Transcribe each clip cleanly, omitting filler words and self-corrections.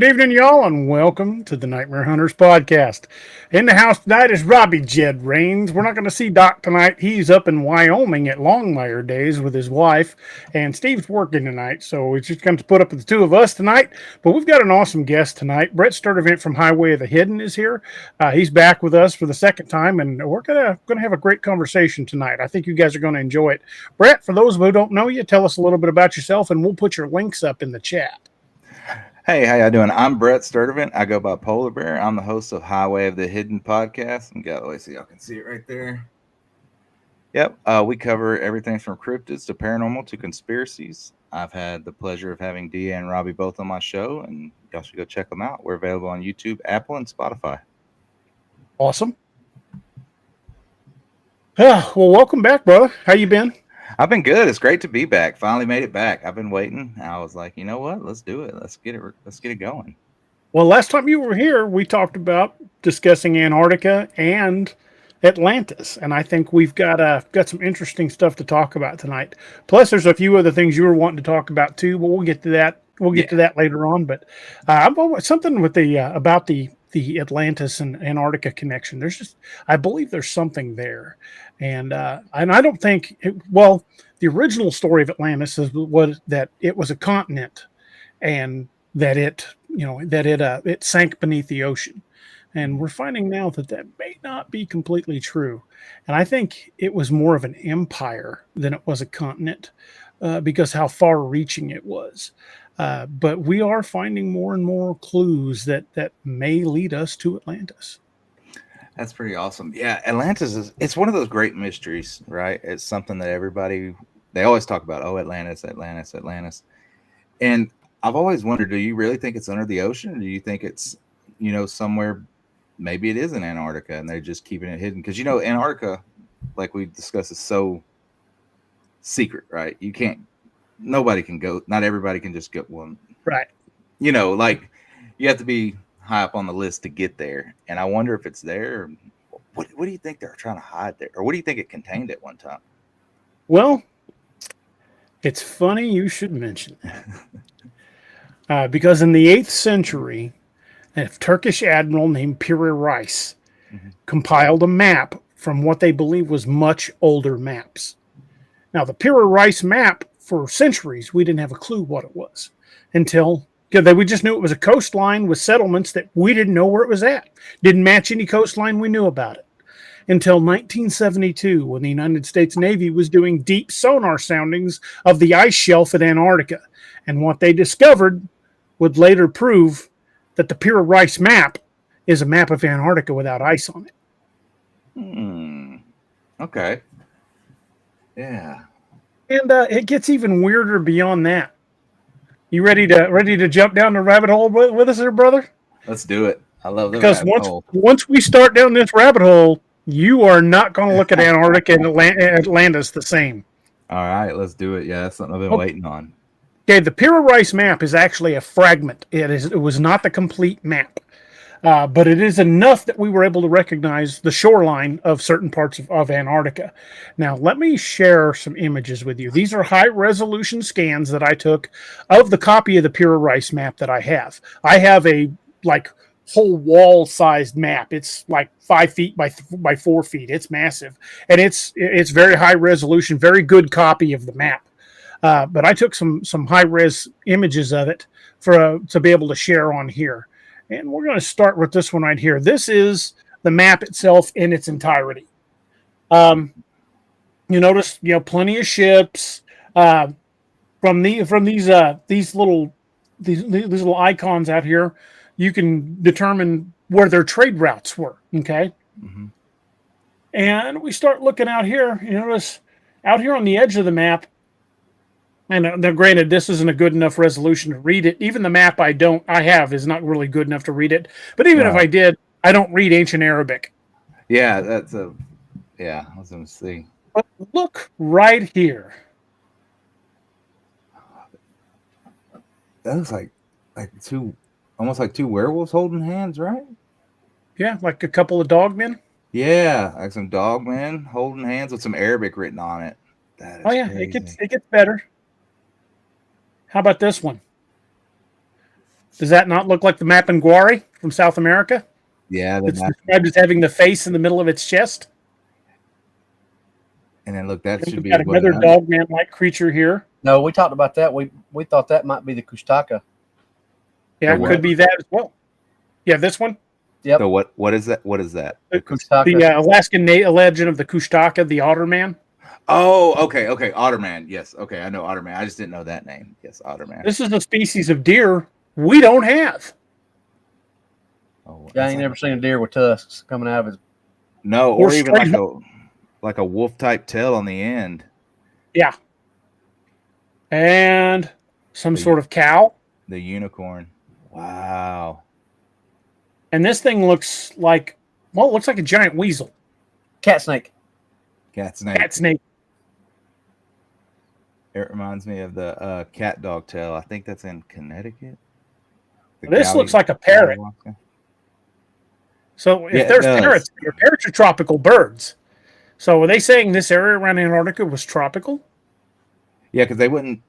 Good evening, y'all, and welcome to the Nightmare Hunters podcast. In the house tonight is Robbie Jed Rains. We're not going to see Doc tonight. He's up in Wyoming at Longmire Days with his wife, and Steve's working tonight, so it's just going to put up with the two of us tonight. But we've got an awesome guest tonight. Brett Sturdivant from Highway of the Hidden is here. He's back with us for the second time, and we're gonna have a great conversation tonight. I think you guys are going to enjoy it. Brett, for those who don't know you, tell us a little bit about yourself, and we'll put your links up in the chat. Hey, how y'all doing? I'm Brett Sturdivant. I go by Polar Bear. I'm the host of Highway of the Hidden podcast. And got so y'all can see it right there. Yep, we cover everything from cryptids to paranormal to conspiracies. I've had the pleasure of having Dia and Robbie both on my show, and y'all should go check them out. We're available on YouTube, Apple, and Spotify. Awesome. Well, welcome back, brother. How you been? I've been good. It's great to be back. Finally made it back. I've been waiting. I was like, you know what? Let's do it. Let's get it going. Well, last time you were here, we talked about discussing Antarctica and Atlantis, and I think we've got some interesting stuff to talk about tonight. Plus, there's a few other things you were wanting to talk about too, but we'll get to that. We'll get to that later on. But I've always something with the about the Atlantis and Antarctica connection. I believe there's something there, and I don't think the original story of Atlantis was that it was a continent, and that it sank beneath the ocean, and we're finding now that may not be completely true, and I think it was more of an empire than it was a continent, because how far-reaching it was. But we are finding more and more clues that may lead us to Atlantis. That's pretty awesome. Yeah, Atlantis it's one of those great mysteries, right? It's something that they always talk about. Oh, Atlantis. And I've always wondered, do you really think it's under the ocean? Or do you think it's, somewhere, maybe it is in Antarctica and they're just keeping it hidden? Because, Antarctica, like we discussed, is so secret, right? Nobody can go. Not everybody can just get one. Right. Like you have to be high up on the list to get there. And I wonder if it's there. What do you think they're trying to hide there? Or what do you think it contained at one time? Well, it's funny you should mention that. Because in the 8th century, a Turkish admiral named Piri Reis compiled a map from what they believe was much older maps. Now, the Piri Reis Map, for centuries, we didn't have a clue what it was until we just knew it was a coastline with settlements that we didn't know where it was at. Didn't match any coastline we knew about it. Until 1972, when the United States Navy was doing deep sonar soundings of the ice shelf at Antarctica. And what they discovered would later prove that the Piri Reis Map is a map of Antarctica without ice on it. Okay. Yeah. And it gets even weirder beyond that. You ready to jump down the rabbit hole with us there, brother? Let's do it. I love the rabbit hole. Because once we start down this rabbit hole, you are not going to look at Antarctica and Atlantis the same. All right, let's do it. Yeah, that's something I've been waiting on. Okay, the Piri Reis Map is actually a fragment. It was not the complete map. But it is enough that we were able to recognize the shoreline of certain parts of Antarctica. Now, let me share some images with you. These are high-resolution scans that I took of the copy of the Piri Reis Map that I have. I have a, whole wall-sized map. It's like 5 feet by 4 feet. It's massive. And it's very high-resolution, very good copy of the map. But I took some high-res images of it to be able to share on here. And we're going to start with this one right here. This is the map itself in its entirety. You notice, plenty of ships. From these little icons out here, you can determine where their trade routes were. Okay. Mm-hmm. And we start looking out here. You notice out here on the edge of the map. And granted, this isn't a good enough resolution to read it. Even the map I have is not really good enough to read it. But even if I did, I don't read ancient Arabic. Yeah, I was going to see. But look right here. That looks like almost like two werewolves holding hands, right? Yeah, like a couple of dogmen. Yeah, like some dogmen holding hands with some Arabic written on it. Oh yeah, crazy. It gets better. How about this one? Does that not look like the map in Guari from South America? Yeah, It's described as having the face in the middle of its chest. and then look, that And should we've be got another dogman-like creature here. No, we talked about that. We thought that might be the Kushtaka. Yeah, The it could what? be that as well. Yeah, this one. Yep. So what is that? What is that? The Kushtaka. Alaskan legend of the Kushtaka, the Otter Man. Oh, okay, Otterman. Yes, okay, I know Otterman. I just didn't know that name. Yes, Otterman. This is a species of deer we don't have. Oh, I ain't never seen a deer with tusks coming out of his. no, Or or even straight like a wolf type tail on the end. Yeah. And some sort of cow. The unicorn. Wow. And this thing looks like, well, it looks like a giant weasel. Cat snake. Cat snake. Cat snake. It reminds me of the cat dog tail. I think that's in Connecticut. This looks like a parrot. So if there's parrots, parrots are tropical birds. So are they saying this area around Antarctica was tropical? Yeah, because they wouldn't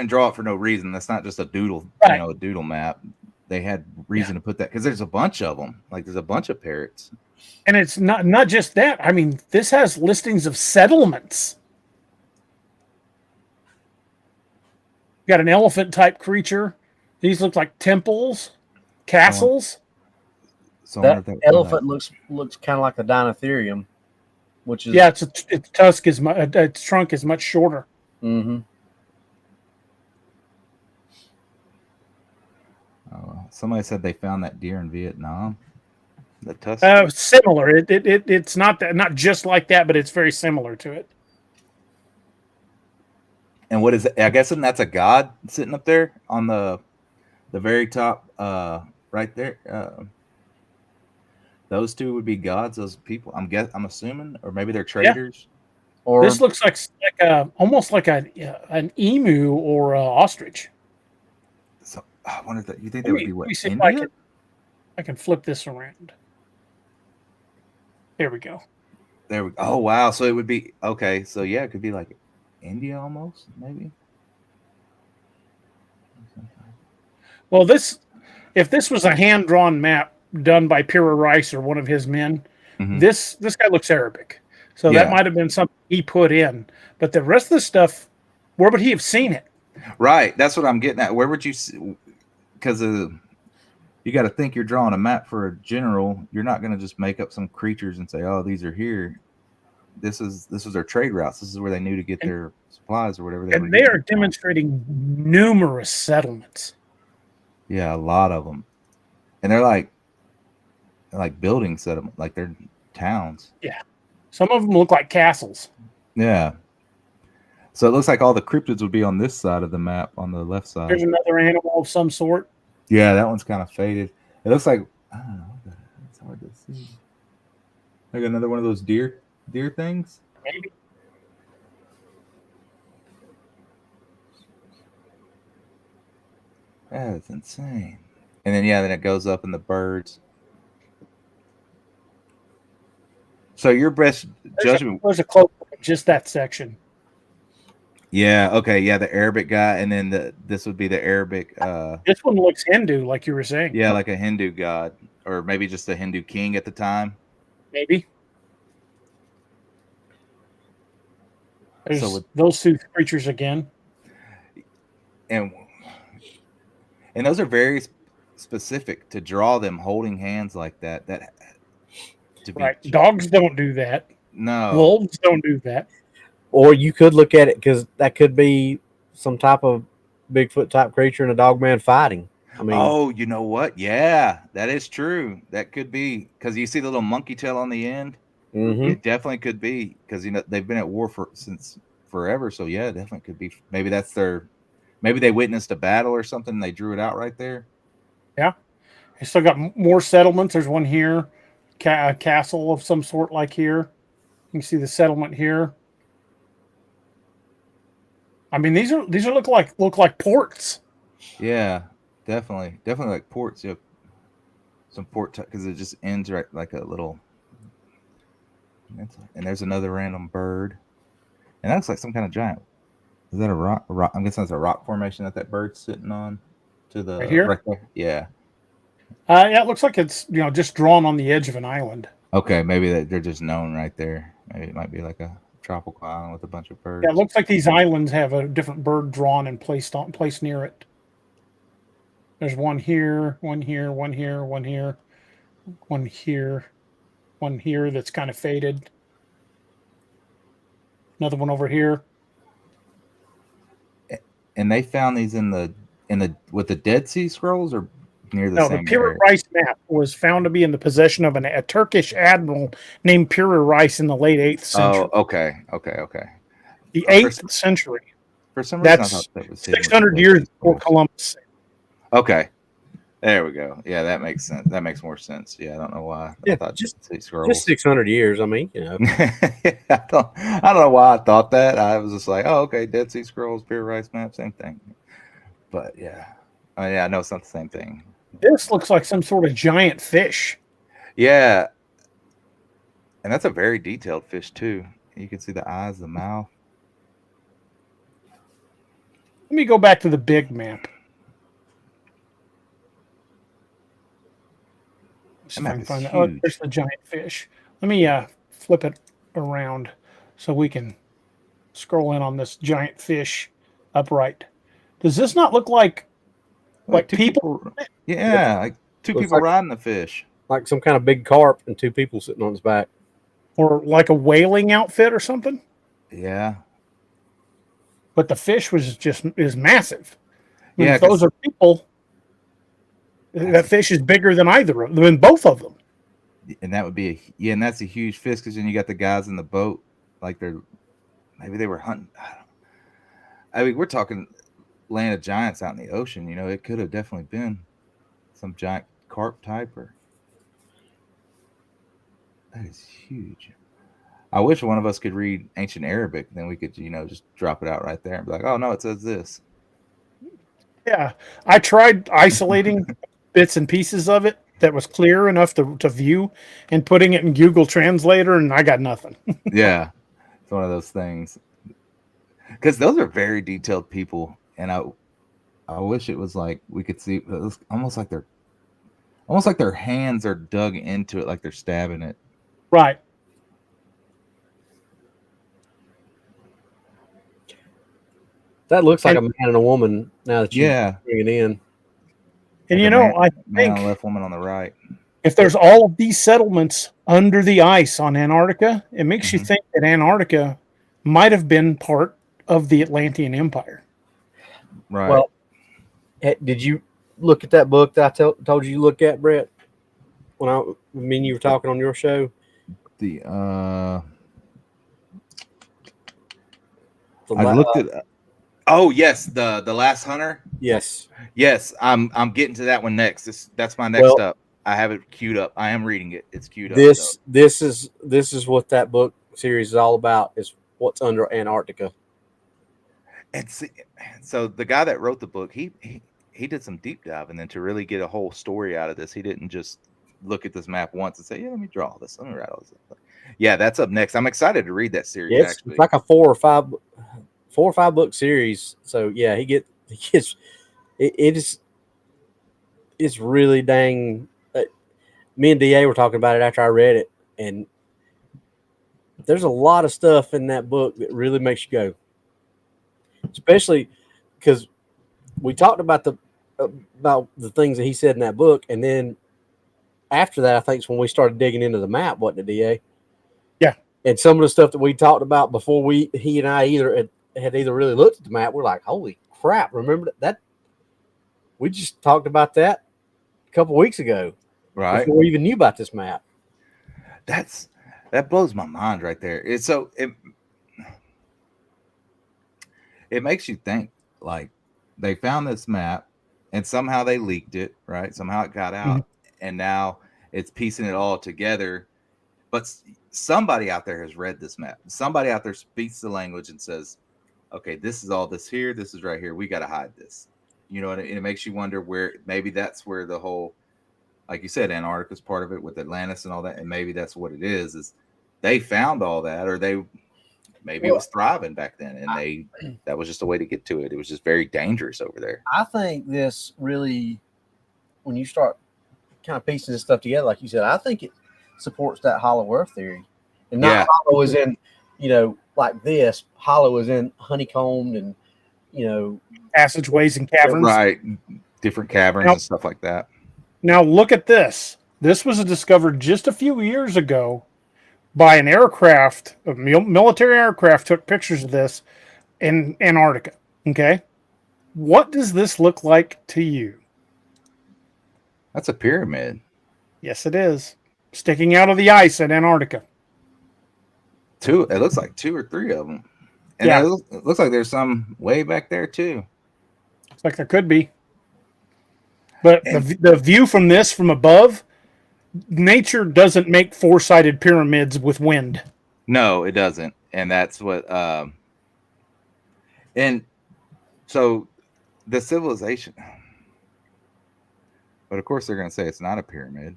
draw it for no reason. That's not just a doodle, Right. a doodle map. They had reason to put that because there's a bunch of them. Like there's a bunch of parrots. And it's not just that. I mean, this has listings of settlements. Got an elephant type creature. These look like temples, castles. So That elephant looks kind of like a Dinotherium, which is its tusk is its trunk is much shorter. Mm-hmm. Oh, somebody said they found that deer in Vietnam. The tusk. Similar. It's not just like that, but it's very similar to it. And what is it? I guess that's a god sitting up there on the very top, right there. Those two would be gods. Those people. I'm assuming, or maybe they're traders. Yeah. Or this looks like almost like an emu or an ostrich. So I wonder if you think that would be what? See if I can flip this around. There we go. There we go. Oh wow! So it would be okay. So yeah, it could be like India almost, maybe. Well, if this was a hand-drawn map done by Piri Reis or one of his men, this guy looks Arabic. So that might have been something he put in. But the rest of the stuff, where would he have seen it? Right. That's what I'm getting at. Where would you see? Because you got to think you're drawing a map for a general. You're not going to just make up some creatures and say, "Oh, these are here." This is their trade routes. This is where they knew to get their supplies or whatever. And they are demonstrating numerous settlements. Yeah, a lot of them, and they're like building settlement, like they're towns. Yeah, some of them look like castles. Yeah. So it looks like all the cryptids would be on this side of the map, on the left side. There's another animal of some sort. Yeah, that one's kind of faded. It looks like, I don't know. It's hard to see. Like another one of those deer things. Maybe. That's insane. And then then it goes up in the birds. So your best judgment. There's a close look at just that section. Yeah. Okay. Yeah, the Arabic guy, and then this would be the Arabic. This one looks Hindu, like you were saying. Yeah, like a Hindu god, or maybe just a Hindu king at the time. Maybe. There's those two creatures again. And those are very specific to draw them holding hands like that. Right. Dogs don't do that. No. Wolves don't do that. Or you could look at it because that could be some type of Bigfoot type creature and a dog man fighting. I mean, oh, you know what? Yeah, that is true. That could be because you see the little monkey tail on the end. It definitely could be because they've been at war since forever. So yeah, it definitely could be. Maybe maybe they witnessed a battle or something. And they drew it out right there. Yeah, they still got more settlements. There's one here, a castle of some sort, like here. You can see the settlement here. I mean, these look like ports. Yeah, definitely like ports. Yeah, some port because it just ends right like a little. And there's another random bird, and that looks like some kind of giant. Is that a rock? I'm guessing that's a rock formation that bird's sitting on, to the Right here? right there? Yeah. Yeah, it looks like it's just drawn on the edge of an island. Okay, maybe they're just known right there. Maybe it might be like a tropical island with a bunch of birds. Yeah, it looks like these islands have a different bird drawn and placed near it. There's one here, one here, one here, one here, one here, one here that's kind of faded. Another one over here. And they found these in the with the Dead Sea Scrolls or near the No, the same Piri area. Reis map was found to be in the possession of a Turkish admiral named Piri Reis in the late 8th century. Oh, okay. The 8th century. For some reason, I That's thought that was hidden with 600 the years Dead Sea before Scrolls. Columbus. Okay, there we go. Yeah, that makes sense. That makes more sense. Yeah, I don't know why. Yeah, I thought just Dead Sea Scrolls. 600 years. I mean, I don't know why I thought that. I was just like, oh, okay, Dead Sea Scrolls, Piri Reis Map, same thing. But yeah, I know it's not the same thing. This looks like some sort of giant fish. Yeah, and that's a very detailed fish too. You can see the eyes, the mouth. Let me go back to the big map. See if I That can map is find that. Oh, huge. there's the giant fish. Let me flip it around so we can scroll in on this giant fish upright. Does this not look like Two people? Yeah, like two Looks people like- riding the fish. like some kind of big carp and two people sitting on its back. Or like a whaling outfit or something? Yeah, But the fish is massive. I mean, Yeah, if those 'cause- are people, that fish is bigger than either of them, than both of them. and that would be and that's a huge fish because then you got the guys in the boat, like maybe they were hunting. I mean, we're talking land of giants out in the ocean. It could have definitely been some giant carp type or. That is huge. I wish one of us could read ancient Arabic. Then we could, just drop it out right there and be like, "Oh no, it says this." Yeah, I tried isolating bits and pieces of it that was clear enough to view and putting it in Google Translator, and I got nothing. Yeah, it's one of those things. Because those are very detailed people, and I wish it was like we could see. It was almost like their hands are dug into it, like they're stabbing it. Right. That looks like a man and a woman now that you Yeah, bring it in. And like a I man on think the left, woman on the right. if there's all of these settlements under the ice on Antarctica, it makes you Mhm. think that Antarctica might have been part of the Atlantean Empire. Right. Well, did you look at that book that I told you look at, Brett? When you were talking on your show? the The I la- looked at. Oh yes, the Last Hunter. Yes. Yes, I'm getting to that one next. That's my next Well- up. I have it queued up. I am reading it. It's queued up. This is what that book series is all about, is what's under Antarctica. And see, so the guy that wrote the book, he did some deep dive, and then to really get a whole story out of this, he didn't just look at this map once and say, "Yeah, let me draw this. Let me write all this." Yeah, that's up next. I'm excited to read that series. Yeah, Actually, it's like a 4 or 5 book series. So yeah, he gets it's really dang. Me and DA were talking about it after I read it, and there's a lot of stuff in that book that really makes you go, especially because we talked about the things that he said in that book, and then after that, I think is when we started digging into the map, wasn't it, DA? Yeah. And some of the stuff that we talked about before he and I had either really looked at the map, we're like, holy crap! Remember that we just talked about that a couple weeks ago, right? before we even knew about this map. That blows my mind right there. It makes you think, like, they found this map and somehow they leaked it, right? Somehow it got out, and now it's piecing it all together. But somebody out there has read this map. Somebody out there speaks the language and says, okay, this is all this here. This is right here. We got to hide this. And it makes you wonder where, maybe that's where the whole, like you said, Antarctica is part of it with Atlantis and all that. And maybe that's what it is they found all that, or maybe it was thriving back then, and that was just a way to get to it. It was just very dangerous over there. I think this really, when you start kind of piecing this stuff together, like you said, I think it supports that hollow earth theory, and not hollow as in, like this. Hollow as in honeycombed and, passageways and caverns. Right. Different caverns and stuff like that. Now look at this. This was discovered just a few years ago by an aircraft, a military aircraft took pictures of this in Antarctica. Okay. What does this look like to you? That's a pyramid. Yes, it is. Sticking out of the ice in Antarctica. It looks like 2 or 3 of them. And it looks like there's some way back there too. Looks like there could be. But the view from this from above, nature doesn't make 4-sided pyramids with wind. No, it doesn't. And that's what and so the civilization, but of course they're going to say it's not a pyramid.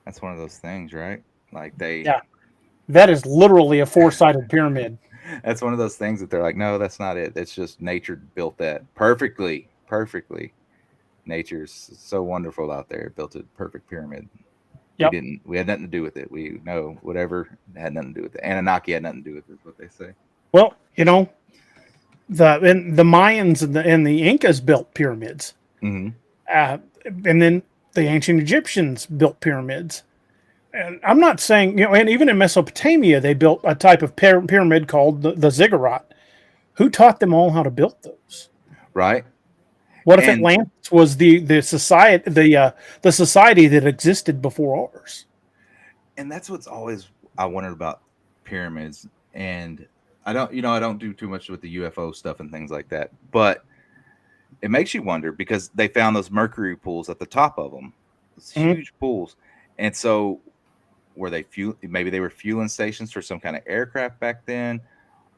That's one of those things, right? Like that is literally a 4-sided pyramid. That's one of those things that they're like, no, that's not it. It's just nature built that perfectly. Nature's so wonderful out there. It built a perfect pyramid. Yep. We had nothing to do with it. We know whatever had nothing to do with it. Anunnaki had nothing to do with it, is what they say. Well, the Mayans and the Incas built pyramids. Mm-hmm. And then the ancient Egyptians built pyramids. And I'm not saying, and even in Mesopotamia, they built a type of pyramid called the ziggurat. Who taught them all how to build those? Right. What if Atlantis was the society that existed before ours? And that's what's always I wondered about pyramids. And I don't do too much with the UFO stuff and things like that, but it makes you wonder because they found those mercury pools at the top of them, those huge pools, and so were they maybe they were fueling stations for some kind of aircraft back then,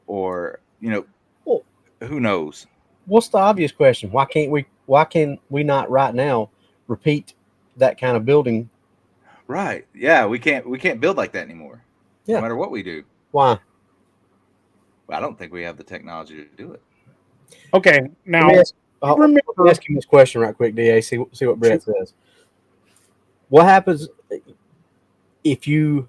or who knows? What's the obvious question? Why can we not right now repeat that kind of building? Right. Yeah, we can't build like that anymore. Yeah. No matter what we do. Why? Well, I don't think we have the technology to do it. Okay, now let me ask you this question right quick, DA. See what Brett says. What happens if you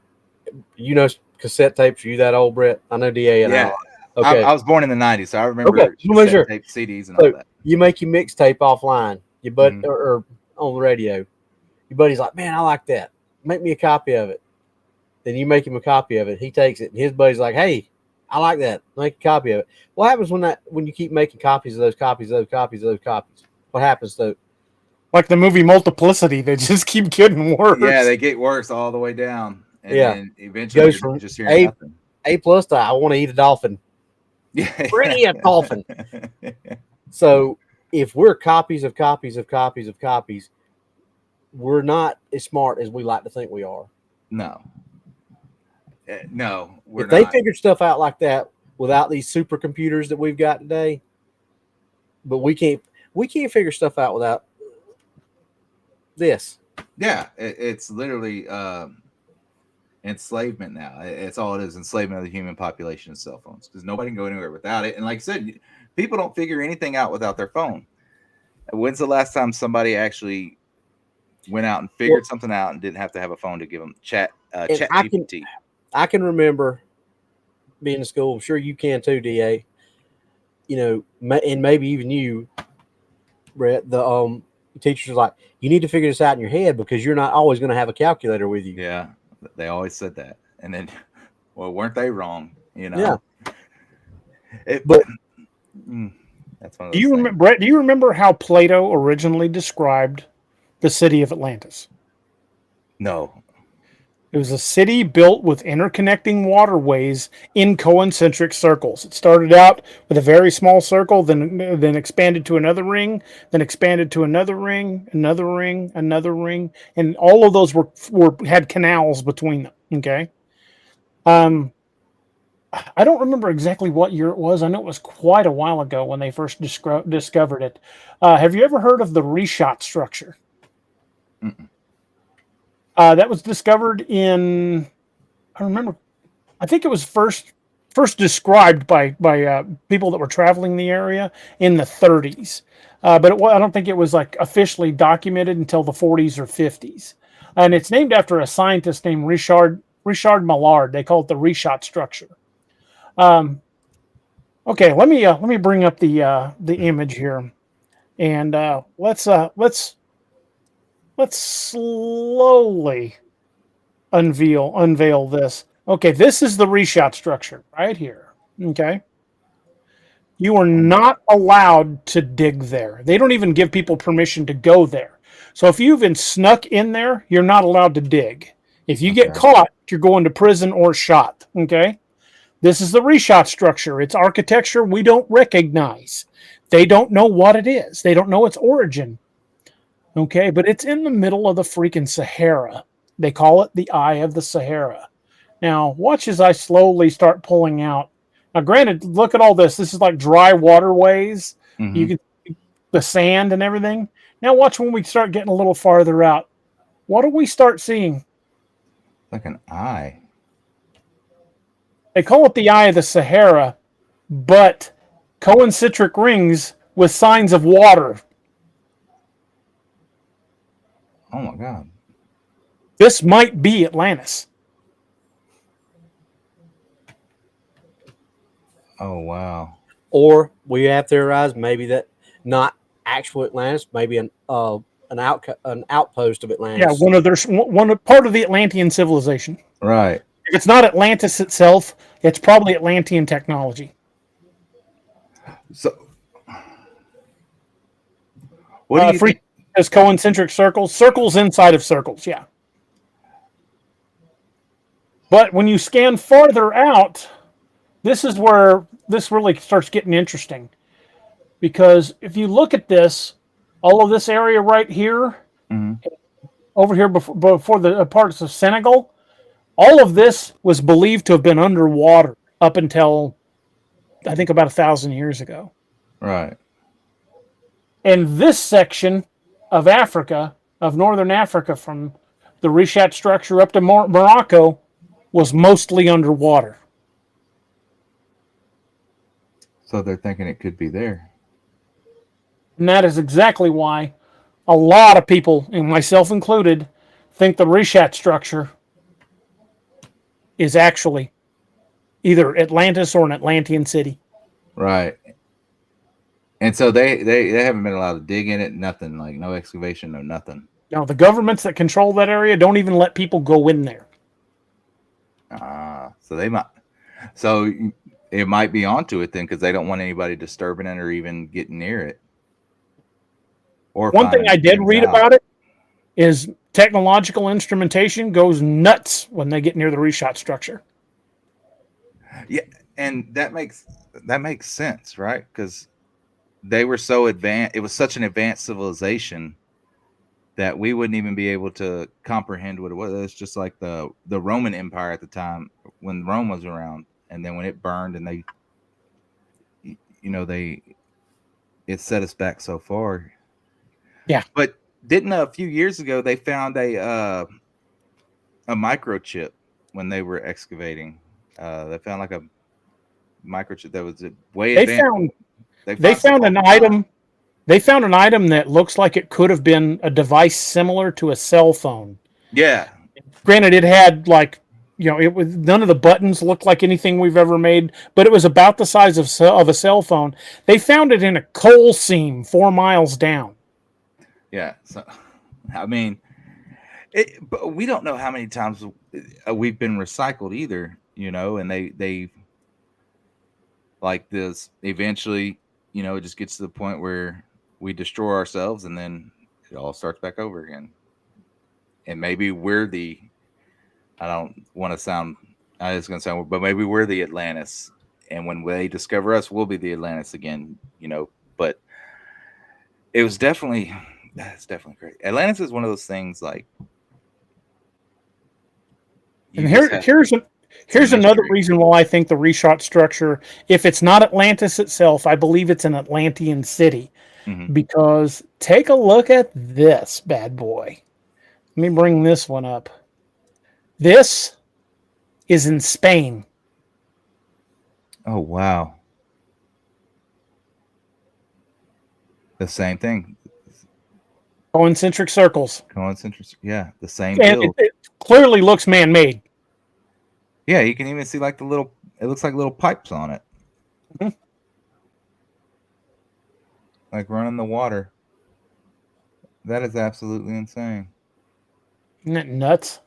cassette tapes? Are you that old, Brett? I know DA and I. Okay. I was born in the 90s, so I remember cassette tape, CDs and all that. You make your mixtape offline, your buddy or on the radio. Your buddy's like, "Man, I like that. Make me a copy of it." Then you make him a copy of it. He takes it, and his buddy's like, "Hey, I like that. Make a copy of it." What happens when you keep making copies of those copies of those copies of those copies? What happens to? Like the movie Multiplicity, they just keep getting worse. Yeah, they get worse all the way down, and then eventually goes from just hearing nothing. A+ to I want to eat a dolphin. Yeah, bring me a dolphin. So if we're copies of copies of copies of copies, we're not as smart as we like to think we are. No, we're if they figured stuff out like that without these supercomputers that we've got today, but we can't figure stuff out without this. Yeah, it's literally enslavement now. It's all it is, enslavement of the human population of cell phones, because nobody can go anywhere without it. And like I said, people don't figure anything out without their phone. When's the last time somebody actually went out and figured something out and didn't have to have a phone to give them chat GPT? I can remember being in school. I'm sure you can too, DA. And maybe even you, Brett. The teachers are like, you need to figure this out in your head because you're not always going to have a calculator with you. Yeah, they always said that. And then, well, weren't they wrong? Yeah. That's one of those remember, Brett? Do you remember how Plato originally described the city of Atlantis? No. It was a city built with interconnecting waterways in concentric circles. It started out with a very small circle, then expanded to another ring, then expanded to another ring, another ring, another ring, and all of those had canals between them. Okay. I don't remember exactly what year it was. I know it was quite a while ago when they first discovered it. Have you ever heard of the Richat structure? Mm-mm. That was discovered in, I remember, I think it was first described by people that were traveling the area in the 30s. But I don't think it was like officially documented until the 40s or 50s. And it's named after a scientist named Richard Millard. They call it the Richat structure. Okay, let me bring up the image here, and let's slowly unveil this. Okay, this is the Richat structure right here. Okay. You are not allowed to dig there. They don't even give people permission to go there. So if you've been snuck in there, you're not allowed to dig. If you get caught, you're going to prison or shot. Okay. This is the Richat structure. It's architecture we don't recognize. They don't know what it is. They don't know its origin. Okay, but it's in the middle of the freaking Sahara. They call it the Eye of the Sahara. Now, watch as I slowly start pulling out. Now, granted, look at all this. This is like dry waterways. Mhm. You can see the sand and everything. Now, watch when we start getting a little farther out. What do we start seeing? Like an eye. They call it the Eye of the Sahara, but concentric rings with signs of water. Oh my God. This might be Atlantis. Oh wow. Or we have theorized maybe that not actual Atlantis, maybe an outpost of Atlantis. Yeah, one part of the Atlantean civilization. Right. If it's not Atlantis itself, it's probably Atlantean technology. So what do you think? As concentric circles inside of circles, yeah. But when you scan farther out, this is where this really starts getting interesting. Because if you look at this, all of this area right here, Mhm. over here before the parts of Senegal, all of this was believed to have been underwater up until, I think, about 1,000 years ago. Right. And this section of Africa, of northern Africa, from the Richat structure up to Morocco, was mostly underwater. So they're thinking it could be there. And that is exactly why a lot of people, and myself included, think the Richat structure is actually either Atlantis or an Atlantean city. Right. And so they haven't been allowed to dig in it, nothing, like no excavation, no nothing. Now, the governments that control that area don't even let people go in there. So they might. So it might be onto it then, because they don't want anybody disturbing it or even getting near it. Or one thing I did read out. about it is technological instrumentation goes nuts when they get near the Richat structure. Yeah, and that makes sense, right? Because they were so advanced. It was such an advanced civilization that we wouldn't even be able to comprehend what it was. It's just like the Roman Empire at the time when Rome was around, and then when it burned, and they, it set us back so far. Yeah, but didn't a few years ago they found a microchip when they were excavating? They found like a microchip that was way advanced. They found an item. They found an item that looks like it could have been a device similar to a cell phone. Yeah. Granted, it had it was none of the buttons looked like anything we've ever made, but it was about the size of a cell phone. They found it in a coal seam 4 miles down. Yeah. So, I mean, but we don't know how many times we've been recycled either, and they like this eventually, it just gets to the point where we destroy ourselves and then it all starts back over again. And maybe we're I don't want to sound, but maybe we're the Atlantis. And when they discover us, we'll be the Atlantis again, but it's definitely great. Atlantis is one of those things like, and here's another reason why I think the Richat structure, if it's not Atlantis itself, I believe it's an Atlantean city. Mm-hmm. Because take a look at this bad boy. Let me bring this one up. This is in Spain. Oh, wow. The same thing. Concentric circles. Concentric. Yeah, the same And deal. it clearly looks man-made. Yeah, you can even see like the little, it looks like little pipes on it. Mhm. Like running the water. That is absolutely insane. Isn't that nuts?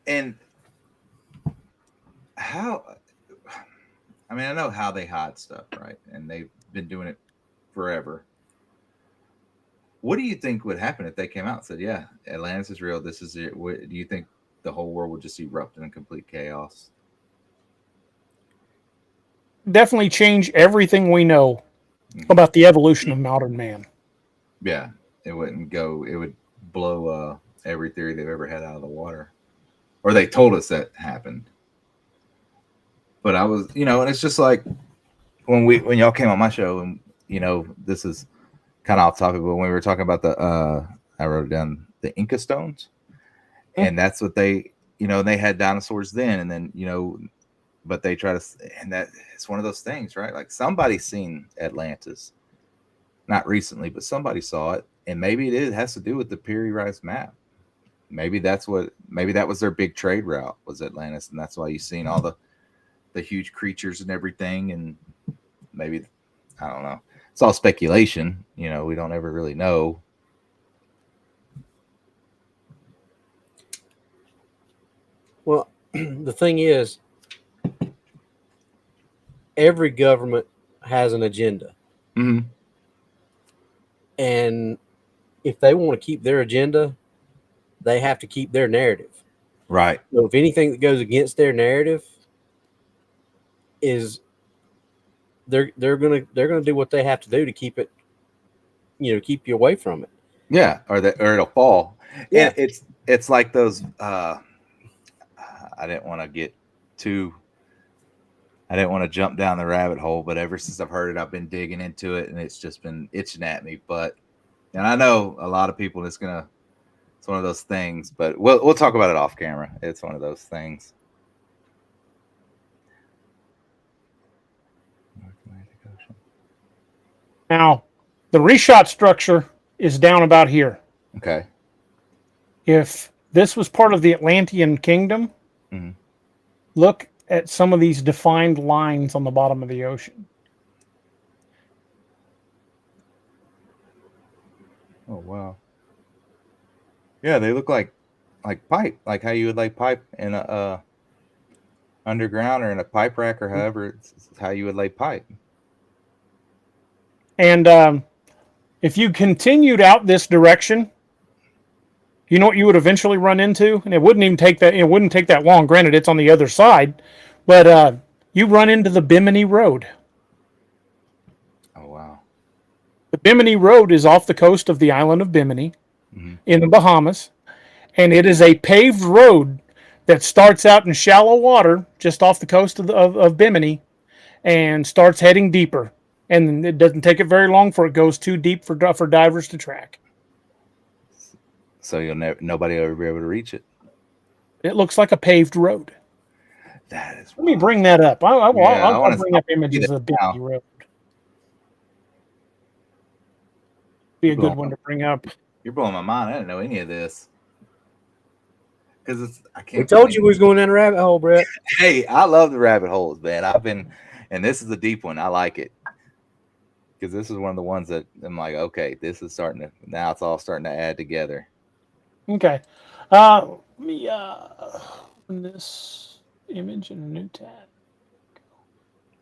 And how, I mean, I know how they hide stuff, right? And they've been doing it forever. What do you think would happen if they came out and said, yeah, Atlantis is real, this is it? What, do you think the whole world would just erupt in complete chaos? Definitely change everything we know about the evolution of modern man. Yeah, it wouldn't go, it would blow every theory they've ever had out of the water. Or they told us that happened. But I was, you know, and it's just like when y'all came on my show, and you know, this is kind of off topic, but when we were talking about the I wrote it down, the Inca stones. And that's what they, you know, they had dinosaurs then, and then, you know, but they try to, and that it's one of those things, right? Like somebody's seen Atlantis, not recently, but somebody saw it, and maybe it has to do with the Piri Reis Map. Maybe that's what, maybe that was their big trade route, was Atlantis, and that's why you've seen all the huge creatures and everything. And maybe, I don't know, it's all speculation, you know, we don't ever really know. Well, the thing is, every government has an agenda. Mm-hmm. And if they want to keep their agenda, they have to keep their narrative. Right. So if anything that goes against their narrative is they're gonna do what they have to do to keep it, you know, keep you away from it. Yeah, or it'll fall. Yeah. And it's like those I didn't want to jump down the rabbit hole, but ever since I've heard it, I've been digging into it, and it's just been itching at me. And I know a lot of people, it's one of those things, but we'll talk about it off camera. It's one of those things. Now, the Richat structure is down about here. Okay. If this was part of the Atlantean kingdom, Mhm. look at some of these defined lines on the bottom of the ocean. Oh, wow. Yeah, they look like pipe, like how you would lay pipe in a underground or in a pipe rack, or however it's how you would lay pipe. And if you continued out this direction, you know what you would eventually run into? And it wouldn't even take that, it wouldn't take that long. Granted, it's on the other side, but you run into the Bimini Road. Oh, wow. The Bimini Road is off the coast of the island of Bimini in the Bahamas, and it is a paved road that starts out in shallow water just off the coast of Bimini and starts heading deeper. And it doesn't take it very long for it goes too deep for divers to track. So nobody will ever be able to reach it. It looks like a paved road. That is. Let me bring that up. I'll bring up images of the now. Bimini Road. Be a good one to bring up. You're blowing my mind. I didn't know any of this. Because I can't. We told you we was going down the rabbit hole, Brett. Hey, I love the rabbit holes, man. And this is a deep one. I like it. Because this is one of the ones that I'm like, okay, this is now it's all starting to add together. Okay. Let me open this image in a new tab.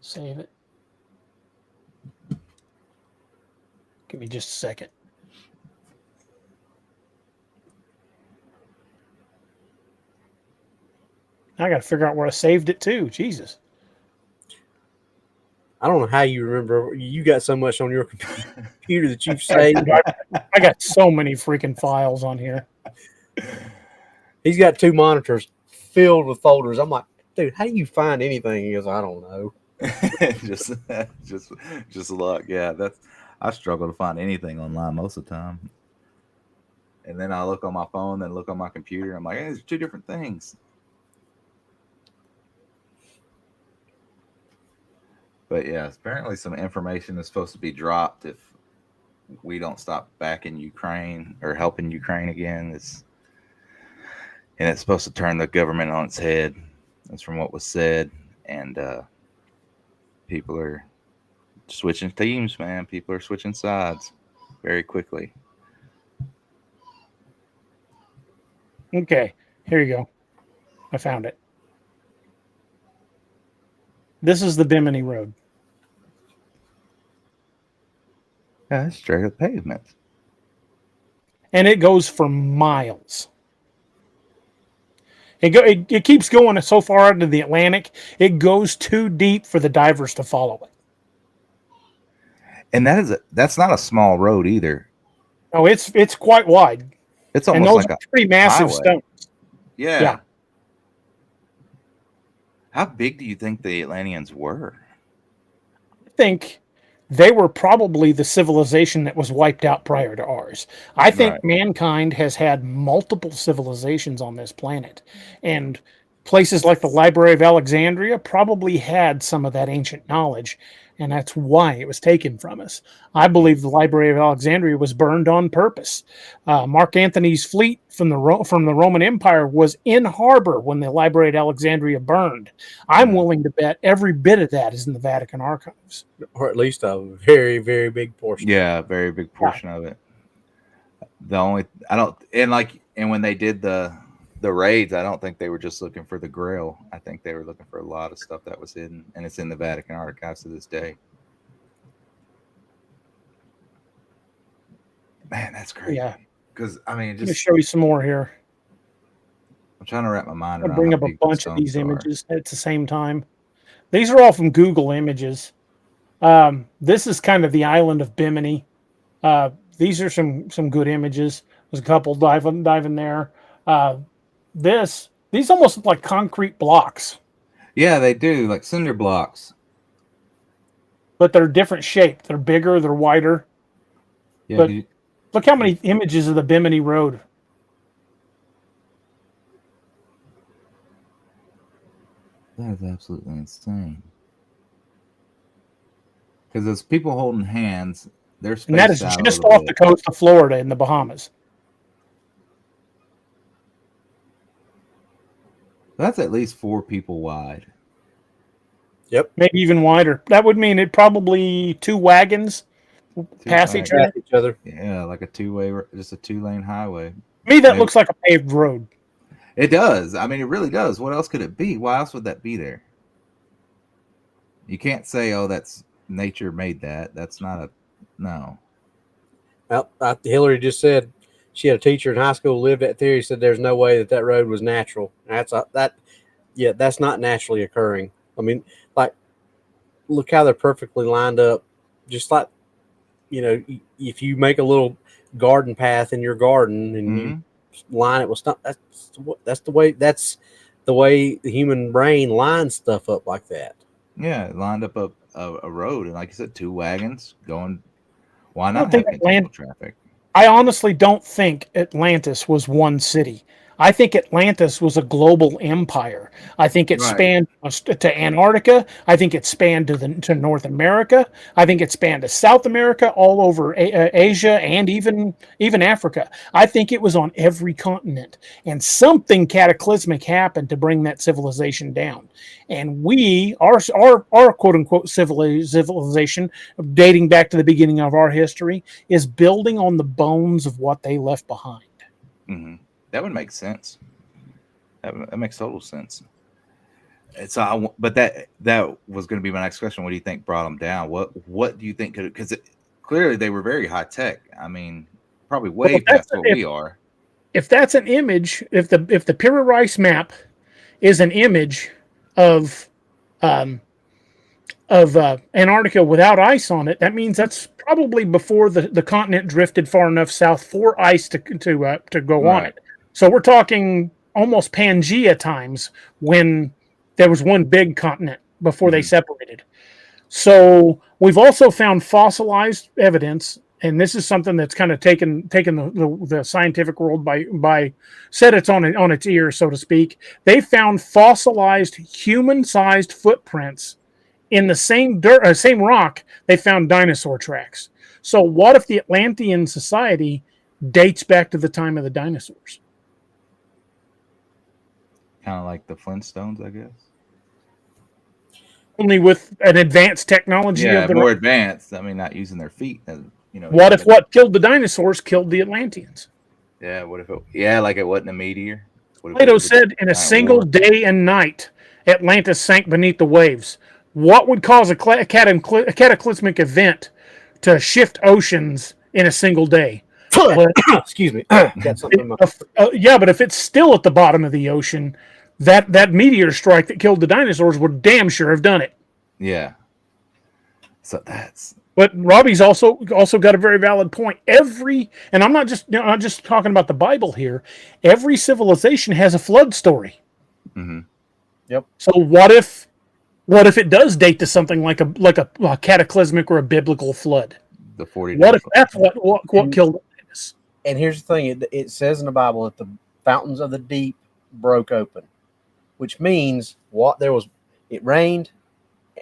Save it. Give me just a second. I got to figure out where I saved it to. Jesus. I don't know how you remember. You got so much on your computer that you've saved. I got so many freaking files on here. He's got 2 monitors filled with folders. I'm like, dude, how do you find anything? He goes, I don't know. just luck. Yeah, I struggle to find anything online most of the time. And then I look on my phone, then look on my computer. I'm like, hey, there's two different things. But yeah, apparently some information is supposed to be dropped if we don't stop backing Ukraine or helping Ukraine again. And it's supposed to turn the government on its head. That's from what was said. And people are switching teams, man. People are switching sides very quickly. Okay, here you go. I found it. This is the Bimini Road. Yeah, that's straight up pavement. And it goes for miles. It keeps going so far into the Atlantic, it goes too deep for the divers to follow it. And that's not a small road either. Oh, it's quite wide. It's and almost those like are pretty massive highway. stones. Yeah. How big do you think the Atlanteans were? I think they were probably the civilization that was wiped out prior to ours. I think mankind has had multiple civilizations on this planet, and places like the Library of Alexandria probably had some of that ancient knowledge, and that's why it was taken from us. I believe the Library of Alexandria was burned on purpose. Mark Antony's fleet from the Roman Empire was in harbor when the Library of Alexandria burned. I'm willing to bet every bit of that is in the Vatican archives, or at least a very, very big portion. Yeah, a very big portion of it. And when they did the raids, I don't think they were just looking for the Grail. I think they were looking for a lot of stuff that was hidden, and it's in the Vatican archives to this day. Man, that's crazy. Yeah. Because I mean, I'm going to show you some more here. I'm trying to wrap my mind around. I'll bring up a bunch of these images at the same time. These are all from Google Images. This is kind of the island of Bimini. These are some good images. There's a couple diving there. These almost look like concrete blocks. Yeah, they do, like cinder blocks. But they're different shape. They're bigger, they're wider. Yeah, but look how many images of the Bimini Road. That is absolutely insane. Because there's people holding hands. They're spaced and that is out just off the coast of Florida in the Bahamas. That's at least 4 people wide. Yep. Maybe even wider. That would mean it probably 2 wagons pass each other. Yeah, like a 2-way, just a 2-lane highway. To me, that looks like a paved road. It does. I mean, it really does. What else could it be? Why else would that be there? You can't say, oh, that's nature made that. That's not a, no. Well, Hillary just said she had a teacher in high school who lived that theory, said there's no way that road was natural. That's not naturally occurring. I mean, like, look how they're perfectly lined up. Just like, if you make a little garden path in your garden and you line it with stuff, that's the way the human brain lines stuff up like that. Yeah, it lined up a road, and like I said, 2 wagons going. Why not have continual traffic? I honestly don't think Atlantis was one city. I think Atlantis was a global empire. I think it spanned to Antarctica. I think it spanned to North America. I think it spanned to South America, all over Asia, and even Africa. I think it was on every continent. And something cataclysmic happened to bring that civilization down. And our quote unquote civilization, dating back to the beginning of our history, is building on the bones of what they left behind. Mm-hmm. That would make sense. That makes total sense. But that was going to be my next question. What do you think brought them down? What do you think could? Because clearly they were very high tech. I mean, probably way past what we are. If that's an image, if the Piri Reis Map is an image of Antarctica without ice on it, that means that's probably before the continent drifted far enough south for ice to go on it. So we're talking almost Pangaea times when there was one big continent before they separated. So we've also found fossilized evidence and this is something that's kind of taken the scientific world by set it's on its ear, so to speak. They found fossilized human-sized footprints in the same same rock. They found dinosaur tracks. So what if the Atlantean society dates back to the time of the dinosaurs? Kind of like the Flintstones, I guess. Only with an advanced technology. Yeah, more advanced. I mean, not using their feet. What if what killed the dinosaurs killed the Atlanteans? Yeah, what if it? Yeah, like it wasn't a meteor. Plato said, in a single day and night, Atlantis sank beneath the waves. What would cause a cataclysmic event to shift oceans in a single day? Excuse me. Got something in my... Yeah, but if it's still at the bottom of the ocean, that meteor strike that killed the dinosaurs would damn sure have done it. Yeah. So that's. But Robbie's also got a very valid point. And I'm not just talking about the Bible here. Every civilization has a flood story. Mm-hmm. Yep. So what if it does date to something like a cataclysmic or a biblical flood? The 40. What if that's what killed Atlantis? And here's the thing: it says in the Bible that the fountains of the deep broke open, which means it rained,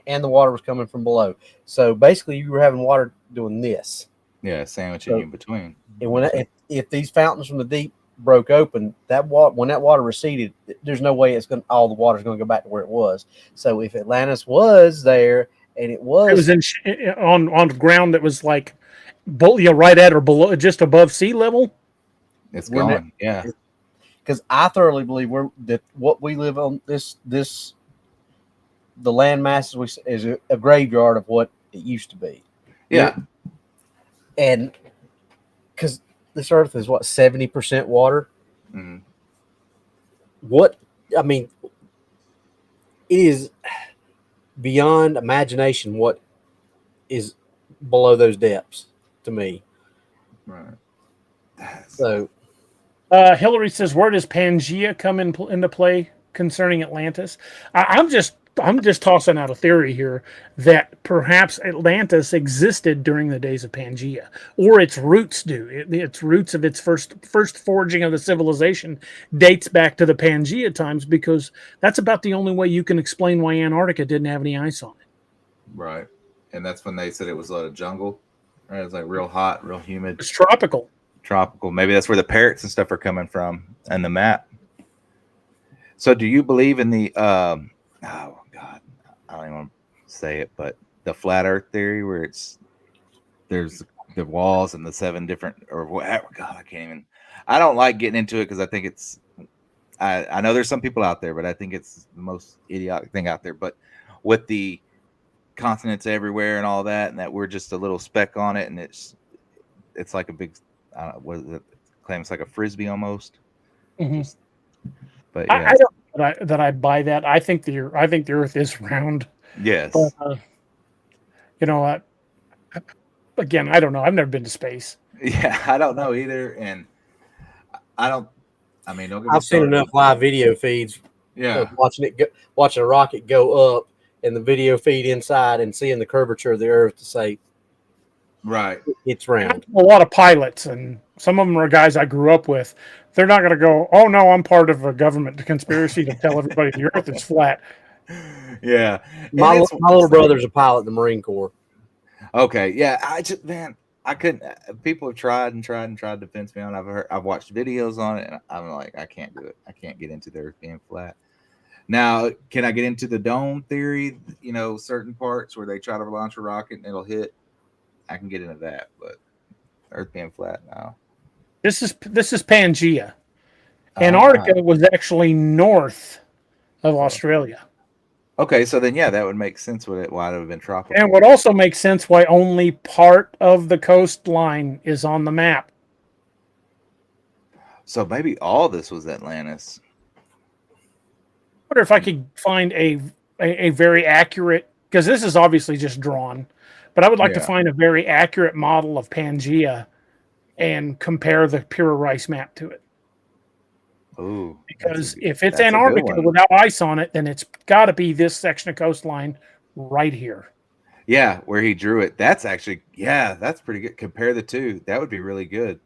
and the water was coming from below. So basically, you were having water doing this. Yeah, sandwiching in between. And if these fountains from the deep broke open, when that water receded, there's no way all the water's going to go back to where it was. So if Atlantis was there and it was on ground that was like right at or below, just above sea level, it's gone. Yeah, because I thoroughly believe that what we live on the land masses is a graveyard of what it used to be. Yeah, and because this earth is 70% water. Mm-hmm. It is beyond imagination what is below those depths to me. Right. So, Hillary says, where does Pangaea come into play concerning Atlantis? I'm just tossing out a theory here that perhaps Atlantis existed during the days of Pangaea, or its roots do. Its roots of its first forging of the civilization dates back to the Pangaea times, because that's about the only way you can explain why Antarctica didn't have any ice on it. Right. And that's when they said it was a jungle. Right? It was like real hot, real humid. It's tropical. Maybe that's where the parrots and stuff are coming from and the map. So do you believe in the oh God, I don't even want to say it, but the flat earth theory where there's the walls and the 7 different, or whatever. God, I don't like getting into it because I think I know there's some people out there, but I think it's the most idiotic thing out there. But with the continents everywhere and all that, and that we're just a little speck on it, and it's like a big, what is it? Claim it's like a frisbee almost. Mm-hmm. But yeah. I don't know that I buy that. I think the Earth is round. Yes. But, again, I don't know. I've never been to space. Yeah, I don't know either, and don't get me I've seen enough live video feeds. Yeah, watching a rocket go up and the video feed inside and seeing the curvature of the Earth to say, right, it's round. A lot of pilots, and some of them are guys I grew up with. They're not going to go, oh no, I'm part of a government conspiracy to tell everybody the Earth is flat. Yeah, my little brother's a pilot in the Marine Corps. Okay, yeah, I couldn't. People have tried to fence me on. I've watched videos on it, and I'm like, I can't do it. I can't get into the Earth being flat. Now, can I get into the dome theory? Certain parts where they try to launch a rocket and it'll hit. I can get into that, but Earth being flat now. This is Pangaea. Antarctica was actually north of Australia. Okay, so then that would make sense with it. Why it would have been tropical. And would also make sense why only part of the coastline is on the map. So maybe all this was Atlantis. I wonder if I could find a very accurate, because this is obviously just drawn, but I would like to find a very accurate model of Pangaea and compare the Piri Reis Map to it. Ooh, because if it's Antarctica without ice on it, then it's got to be this section of coastline right here. Yeah, where he drew it. That's actually, yeah, that's pretty good. Compare the two. That would be really good.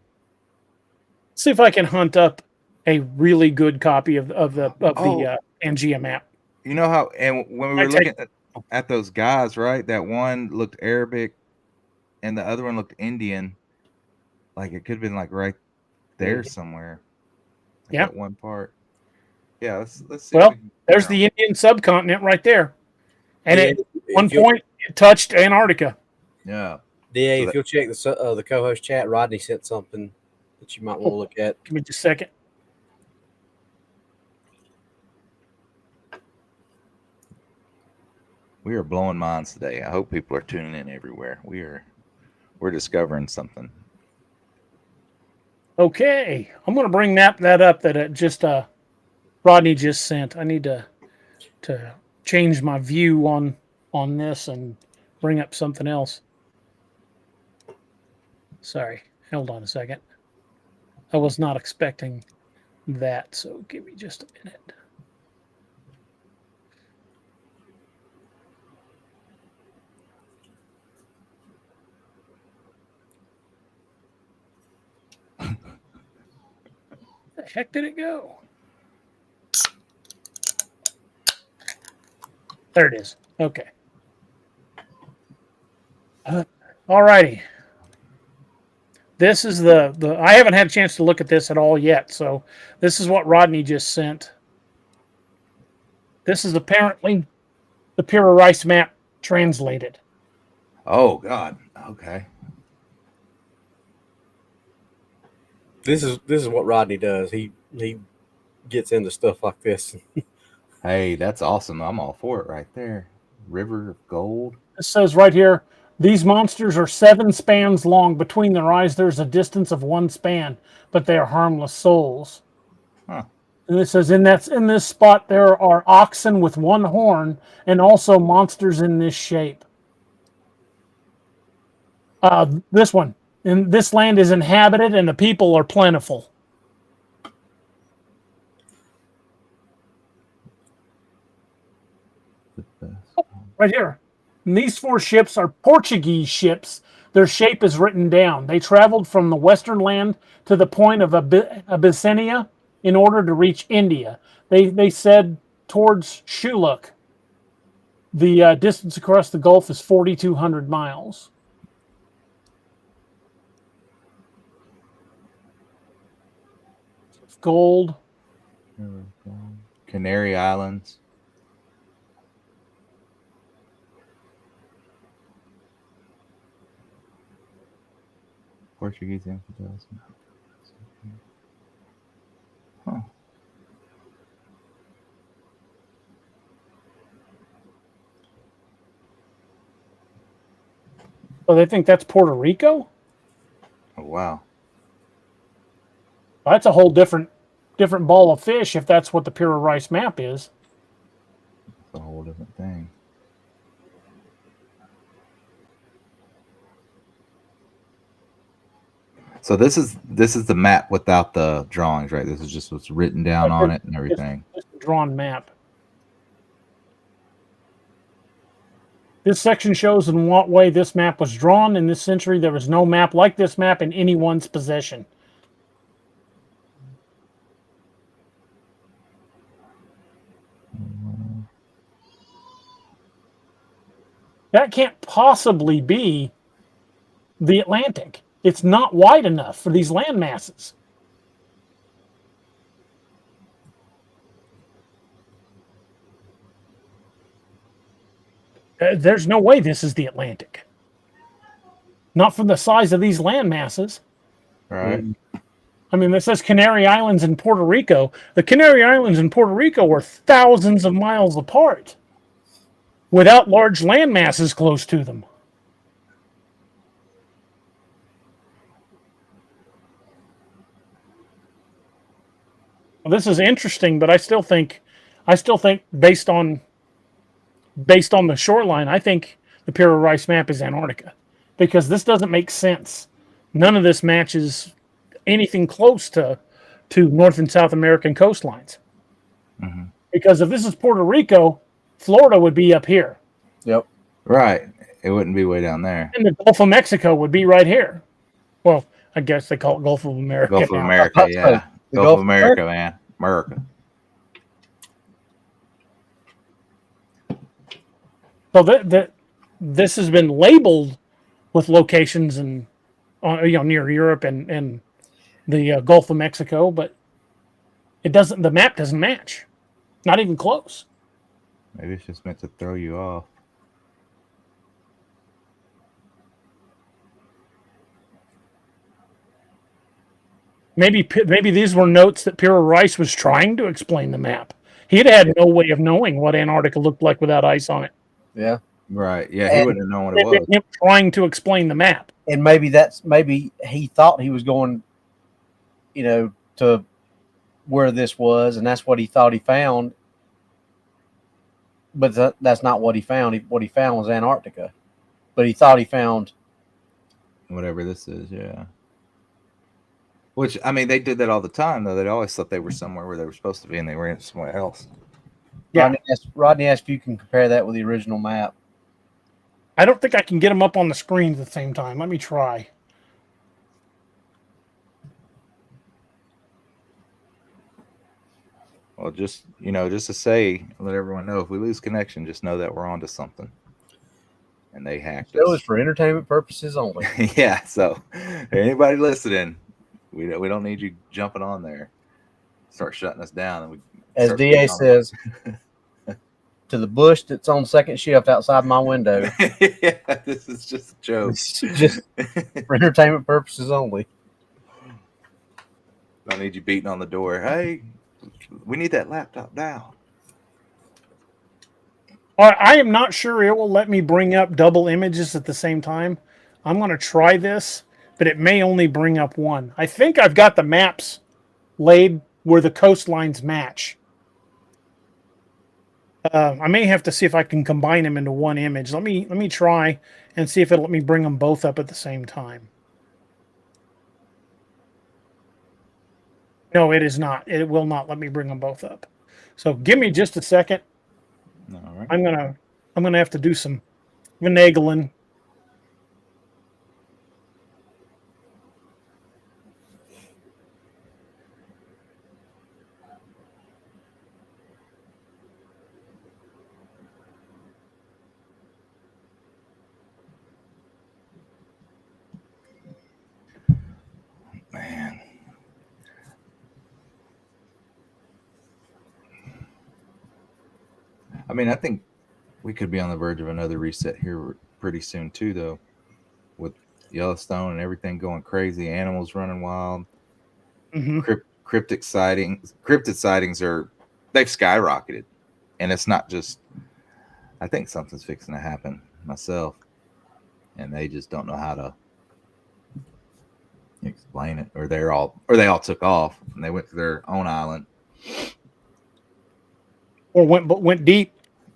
See if I can hunt up a really good copy of the Pangaea map. You know how, and when we I were take- looking at those guys, right? That one looked Arabic and the other one looked Indian. Like it could have been like right there somewhere. Like Yeah. that one part. Yeah, let's see. Well, there's the Indian subcontinent right there. And Yeah, at one point, it touched Antarctica. Yeah. Yeah, So if you'll check the co-host chat, Rodney sent something that you might want to look at. Give me just a second. We are blowing minds today. I hope people are tuning in everywhere. We're discovering something. Okay, I'm going to bring that up that it just Rodney just sent. I need to change my view on this and bring up something else. Sorry, hold on a second. I was not expecting that, so give me just a minute. Where the heck did it go? There it is. Okay. All righty. This is the I haven't had a chance to look at this at all yet, so this is what Rodney just sent. This is apparently the Piri Reis Map translated. Oh God. Okay. This is what Rodney does. He gets into stuff like this. Hey, that's awesome. I'm all for it right there. River of Gold. It says right here, these monsters are 7 spans long. Between their eyes, there's a distance of 1 span, but they are harmless souls. Huh. And it says in this spot there are oxen with 1 horn, and also monsters in this shape. This one. And this land is inhabited, and the people are plentiful. Right here. And these 4 ships are Portuguese ships. Their shape is written down. They traveled from the western land to the point of Abyssinia in order to reach India. They said towards Shuluk. The distance across the Gulf is 4,200 miles. Gold. Canary Islands. Portuguese infidels. Huh. Oh, they think that's Puerto Rico? Oh, wow. Well, that's a whole different ball of fish if that's what the Piri Reis Map is. It's a whole different thing. So this is the map without the drawings, right? This is just what's written down on it and everything. It's a drawn map. This section shows in what way this map was drawn. In this century, there was no map like this map in anyone's possession. That can't possibly be the Atlantic. It's not wide enough for these land masses. There's no way this is the Atlantic. Not from the size of these land masses. Right. I mean, it says Canary Islands and Puerto Rico. The Canary Islands and Puerto Rico are thousands of miles apart without large land masses close to them. Well, this is interesting, but I still think based on the shoreline, I think the Piri Reis Map is Antarctica, because this doesn't make sense. None of this matches anything close to North and South American coastlines. Because if this is Puerto Rico, Florida would be up here. Yep. Right. It wouldn't be way down there. And the Gulf of Mexico would be right here. Well, I guess they call it Gulf of America. Gulf of now. America, yeah. The Gulf Gulf of of America, man. America. So this has been labeled with locations and near Europe and the Gulf of Mexico, but it doesn't. The map doesn't match. Not even close. Maybe it's just meant to throw you off. Maybe these were notes that Piri Reis was trying to explain the map. He'd had no way of knowing what Antarctica looked like without ice on it. Yeah. Right. Yeah, he wouldn't have known what it was. Him trying to explain the map. And maybe he thought he was going, to where this was, and that's what he thought he found. But that's not what he found. What he found was Antarctica. But he thought he found Whatever this is, yeah. Which, I mean, they did that all the time, though. They always thought they were somewhere where they were supposed to be, and they were in somewhere else. Yeah. Rodney asked if you can compare that with the original map. I don't think I can get them up on the screen at the same time. Let me try. Well, just to say, let everyone know, if we lose connection, just know that we're onto something. And they hacked us. It was for entertainment purposes only. Yeah, so anybody listening, we don't need you jumping on there. Start shutting us down. And As DA says, to the bush that's on second shift outside my window. Yeah, this is just a joke. Just for entertainment purposes only. Don't need you beating on the door. Hey, we need that laptop down. All right, I am not sure it will let me bring up double images at the same time. I'm going to try this, but it may only bring up one. I think I've got the maps laid where the coastlines match. I may have to see if I can combine them into one image. Let me try and see if it'll let me bring them both up at the same time. No, it is not. It will not let me bring them both up. So give me just a second. All right. I'm gonna have to do some finagling. Man. I mean, I think we could be on the verge of another reset here pretty soon too, though, with Yellowstone and everything going crazy, animals running wild. Mm-hmm. Cryptid sightings they've skyrocketed, and it's not just. I think something's fixing to happen myself, and they just don't know how to explain it, or they all took off and they went to their own island, or went deep.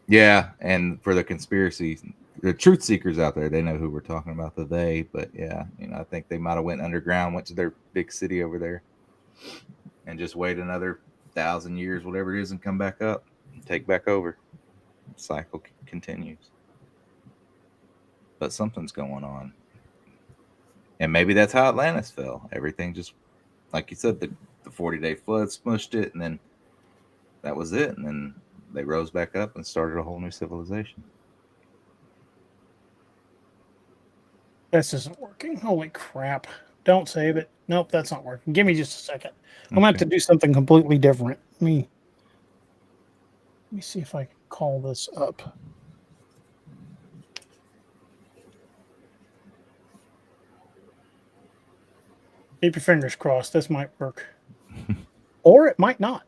Yeah, and for the truth seekers out there, they know who we're talking about today. But yeah, I think they might have went underground, went to their big city over there, and just wait another 1,000 years, whatever it is, and come back up and take back over. The cycle continues. But something's going on. And maybe that's how Atlantis fell. Everything just, like you said, the 40-day flood smushed it, and then that was it. And then they rose back up and started a whole new civilization. This isn't working. Holy crap. Don't save it. Nope, that's not working. Give me just a second. I'm going to have to do something completely different. Let me see if I can call this up. Keep your fingers crossed. This might work. Or it might not.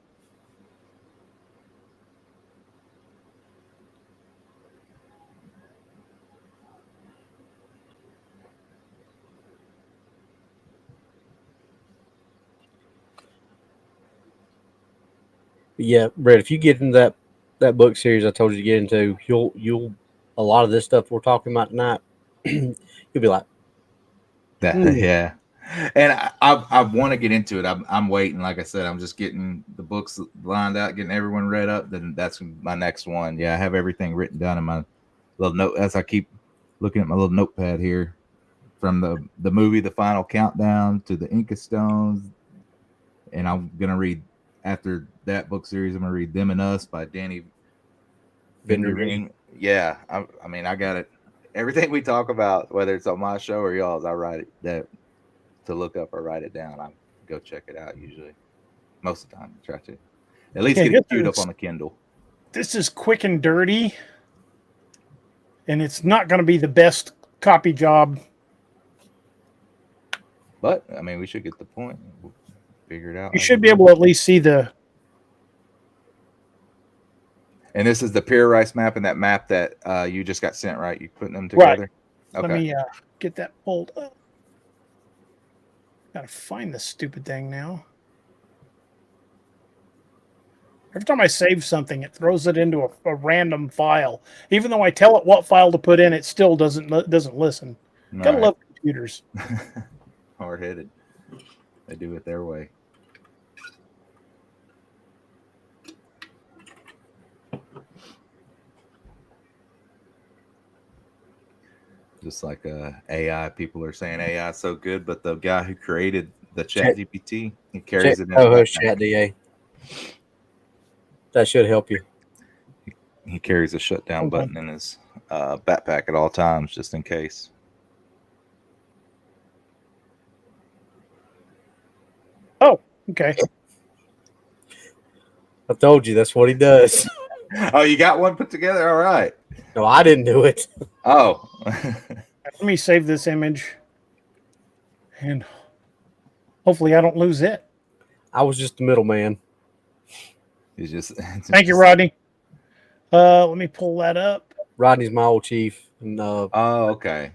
Yeah, Brett, if you get into that book series I told you to get into, you'll a lot of this stuff we're talking about tonight, you'll be like that. Yeah. And I want to get into it. I'm waiting. Like I said, I'm just getting the books lined out, getting everyone read up. Then that's my next one. Yeah, I have everything written down in my little note as I keep looking at my little notepad here, from the movie The Final Countdown to the Inca Stones, and I'm gonna read after that book series. I'm gonna read Them and Us by Danny Vinderine. Yeah, I mean, I got it. Everything we talk about, whether it's on my show or y'all's, I write it that to look up or write it down. I go check it out usually. Most of the time, I try to at least get it queued up on the Kindle. This is quick and dirty, and it's not going to be the best copy job. But I mean, we should get the point. We'll figure it out. You should be able to at least see the. And this is the Piri Reis map, and that map that you just got sent, right? You putting them together. Right. Okay. Let me get that pulled up. Gotta find this stupid thing now. Every time I save something, it throws it into a random file. Even though I tell it what file to put in, it still doesn't listen. All Gotta right. love computers. Hard-headed. They do it their way. Just like AI, people are saying AI is so good, but the guy who created the ChatGPT, he carries it in. Chat DA. That should help you. He carries a shutdown button in his backpack at all times, just in case. Oh, okay. I told you that's what he does. Oh, you got one put together? All right. No, I didn't do it. Oh. Let me save this image. And hopefully I don't lose it. I was just the middleman. It's just. Thank you, Rodney. Let me pull that up. Rodney's my old chief, and Oh, okay.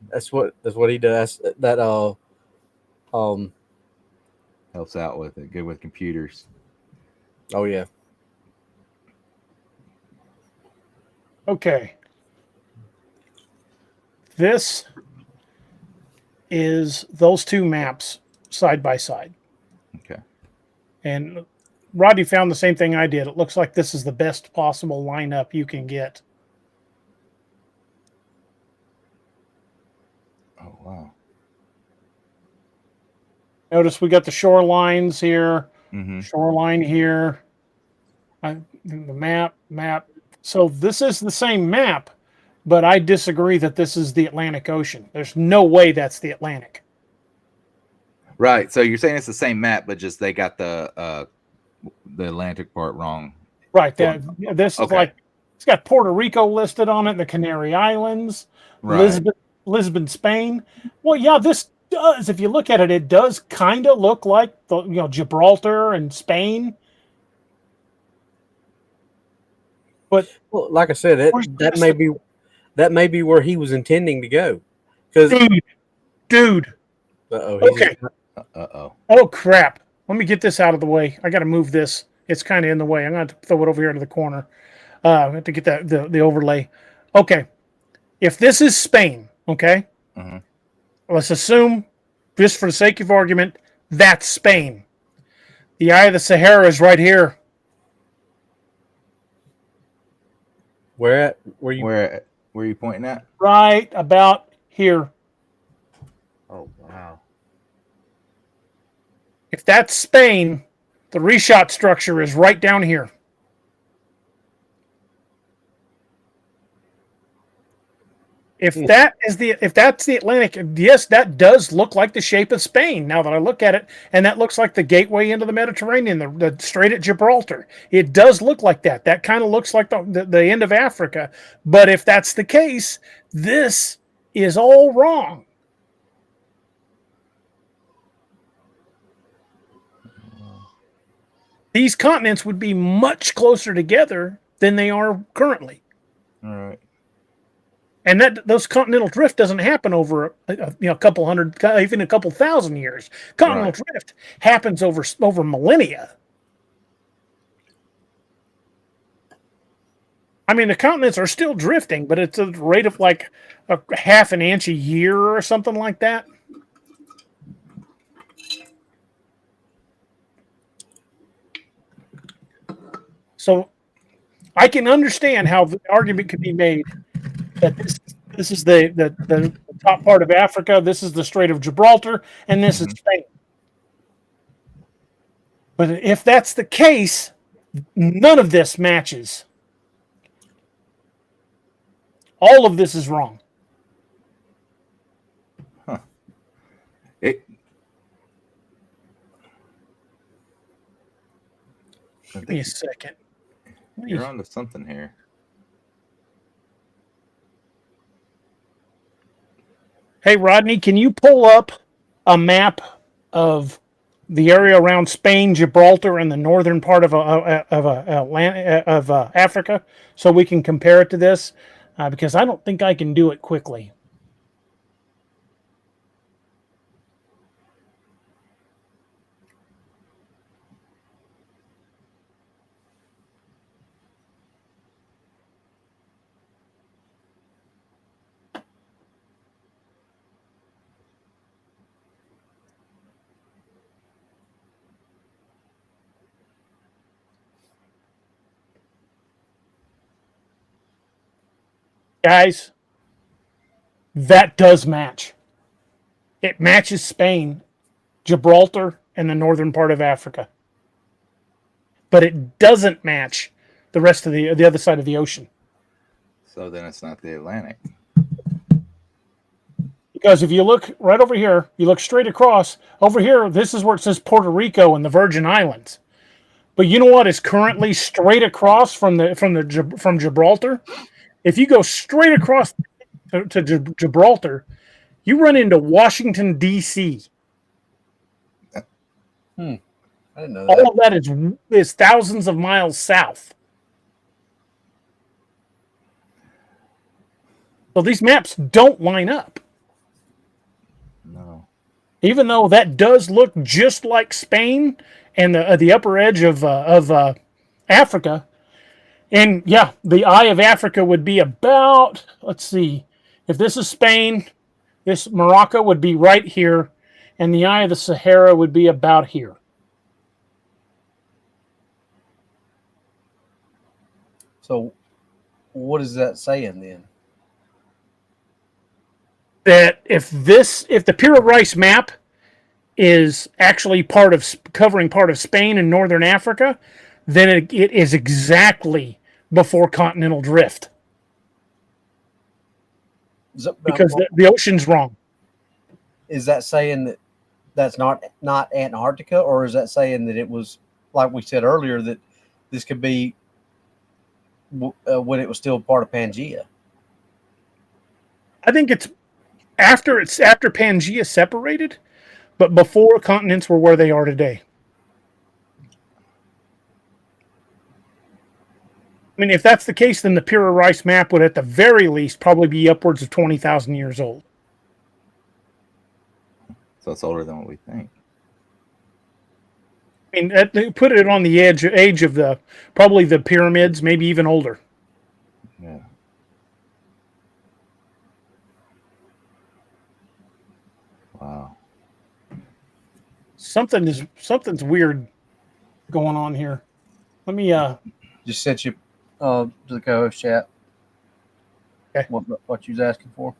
that's what he does. That Helps out with it. Good with computers. Oh yeah. Okay. This is those two maps side by side. Okay. And Rodney found the same thing I did. It looks like this is the best possible lineup you can get. Oh, wow. Notice we got the shorelines here, Mm-hmm. shoreline here, the map. So this is the same map, but I disagree that this is the Atlantic Ocean. There's no way that's the Atlantic. Right. So you're saying it's the same map, but just they got the Atlantic part wrong. Right. This is like, it's got Puerto Rico listed on it, the Canary Islands, Right. Lisbon, Spain. Well, yeah, this does. If you look at it, it does kind of look like Gibraltar and Spain. But Well, like I said, that may be where he was intending to go. Because dude. Okay. Uh-oh. Oh crap! Let me get this out of the way. I got to move this. It's kind of in the way. I'm going to throw it over here to the corner. I have to get the overlay. Okay. If this is Spain, okay, let's assume, just for the sake of argument, that's Spain. The Eye of the Sahara is right here. where are you pointing at? Right about here. Oh, wow. If that's Spain, the Richat structure is right down here. If that's the Atlantic, yes, that does look like the shape of Spain. Now that I look at it, and that looks like the gateway into the Mediterranean, the Strait at Gibraltar. It does look like that. That kind of looks like the end of Africa. But if that's the case, this is all wrong. These continents would be much closer together than they are currently. All right. And those continental drift doesn't happen over a couple hundred, even a couple thousand years. Continental drift happens over millennia. I mean, the continents are still drifting, but it's at a rate of like a half an inch a year or something like that. So I can understand how the argument could be made that this This is the top part of Africa. This is the Strait of Gibraltar, and this is Spain. But if that's the case, none of this matches. All of this is wrong. Huh. Give me a second. You're onto something here. Hey, Rodney, can you pull up a map of the area around Spain, Gibraltar, and the northern part of Africa, so we can compare it to this? Because I don't think I can do it quickly. Guys, that does match. It matches Spain, Gibraltar, and the northern part of Africa. But it doesn't match the rest of the other side of the ocean. So then it's not the Atlantic. Because if you look right over here, you look straight across, over here, this is where it says Puerto Rico and the Virgin Islands. But you know what is currently straight across from Gibraltar? If you go straight across to Gibraltar, you run into Washington, D.C. I didn't know that. All of that is thousands of miles south. So these maps don't line up. No. Even though that does look just like Spain and the upper edge of Africa. And yeah, the eye of Africa would be about, let's see, if this is Spain, this Morocco would be right here, and the eye of the Sahara would be about here. So what is that saying then? That if the Piri Reis Map is actually covering part of Spain and northern Africa, then it is exactly before continental drift. Because the ocean's wrong. Is that saying that that's not Antarctica, or is that saying that it was, like we said earlier, that this could be when it was still part of Pangaea? I think it's after Pangaea separated, but before continents were where they are today. I mean, if that's the case, then the Piri Reis Map would at the very least probably be upwards of 20,000 years old. So it's older than what we think. I mean, they put it on the age of probably the pyramids, maybe even older. Yeah. Wow. Something's weird going on here. Let me Just sent you to the co-host chat. Okay. What you was asking for?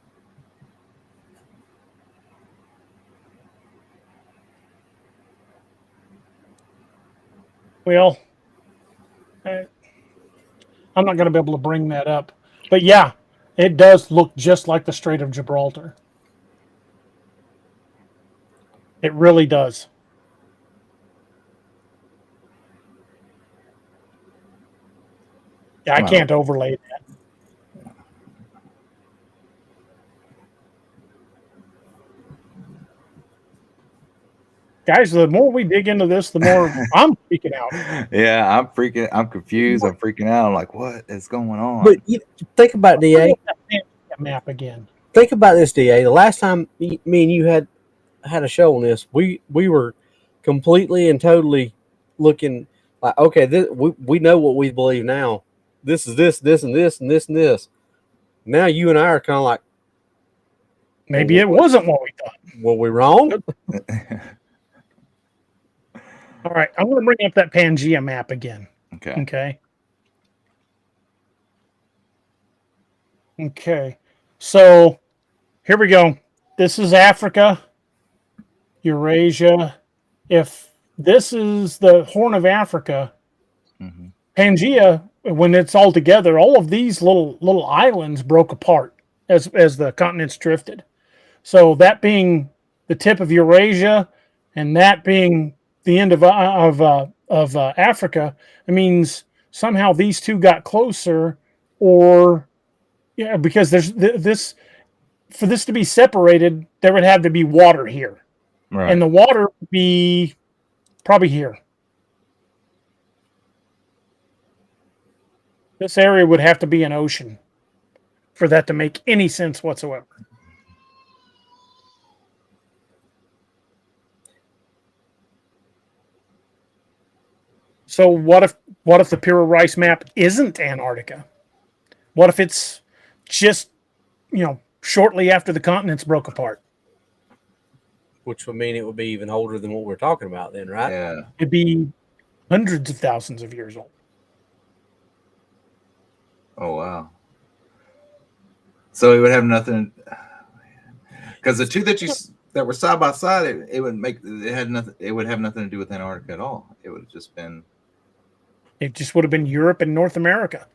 Well, I'm not going to be able to bring that up. But yeah, it does look just like the Strait of Gibraltar. It really does. Yeah, I can't overlay that. Guys, the more we dig into this, the more I'm freaking out. Yeah, I'm confused. I'm freaking out. I'm like, what is going on? But think about DA. Map again. Think about this, DA. The last time me and you had a show on this, we were completely and totally looking like, okay, we know what we believe now. This is this, and this, and this, and this. Now you and I are kind of like, maybe it wasn't what we thought. Were we wrong? All right, I'm going to bring up that Pangaea map again. Okay. Okay. So here we go. This is Africa, Eurasia. If this is the Horn of Africa, Mhm. Pangaea, when it's all together, all of these little islands broke apart as the continents drifted. So that being the tip of Eurasia, and that being the end of Africa, it means somehow these two got closer, or yeah, because there's this for this to be separated, there would have to be water here, Right. and the water would be probably here. This area would have to be an ocean for that to make any sense whatsoever. So what if the Piri Reis map isn't Antarctica? What if it's just, shortly after the continents broke apart? Which would mean it would be even older than what we're talking about then, right? Yeah. It'd be hundreds of thousands of years old. Oh wow. So it would have nothing, because the two that were side by side, it would have nothing to do with Antarctica at all. It would have just been. It just would have been Europe and North America,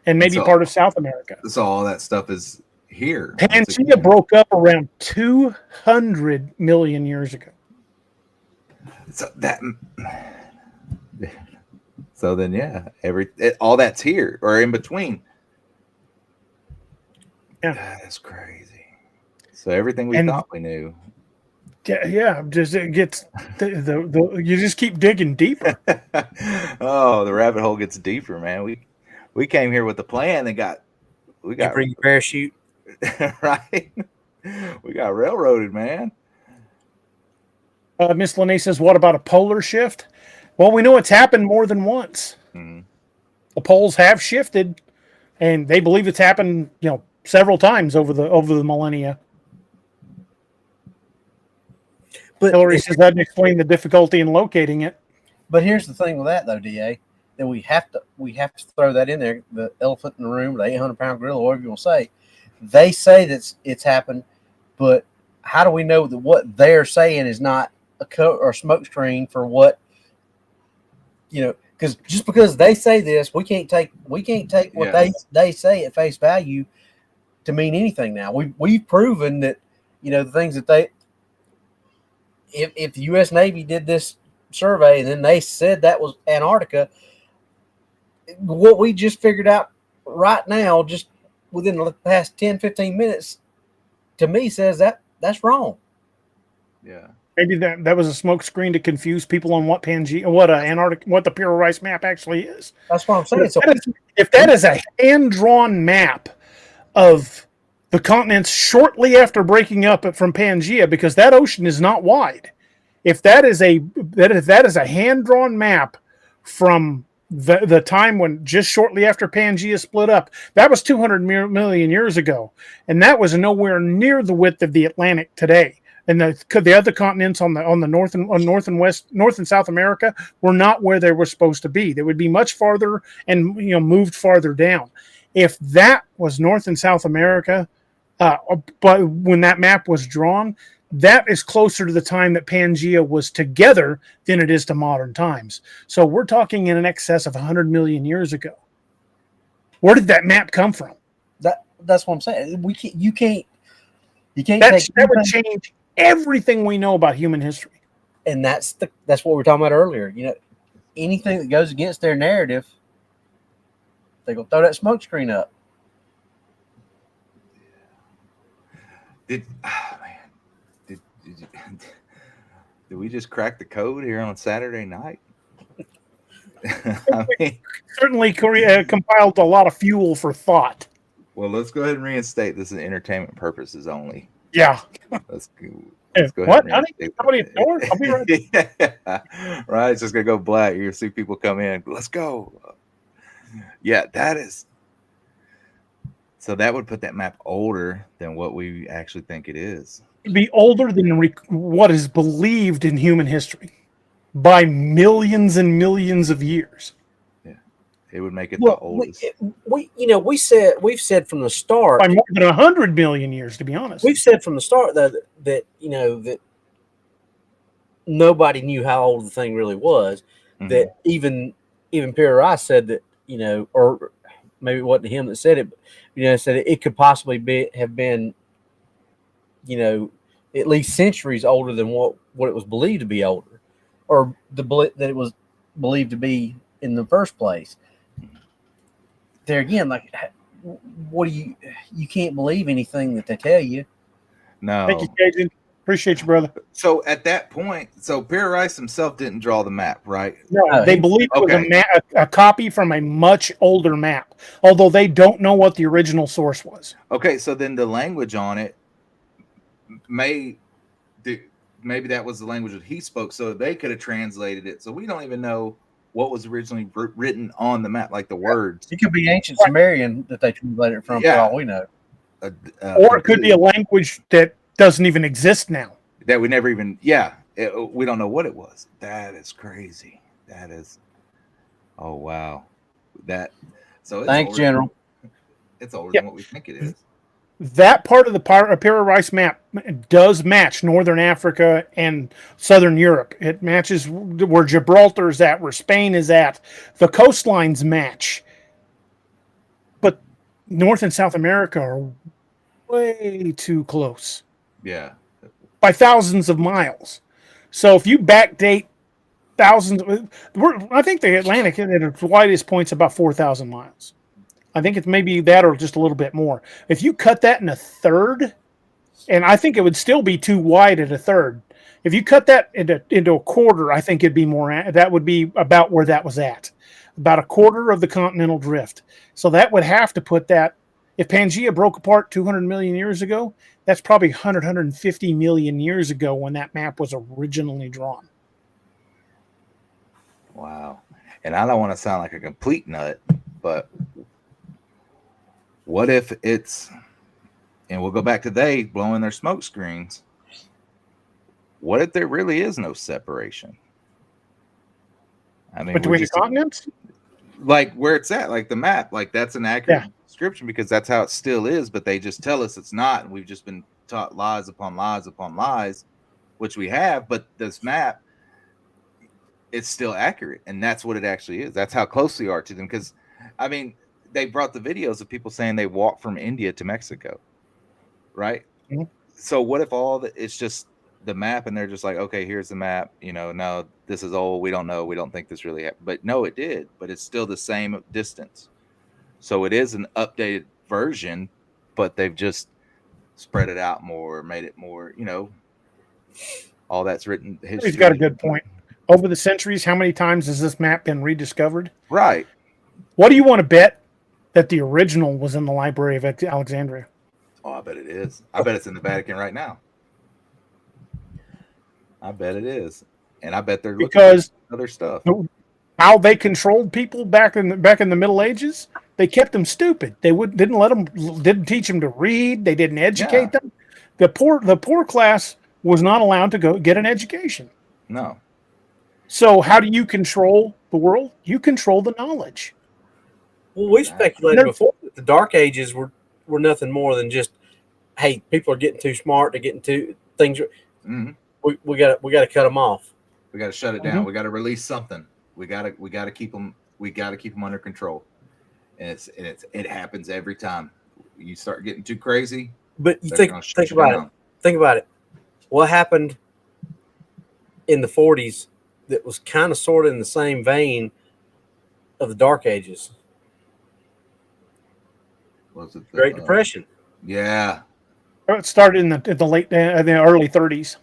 and maybe So- part of South America. So all that stuff is here. Pangaea broke up around 200 million years ago. So that. So then, yeah, all that's here or in between. Yeah. That is crazy. So everything we thought we knew. Yeah, just it gets you just keep digging deeper. Oh, the rabbit hole gets deeper, man. We came here with the plan and we got bring your parachute. right. We got railroaded, man. Miss Lene says, "What about a polar shift?" Well, we know it's happened more than once. Mm-hmm. The poles have shifted, and they believe it's happened, several times over the millennia. But Hillary says that doesn't explain the difficulty in locating it. But here's the thing with that, though, DA, that we have to throw that in there. The elephant in the room, the 800-pound gorilla, whatever you want to say. They say that it's happened, but how do we know that what they're saying is not a or smoke screen for what? Because just because they say this, we can't take what they say at face value to mean anything. Now we've proven that the things that they. If the U.S. Navy did this survey and then they said that was Antarctica, what we just figured out right now, just within the past 10, 15 minutes, to me says that's wrong. Yeah. Maybe that was a smoke screen to confuse people on what the Piri Reis map actually is. That's what I'm saying. If that is a hand-drawn map of the continents shortly after breaking up from Pangaea, because that ocean is not wide. If that is a hand-drawn map from the time when just shortly after Pangaea split up, that was 200 million years ago, and that was nowhere near the width of the Atlantic today. And the other continents on the north and South America were not where they were supposed to be. They would be much farther and moved farther down. If that was North and South America, but when that map was drawn, that is closer to the time that Pangaea was together than it is to modern times. So we're talking in excess of 100 million years ago. Where did that map come from? That's what I'm saying. You can't that would change everything we know about human history. And that's what we were talking about earlier. Anything that goes against their narrative, they're gonna throw that smoke screen up. Did we just crack the code here on Saturday night? I mean, Certainly compiled a lot of fuel for thought. well, let's go ahead and reinstate this in entertainment purposes only. Yeah. Let's go What, ahead and honey? reinstate Somebody at the door? I'll be right back. Yeah. Right, it's just gonna go black. You're gonna see people come in. Let's go. Yeah, that is. So that would put that map older than what we actually think it is. It'd be older than what is believed in human history by millions and millions of years. Yeah, It would make it the Well, oldest. we've said from the start, By more than 100 million years, to be honest. we've said from the start that that nobody knew how old the thing really was. Mhm. That even Piri Reis said that, or maybe it wasn't him that said it, but, said it could possibly have been, at least centuries older than what it was believed to be older, or that it was believed to be in the first place. There again, like, what do you can't believe anything that they tell you. No. Thank you, Cajun. Appreciate you, brother. So at that point, Piri Reis himself didn't draw the map, right? No, they believe it was a copy from a much older map, although they don't know what the original source was. Okay, so then the language on it maybe that was the language that he spoke, so they could have translated it. So we don't even know what was originally written on the map, like the words. It could be ancient Sumerian that they translated it from, for all we know. Or it could be a language that doesn't even exist now. That we never even, we don't know what it was. That is crazy. That is, oh, wow. Thanks, General. It's older than what we think it is. That part of the Piri Reis map does match Northern Africa and Southern Europe. It matches where Gibraltar is at, where Spain is at. The coastlines match. But North and South America are way too close. Yeah. By thousands of miles. So if you backdate thousands, I think the Atlantic at its widest point's about 4,000 miles. I think it's maybe that or just a little bit more. If you cut that in a third, and I think it would still be too wide at a third. If you cut that into a quarter, I think it'd be more. That would be about where that was at, about a quarter of the continental drift. So that would have to put that. If Pangaea broke apart 200 million years ago, that's probably 150 million years ago when that map was originally drawn. Wow. And I don't want to sound like a complete nut, but what if it's, and we'll go back to they blowing their smoke screens. What if there really is no separation? I mean, between the continents? Like where it's at, like the map, like that's an accurate description because that's how it still is, but they just tell us it's not. And we've just been taught lies upon lies upon lies, which we have, but this map, it's still accurate. And that's what it actually is. That's how close we are to them. Because, I mean, they brought the videos of people saying they walked from India to Mexico, right? Mm-hmm. So what if it's just the map and they're just like, okay, here's the map, no, this is old, we don't know, we don't think this really happened. But no, it did, but it's still the same distance. So it is an updated version, but they've just spread it out more, made it more, all that's written history. He's got a good point. Over the centuries, how many times has this map been rediscovered? Right. What do you want to bet that the original was in the Library of Alexandria? Oh, I bet it is. I bet it's in the Vatican right now. I bet it is, and I bet they're looking at other stuff. How they controlled people back in the Middle Ages, they kept them stupid. They didn't teach them to read. They didn't educate them. The poor class was not allowed to go get an education. No. So how do you control the world? You control the knowledge. Well, we speculated before that the Dark Ages were nothing more than just, hey, people are getting too smart. They're getting too things. Mm-hmm. We got to cut them off. We got to shut it down. Mm-hmm. We got to release something. We got to keep them. We got to keep them under control. And it happens every time. You start getting too crazy. But you think about it. Think about it. What happened in the 40s that was kind of sort of in the same vein of the Dark Ages? Was it the Great Depression? Yeah. It started in the early 30s.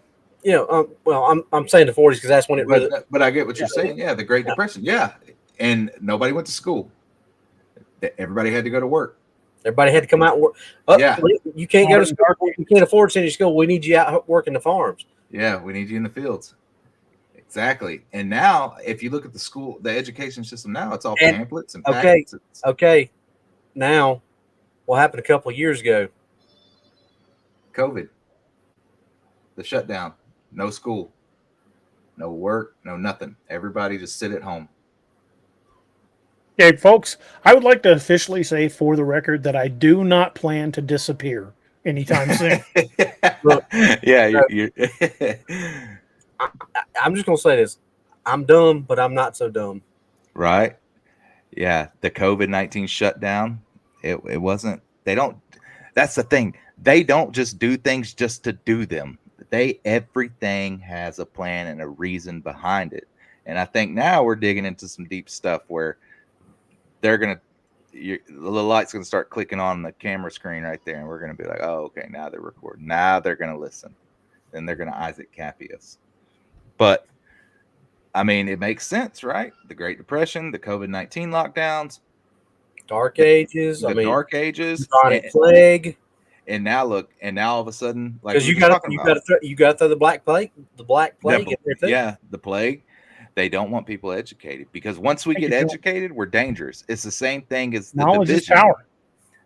Well, I'm saying the 40s because that's when it really. But I get what you're saying. Yeah, the Great Depression. Yeah, and nobody went to school. Everybody had to go to work. Everybody had to come out and work. You can't go to school. You can't afford to send you to school. We need you out working the farms. Yeah, we need you in the fields. Exactly. And now, if you look at the education system now, it's all pamphlets and packets. Okay. Now, what happened a couple of years ago? COVID. The shutdown. No school. No work. No nothing. Everybody just sit at home. Okay, folks, I would like to officially say for the record that I do not plan to disappear anytime soon. Look, Yeah, you're I'm just gonna say this: I'm dumb, but I'm not so dumb. right. Yeah, the COVID-19 shutdown. It wasn't. They don't. That's the thing. They don't just do things just to do them. Everything has a plan and a reason behind it. And I think now we're digging into some deep stuff where they're gonna. The light's gonna start clicking on the camera screen right there, and we're gonna be like, "Oh, okay, now they're recording. Now they're gonna listen. Then they're gonna Isaac Cappy us." But I mean, it makes sense, right? The Great Depression, the COVID-19 lockdowns, Dark Ages. the I mean, Dark Ages, bubonic plague. and now look, and now all of a sudden, like Because we you were got talking you about, got to you got to throw the black plague in there too. yeah, the plague. They don't want people educated because once we get educated, we're dangerous. It's the same thing as the Knowledge is division. power.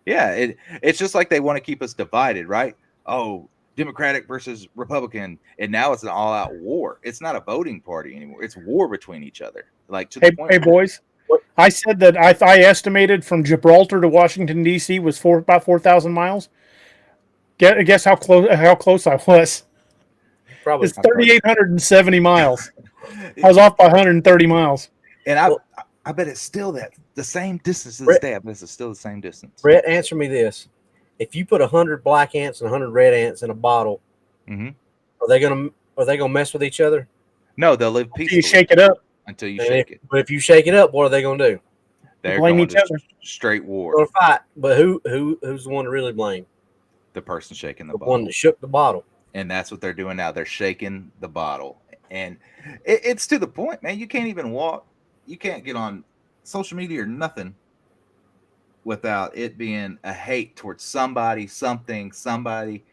Yeah, it's just like they want to keep us divided, right? Oh, Democratic versus Republican, and now it's an all-out war. It's not a voting party anymore. It's war between each other. Like to the Hey, point. hey, boys. I said that I estimated from Gibraltar to Washington D.C. was about 4,000 miles. Guess how close I was. Probably. It's 3,870 miles. I was off by 130 miles. And I bet it's still the same distance to this Brett- day. I bet it's still the same distance. Brett, answer me this: if you put 100 black ants and 100 red ants in a bottle, Mhm. are they gonna mess with each other? No, they'll live Until peacefully you shake it up, until you And shake it. But if you shake it up, what are they gonna do? They're blame going each to other. straight They're war. gonna fight. But who's the one to really blame? The person shaking the The bottle. one that shook the bottle. And that's what they're doing now. They're shaking the bottle. And it's to the point, man. You can't even walk. You can't get on social media or nothing without it being a hate towards somebody, something, somebody.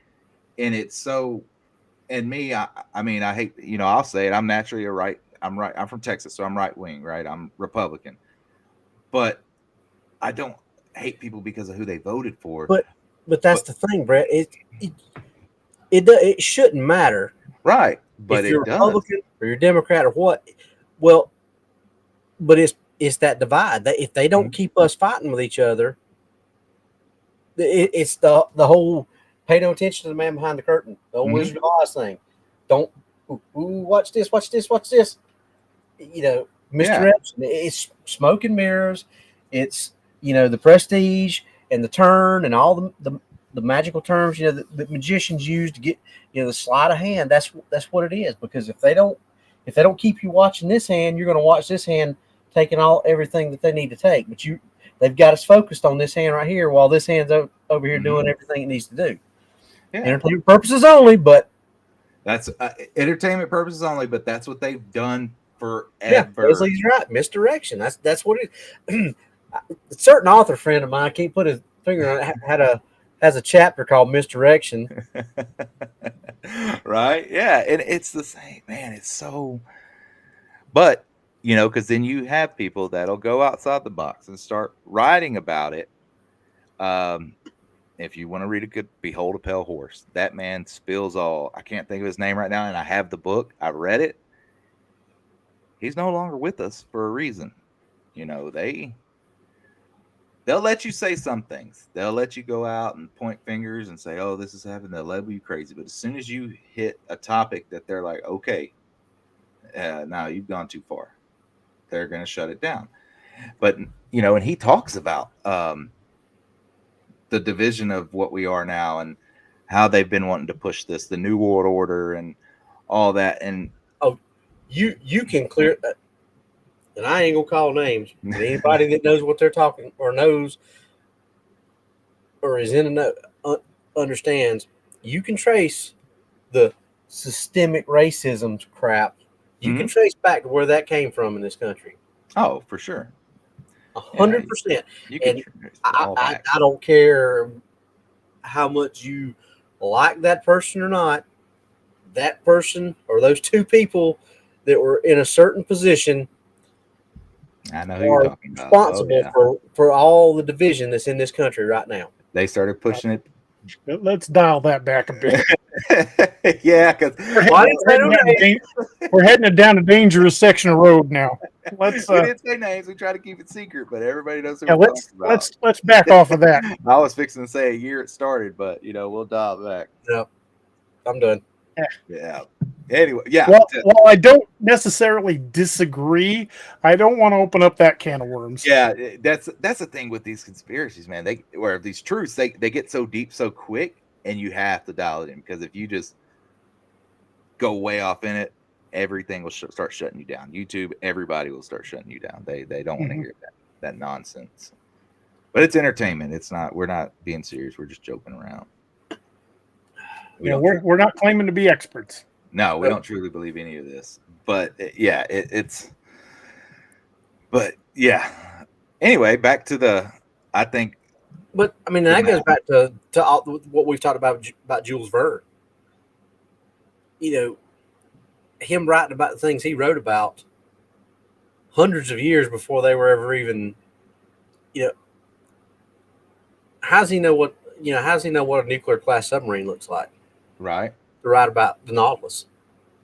And it's so, and me, I mean, I hate, I'll say it. I'm naturally I'm from Texas, so I'm right wing, right? I'm Republican. But I don't hate people because of who they voted for. But that's the thing, Brett. It shouldn't matter. Right. But if you're it does. Republican or you're Democrat or what. Well, but it's that divide. That if they don't keep us fighting with each other, it's the whole pay no attention to the man behind the curtain. The old Wizard of Oz thing. Don't watch this. Misdirection. It's smoke and mirrors. It's the prestige and the turn and all the magical terms that magicians use to get the sleight of hand. That's what it is. Because if they don't keep you watching this hand, you're going to watch this hand taking everything that they need to take. But they've got us focused on this hand right here while this hand's over here doing everything it needs to do. Yeah. Entertainment purposes only, but that's entertainment purposes only. But that's what they've done forever. Yeah, Leslie's right. Misdirection. That's what it is. A certain author friend of mine, I can't put his finger on it, has a chapter called Misdirection. Right? Yeah, and it's the same, man. It's so, but because then you have people that'll go outside the box and start writing about it. If you want to read a good, Behold a Pale Horse. That man spills all. I can't think of his name right now, and I have the book. I read it. He's no longer with us for a reason. They'll let you say some things. They'll let you go out and point fingers and say, "Oh, this is happening." They'll label you crazy. But as soon as you hit a topic that they're like, "Okay, now you've gone too far," they're going to shut it down. But and he talks about the division of what we are now and how they've been wanting to push this, the New World Order, and all that. And you can clear, and I ain't gonna call names. But anybody that knows what they're talking or knows or is in a understands. You can trace the systemic racism crap. You can trace back to where that came from in this country. Oh, for sure. 100%. And I don't care how much you like that person or not. That person or those two people that were in a certain position I know who you're talking about. Responsible for all the division that's in this country right now. They started pushing it. Let's dial that back a bit. Yeah, because we're heading it down a dangerous section of road now. let's we didn't say names. We try to keep it secret, but everybody knows who yeah, we're talking about. let's back off of that. I was fixing to say a year it started, but we'll dial back. No, I'm done. Yeah. Anyway, yeah. Well, I don't necessarily disagree. I don't want to open up that can of worms. Yeah, that's the thing with these conspiracies, man. Or these truths, they get so deep so quick, and you have to dial it in, because if you just go way off in it, everything will start shutting you down. YouTube, everybody will start shutting you down. They don't want to hear that nonsense. But it's entertainment. It's not. We're not being serious. We're just joking around. We're not claiming to be experts. No, we don't truly believe any of this. But it's. But yeah. Anyway, back to I think. But I mean, that goes back to all, what we've talked about Jules Verne. Him writing about the things he wrote about hundreds of years before they were ever even. How does he know what a nuclear class submarine looks like? Right. To write about the Nautilus.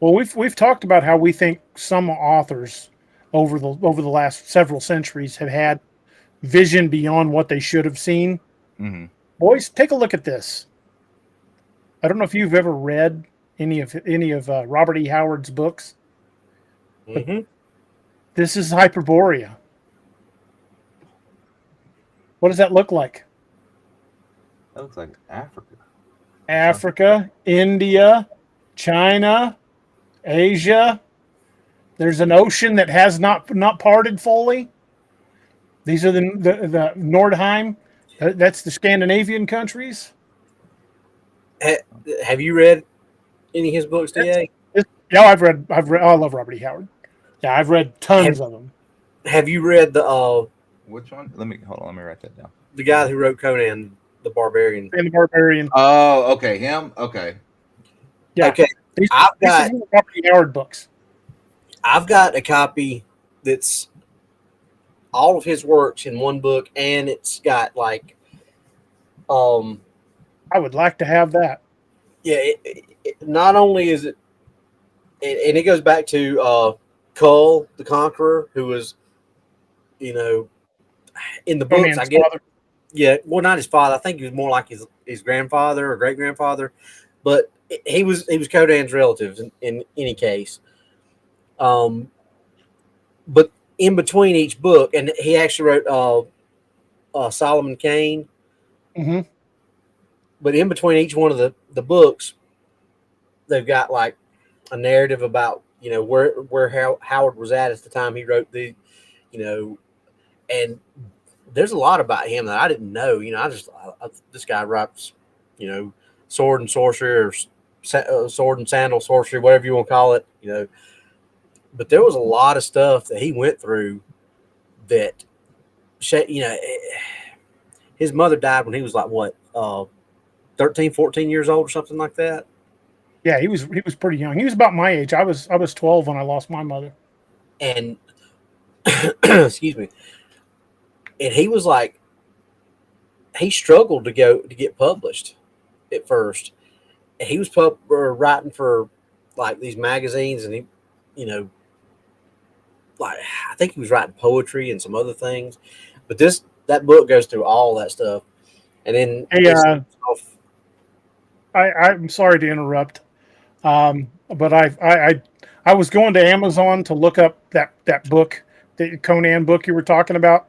Well, we've talked about how we think some authors over the last several centuries have had vision beyond what they should have seen. Mm-hmm. Boys, take a look at this. I don't know if you've ever read any of Robert E. Howard's books. Mm-hmm. This is Hyperborea. What does that look like? That looks like Africa. Africa, India, China, Asia. There's an ocean that has not parted fully. These are the Nordheim. That's the Scandinavian countries. Have you read any of his books, DA? Yeah, I've read. I love Robert E. Howard. Yeah, I've read tons of them. Have you read the which one? Let me write that down. The guy who wrote Conan the Barbarian. And the Barbarian. Oh, okay, him. Okay. Yeah. Okay. These are Robert E. Howard books. I've got a copy that's all of his works in one book, and it's got like, I would like to have that. Yeah. Not only is it, and it goes back to Cull the Conqueror, who was, in the books, Conan's I guess. father. Yeah, well, not his father. I think he was more like his grandfather or great grandfather, but he was Conan's relative in any case. But in between each book, and he actually wrote Solomon Kane. Mm-hmm. But in between each one of the books, they've got like a narrative about where Howard was at the time he wrote and there's a lot about him that I didn't know. This guy writes, sword and sorcery, or sword and sandal sorcery, whatever you want to call it. But there was a lot of stuff that he went through that, his mother died when he was like what, 13, 14 years old or something like that. Yeah, he was pretty young. He was about my age. I was 12 when I lost my mother. And excuse me. And he was like, he struggled to get published at first. And he was writing for like these magazines, and he, like I think he was writing poetry and some other things. But that book goes through all that stuff. And then I'm sorry to interrupt, but I was going to Amazon to look up that book, the Conan book you were talking about.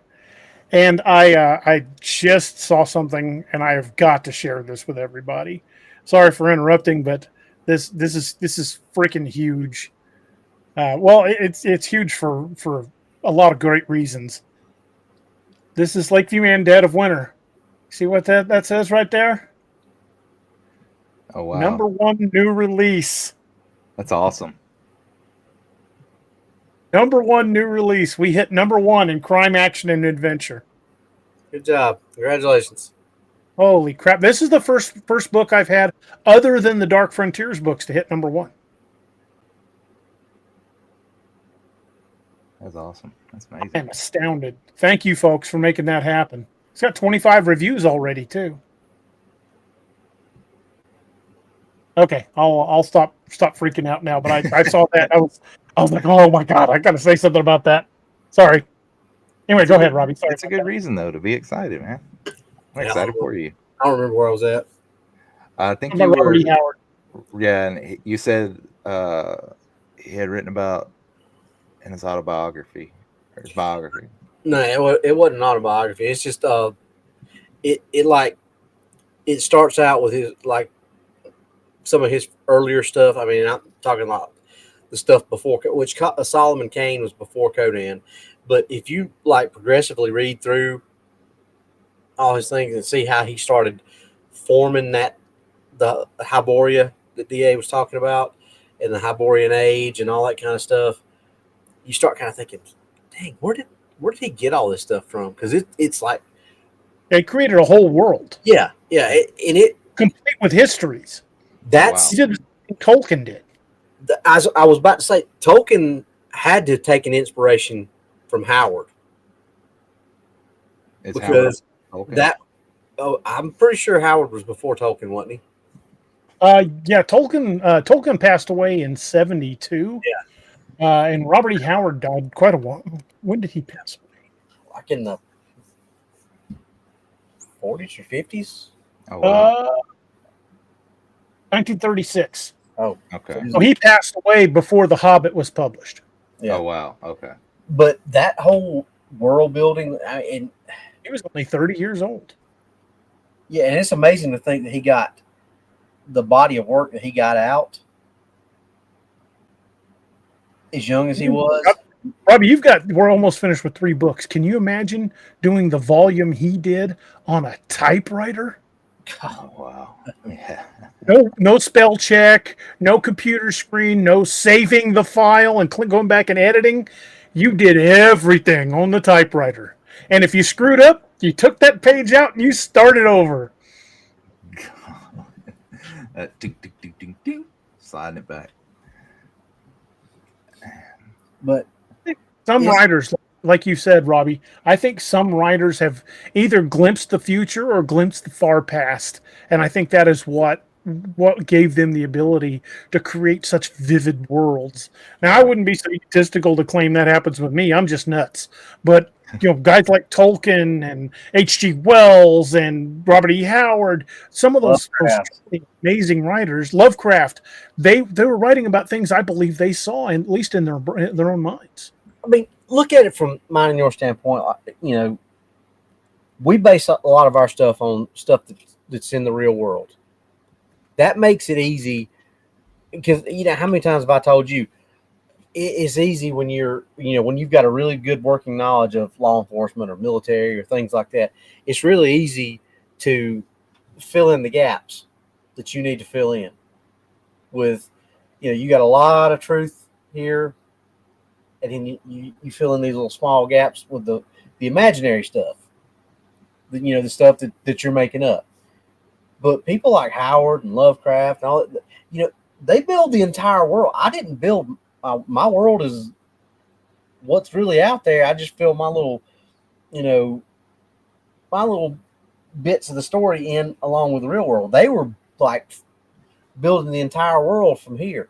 And I just saw something, and I have got to share this with everybody. Sorry for interrupting, but this is freaking huge. It's huge for a lot of great reasons. This is Lakeview Man, Dead of Winter. See what that says right there? Oh wow! Number 1 new release. That's awesome. Number 1 new release. We hit number 1 in crime, action, and adventure. Good job. Congratulations. Holy crap. This is the first book I've had other than the Dark Frontiers books to hit number 1. That's awesome. That's amazing. I'm astounded. Thank you, folks, for making that happen. It's got 25 reviews already, too. Okay, I'll stop freaking out now. But I saw that. I was like, oh my god, I got to say something about that. Sorry. Anyway, go ahead, Robbie. Sorry. It's a good reason though to be excited, man. I'm excited for you. I don't remember where I was at. I think I'm you about were. Robert E. Howard. Yeah, and you said he had written about in his autobiography or his biography. No, it wasn't an autobiography. It's just it starts out with his like some of his earlier stuff. I mean, I'm talking about the stuff before, which Solomon Kane was before Conan. But if you like progressively read through all his things and see how he started forming the Hyboria that DA was talking about and the Hyborian age and all that kind of stuff, you start kind of thinking, dang, where did he get all this stuff from? Because it's like They created a whole world. yeah, it complete with histories. That's He did what Tolkien did. As I was about to say, Tolkien had to take an inspiration from Howard. Because that I'm pretty sure Howard was before Tolkien, wasn't he? Yeah, Tolkien passed away in 1972. Yeah. And Robert E. Howard died quite a while. When did he pass away? Like in the 40s or 50s? Oh, wow. 1936. Oh, okay. So he passed away before The Hobbit was published. Yeah. Oh, wow. Okay. But that whole world building, and He was only 30 years old. yeah, and it's amazing to think that he got the body of work that he got out as young as he was. Robbie, we're almost finished with 3 books. Can you imagine doing the volume he did on a typewriter? Oh, wow. Yeah. No spell check, no computer screen, no saving the file and going back and editing. You did everything on the typewriter. And if you screwed up, you took that page out and you started over. Ding, ding, ding, ding, ding. Sliding it back. But Some writers, like you said, Robbie, I think some writers have either glimpsed the future or glimpsed the far past. And I think that is what gave them the ability to create such vivid worlds. Now, I wouldn't be so egotistical to claim that happens with me. I'm just nuts. But guys like Tolkien and H.G. Wells and Robert E. Howard, some of those amazing writers, Lovecraft, they were writing about things I believe they saw, at least in their own minds. I mean, look at it from mine and your standpoint. We base a lot of our stuff on stuff that's in the real world. That makes it easy because how many times have I told you it's easy when when you've got a really good working knowledge of law enforcement or military or things like that. It's really easy to fill in the gaps that you need to fill in with. You got a lot of truth here, and then you fill in these little small gaps with the imaginary stuff. The stuff that you're making up. But people like Howard and Lovecraft and all that, they build the entire world. I didn't build my world is what's really out there. I just fill my little, my little bits of the story in along with the real world. They were like building the entire world from here.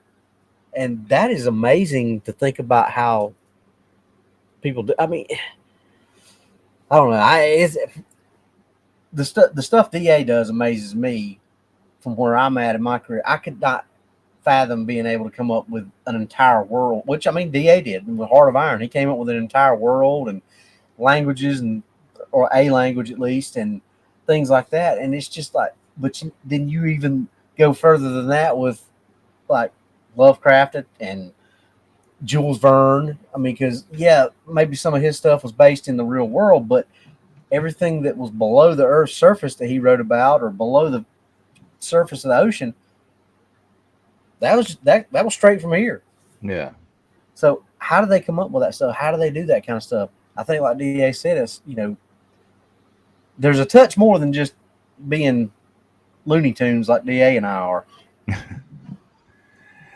And that is amazing to think about how people do. I mean, I don't know. The stuff DA does amazes me from where I'm at in my career. I could not fathom being able to come up with an entire world, which DA did with Heart of Iron. He came up with an entire world and languages or a language at least and things like that. And it's just like, then you even go further than that with like Lovecraft and Jules Verne. I mean, because maybe some of his stuff was based in the real world, but everything that was below the Earth's surface that he wrote about or below the surface of the ocean, that was straight from here. Yeah. So how do they come up with that stuff? How do they do that kind of stuff? I think like DA said, it's, there's a touch more than just being Looney Tunes like DA and I are.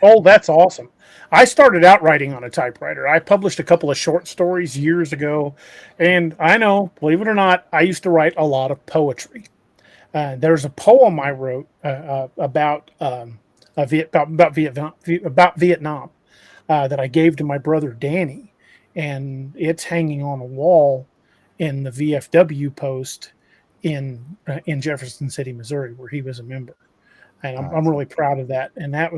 Oh, that's awesome. I started out writing on a typewriter. I published a couple of short stories years ago. And I know, believe it or not, I used to write a lot of poetry. There's a poem I wrote about Vietnam that I gave to my brother Danny. and it's hanging on a wall in the VFW post in Jefferson City, Missouri, where he was a member. And I'm really proud of that. And that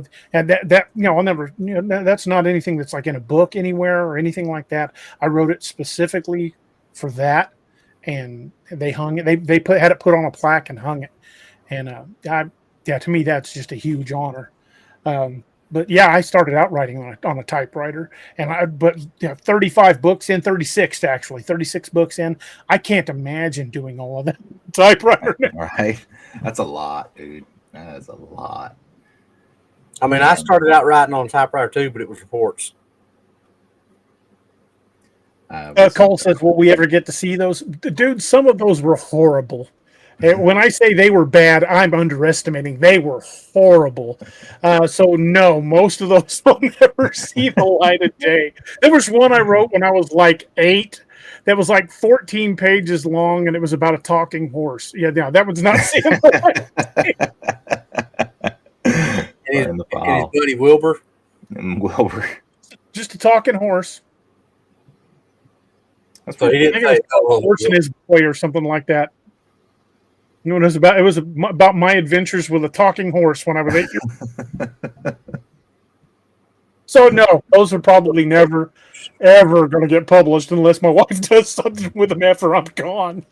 I'll never, that's not anything that's like in a book anywhere or anything like that. I wrote it specifically for that, and they hung it. They had it put on a plaque and hung it. And to me, that's just a huge honor. But yeah, I started out writing on a typewriter, and 35 books in, 36 actually, 36 books in. I can't imagine doing all of that typewriter. Right, that's a lot, dude. That is a lot. I mean, I started out writing on typewriter too, but it was reports. Cole says, "Will we ever get to see those?" Dude, some of those were horrible. When I say they were bad, I'm underestimating. They were horrible. So no, most of those will never see the light of day. There was one I wrote when I was like 8. That was like 14 pages long, and it was about a talking horse. Yeah, no, that was not seeing the light of day. And his buddy Wilbur. And Wilbur. Just a talking horse. That's So he didn't say a horse and his boy or something like that. You know what it was about? It was about my adventures with a talking horse when I was 8 years old. So no, those are probably never, ever going to get published unless my wife does something with them after I'm gone.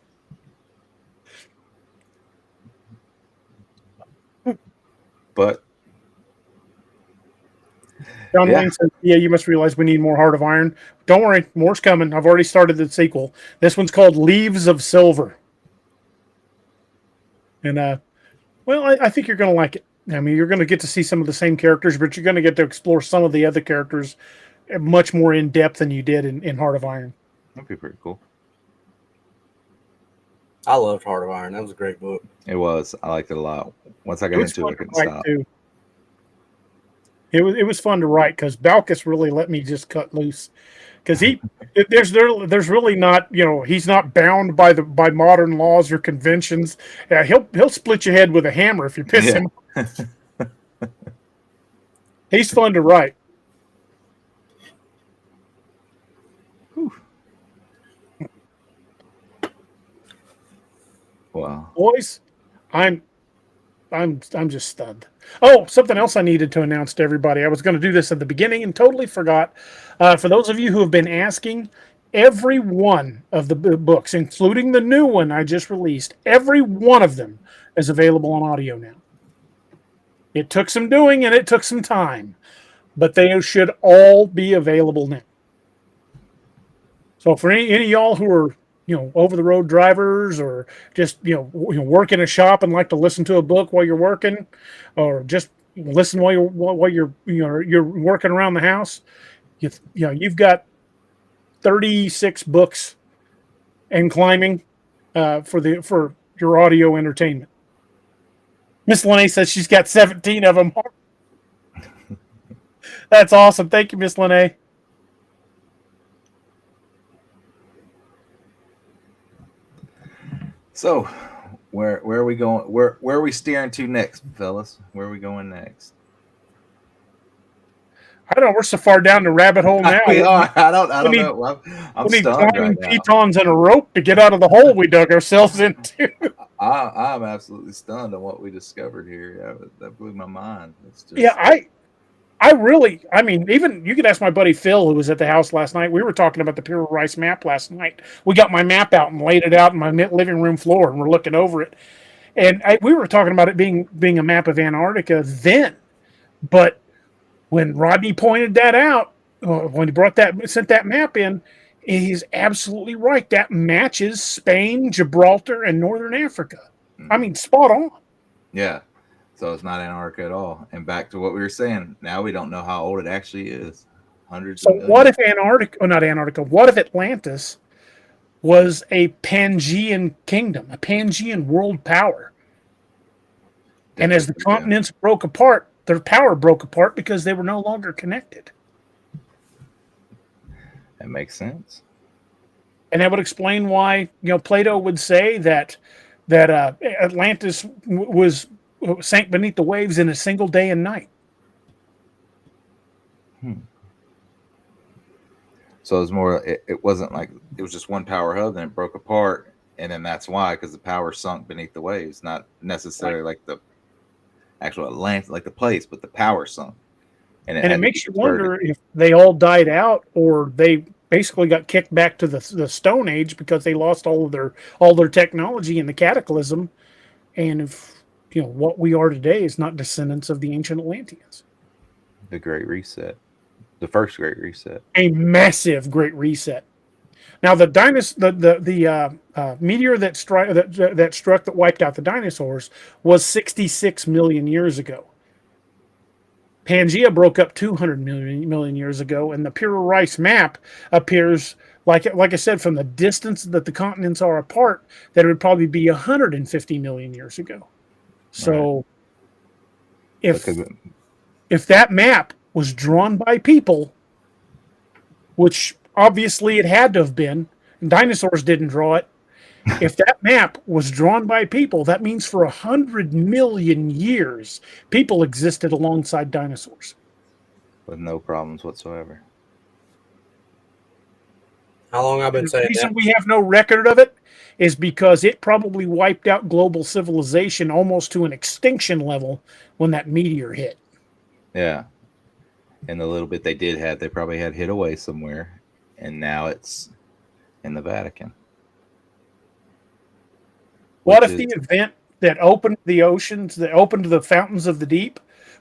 But John Wayne says, "Yeah, you must realize we need more Heart of Iron." Don't worry, more's coming. I've already started the sequel. This one's called Leaves of Silver. And I think you're going to like it. I mean, you're going to get to see some of the same characters, but you're going to get to explore some of the other characters much more in depth than you did in Heart of Iron. that'd be pretty cool. I loved Heart of Iron. That was a great book. It was. I liked it a lot. Once I got into it, I couldn't stop. Too. It was fun to write because Balkus really let me just cut loose. Because there's really not, he's not bound by modern laws or conventions. Yeah, he'll split your head with a hammer if you piss him off. He's fun to write. Whew. Wow. Boys, I'm just stunned. Oh, something else I needed to announce to everybody. I was going to do this at the beginning and totally forgot. For those of you who have been asking, every one of the books, including the new one I just released, every one of them is available on audio now. It took some doing and it took some time, but they should all be available now. So for any of y'all who are over the road drivers, or just work in a shop and like to listen to a book while you're working, or just listen while you're working around the house, you've got 36 books and climbing for your audio entertainment. Miss Lene says she's got 17 of them. That's awesome. Thank you, Miss Lene. So, where are we going? Where are we steering to next, fellas? Where are we going next? I don't know. We're so far down the rabbit hole now. We are. I don't know. I'm we need stunned climbing right now. pitons and a rope to get out of the hole we dug ourselves into. I'm absolutely stunned on what we discovered here. Yeah, that blew my mind. It's just, yeah, even you could ask my buddy Phil, who was at the house last night. We were talking about the Piri Reis Map last night. We got my map out and laid it out in my living room floor, and we're looking over it. And we were talking about it being a map of Antarctica then, but when Rodney pointed that out, when he sent that map in, he's absolutely right. That matches Spain, Gibraltar, and Northern Africa. I mean, spot on. Yeah. So it's not Antarctica at all. And back to what we were saying, now we don't know how old it actually is. Hundreds. So what if what if Atlantis was a Pangaean kingdom, a Pangaean world power? And as the continents broke apart, their power broke apart because they were no longer connected. That makes sense. And that would explain why, Plato would say that Atlantis sank beneath the waves in a single day and night. So it was more. It wasn't like it was just one power hub, then it broke apart, and then that's why, because the power sunk beneath the waves, not necessarily like the actual Atlantis, like the place, but the power sunk. And it makes you wonder if they all died out, or they basically got kicked back to the Stone Age because they lost all their technology in the Cataclysm, and if what we are today is not descendants of the ancient Atlanteans. The Great Reset, the first Great Reset, a massive Great Reset. Now the meteor that struck that wiped out the dinosaurs was 66 million years ago. Pangaea broke up 200 million years ago, and the Piri Reis Map appears, like I said, from the distance that the continents are apart, that it would probably be 150 million years ago. So, right. If that map was drawn by people, which obviously it had to have been, and dinosaurs didn't draw it. If that map was drawn by people, that means for 100 million years, people existed alongside dinosaurs. With no problems whatsoever. How long I've been saying that? The reason that? we have no record of it is because it probably wiped out global civilization almost to an extinction level when that meteor hit. Yeah. And the little bit they did have, they probably had hid away somewhere. And now it's in the Vatican. What if the event that opened the oceans, that opened the fountains of the deep,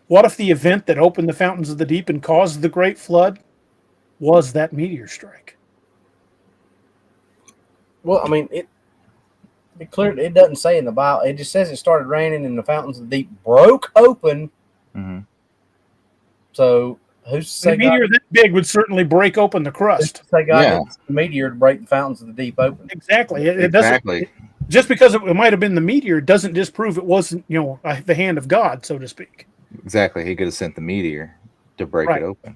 what if the event that opened the fountains of the deep and caused the Great Flood was that meteor strike? Well, I mean, it clearly, it doesn't say in the Bible. It just says it started raining and the fountains of the deep broke open. Mm-hmm. So who's to say a meteor that big would certainly break open the crust? Who's to say God needs a meteor to break the fountains of the deep open? Exactly. It doesn't. Just because it might have been the meteor doesn't disprove it wasn't, the hand of God, so to speak. Exactly. He could have sent the meteor to break it open.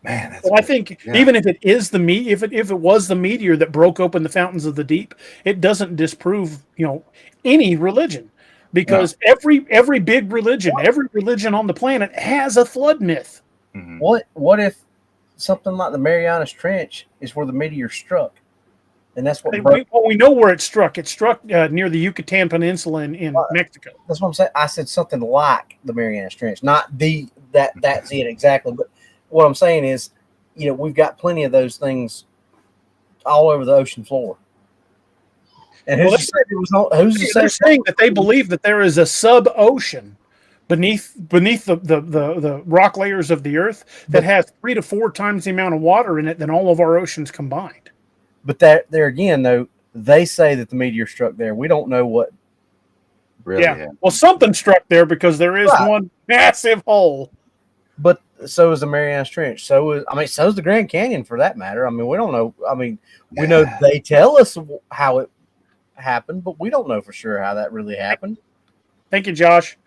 Man, that's I think even if it is if it was the meteor that broke open the fountains of the deep, it doesn't disprove any religion, because every big religion, every religion on the planet has a flood myth. Mm-hmm. What if something like the Marianas Trench is where the meteor struck? And that's what we know where it struck. It struck near the Yucatan Peninsula in Mexico. That's what I'm saying. I said something like the Marianas Trench, not that's it exactly. But what I'm saying is, we've got plenty of those things all over the ocean floor. And who's to say it was not? Who's to say? They're saying that they believe that there is a sub-ocean beneath the rock layers of the Earth that has 3 to 4 times the amount of water in it than all of our oceans combined. But there again, though, they say that the meteor struck there. We don't know what. Really? Yeah. Well, something struck there because there is one massive hole. But so is the Marianas Trench. So is the Grand Canyon, for that matter. I mean, we don't know. I mean, we know they tell us how it happened, but we don't know for sure how that really happened. Thank you, Josh.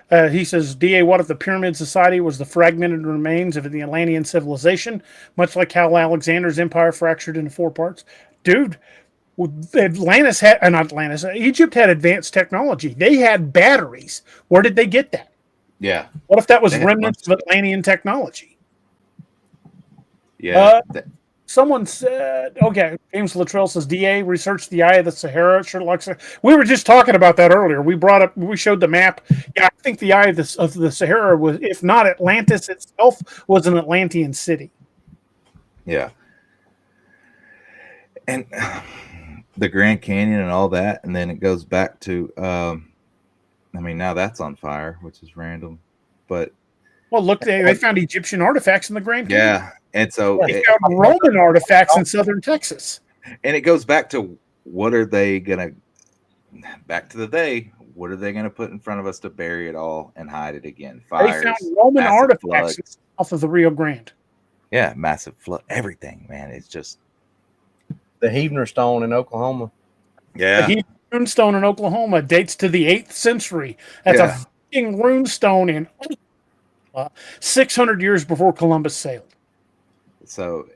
He says, DA, what if the Pyramid Society was the fragmented remains of the Atlantean civilization, much like how Alexander's empire fractured into 4 parts? Dude, Egypt had advanced technology. They had batteries. Where did they get that? Yeah. What if that was remnants of Atlantean technology? Yeah. Someone said, okay, James Luttrell says, DA, research the Eye of the Sahara. We were just talking about that earlier. We showed the map. Yeah, I think the Eye of the Sahara was, if not Atlantis itself, was an Atlantean city. Yeah. And the Grand Canyon and all that. And then it goes back to, now that's on fire, which is random. But. Well, look, they found Egyptian artifacts in the Grand Canyon. Yeah. And so they found Roman artifacts in southern Texas. And it goes back to what are they going to put in front of us to bury it all and hide it again? Fires. They found Roman artifacts off of the Rio Grande. Yeah, massive flood. Everything, man. It's just. The Heavener Stone in Oklahoma. Yeah. The Heavener Stone in Oklahoma dates to the 8th century. That's a fucking rune stone in 600 years before Columbus sailed. So,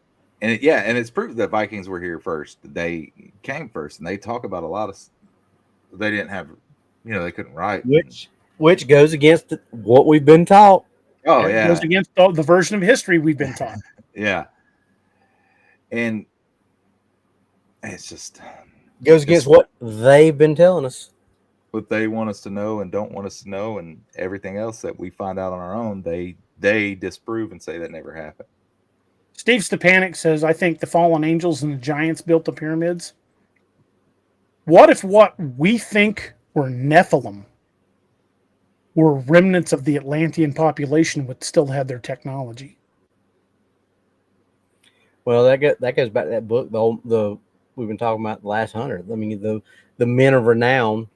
and it's proof that Vikings were here first. They came first, and they talk about a lot of. They didn't have, they couldn't write, which goes against what we've been taught. Oh yeah, it goes against the version of history we've been taught. Yeah, And it's just Goes against what they've been telling us. what they want us to know and don't want us to know, and everything else that we find out on our own, they disprove and say that never happened. Steve Stepanek says, I think the fallen angels and the giants built the pyramids. What if what we think were Nephilim were remnants of the Atlantean population would still have their technology? Well, that goes back to that book, the we've been talking about, The Last Hunter. I mean, the men of renown.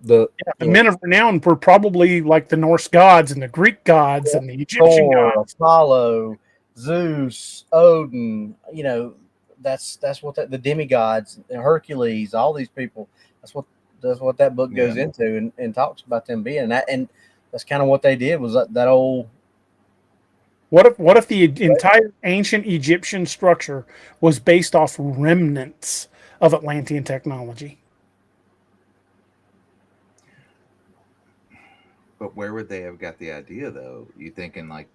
The men of renown were probably like the Norse gods and the Greek gods and the Egyptian gods. Apollo, Zeus, Odin. That's what the demigods, Hercules, all these people. That's what that book goes into and talks about them being. And that's kind of what they did, was that old. What if the entire ancient Egyptian structure was based off remnants of Atlantean technology? But where would they have got the idea, though? You thinking like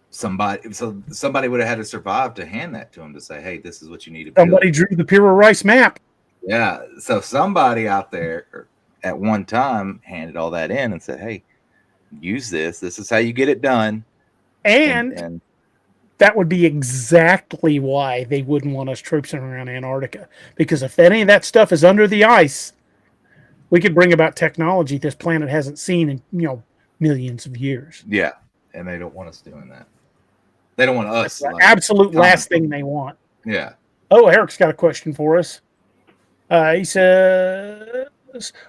somebody would have had to survive to hand that to him to say, hey, this is what you need to build. Somebody drew the Piri Reis Map. Yeah. So somebody out there at one time handed all that in and said, hey, use this. This is how you get it done. And that would be exactly why they wouldn't want us traipsing around Antarctica. Because if any of that stuff is under the ice, we could bring about technology this planet hasn't seen in millions of years. Yeah. And they don't want us doing that. They don't want us. That's the absolute last thing they want. Yeah. Oh, Eric's got a question for us. He says,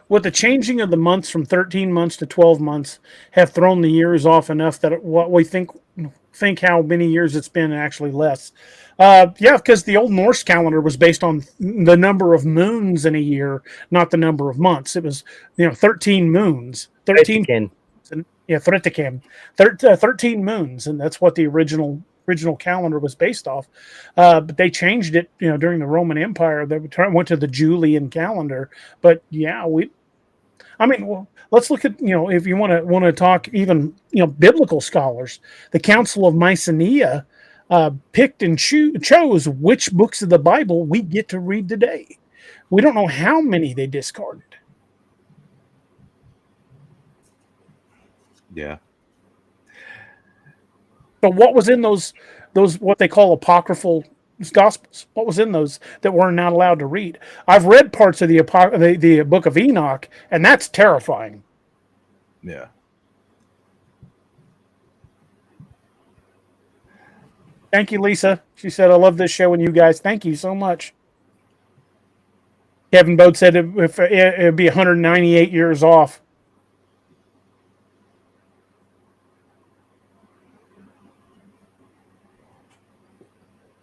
with the changing of the months from 13 months to 12 months have thrown the years off enough that what we think how many years it's been actually less. Yeah, because the old Norse calendar was based on the number of moons in a year, not the number of months. It was 13 moons. 13 13 moons, and that's what the original calendar was based off. But they changed it, during the Roman Empire. They went to the Julian calendar. But yeah, let's look at, if you want to talk even, biblical scholars, the Council of Mycenae picked and chose which books of the Bible we get to read today. We don't know how many they discarded. Yeah. But what was in those what they call apocryphal gospels? What was in those that we're not allowed to read? I've read parts of the book of Enoch, and that's terrifying. Yeah. Thank you, Lisa. She said, I love this show and you guys. Thank you so much. Kevin Bode said it'd be 198 years off.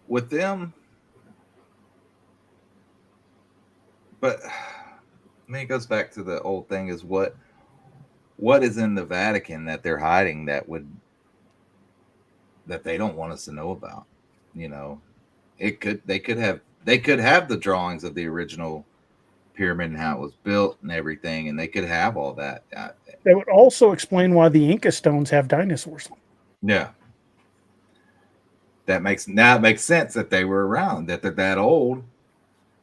With them, but it goes back to the old thing, is what is in the Vatican that they're hiding that they don't want us to know about. They could have the drawings of the original pyramid and how it was built and everything, and they could have all that. That would also explain why the Inca stones have dinosaurs. Yeah. It makes sense that they were around, that they're that old,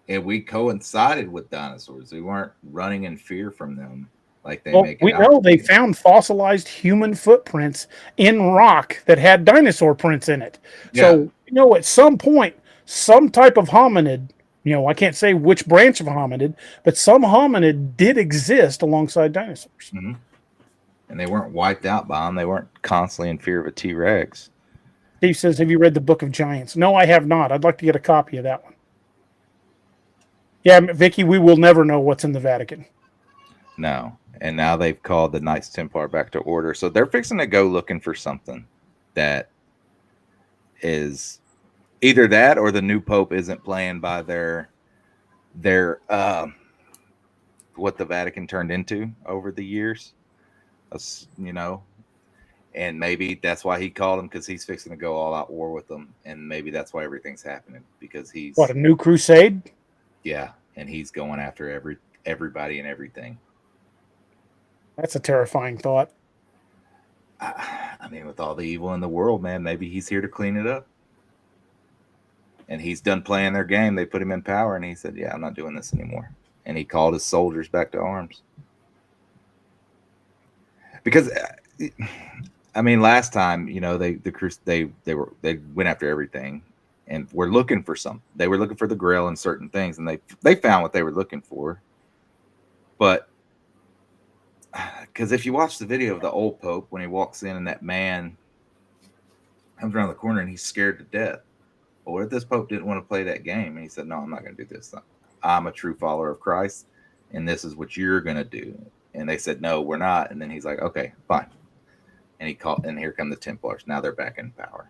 and we coincided with dinosaurs. We weren't running in fear from them like they make it. We know they found fossilized human footprints in rock that had dinosaur prints in it. Yeah. So, at some point, some type of hominid, I can't say which branch of hominid, but some hominid did exist alongside dinosaurs. Mm-hmm. And they weren't wiped out by them. They weren't constantly in fear of a T-Rex. Steve says, have you read the Book of Giants? No, I have not. I'd like to get a copy of that one. Yeah, Vicky, we will never know what's in the Vatican. No. And now they've called the Knights Templar back to order. So they're fixing to go looking for something that is either that or the new Pope isn't playing by their what the Vatican turned into over the years. And maybe that's why he called him, because he's fixing to go all out war with them. And maybe that's why everything's happening, because he's... What, a new crusade? Yeah, and he's going after everybody and everything. That's a terrifying thought. I I mean, with all the evil in the world, man, maybe he's here to clean it up. And he's done playing their game. They put him in power, and he said, "Yeah, I'm not doing this anymore." And he called his soldiers back to arms. Because, I mean, last time, you know, they went after everything, and were looking for something. They were looking for the Grail and certain things, and they found what they were looking for. But because if you watch the video of the old Pope when he walks in and that man comes around the corner and he's scared to death. Well, what if this Pope didn't want to play that game? And he said, "No, I'm not going to do this. I'm a true follower of Christ, and this is what you're going to do." And they said, "No, we're not." And then he's like, "Okay, fine." And he called, and here come the Templars. Now they're back in power.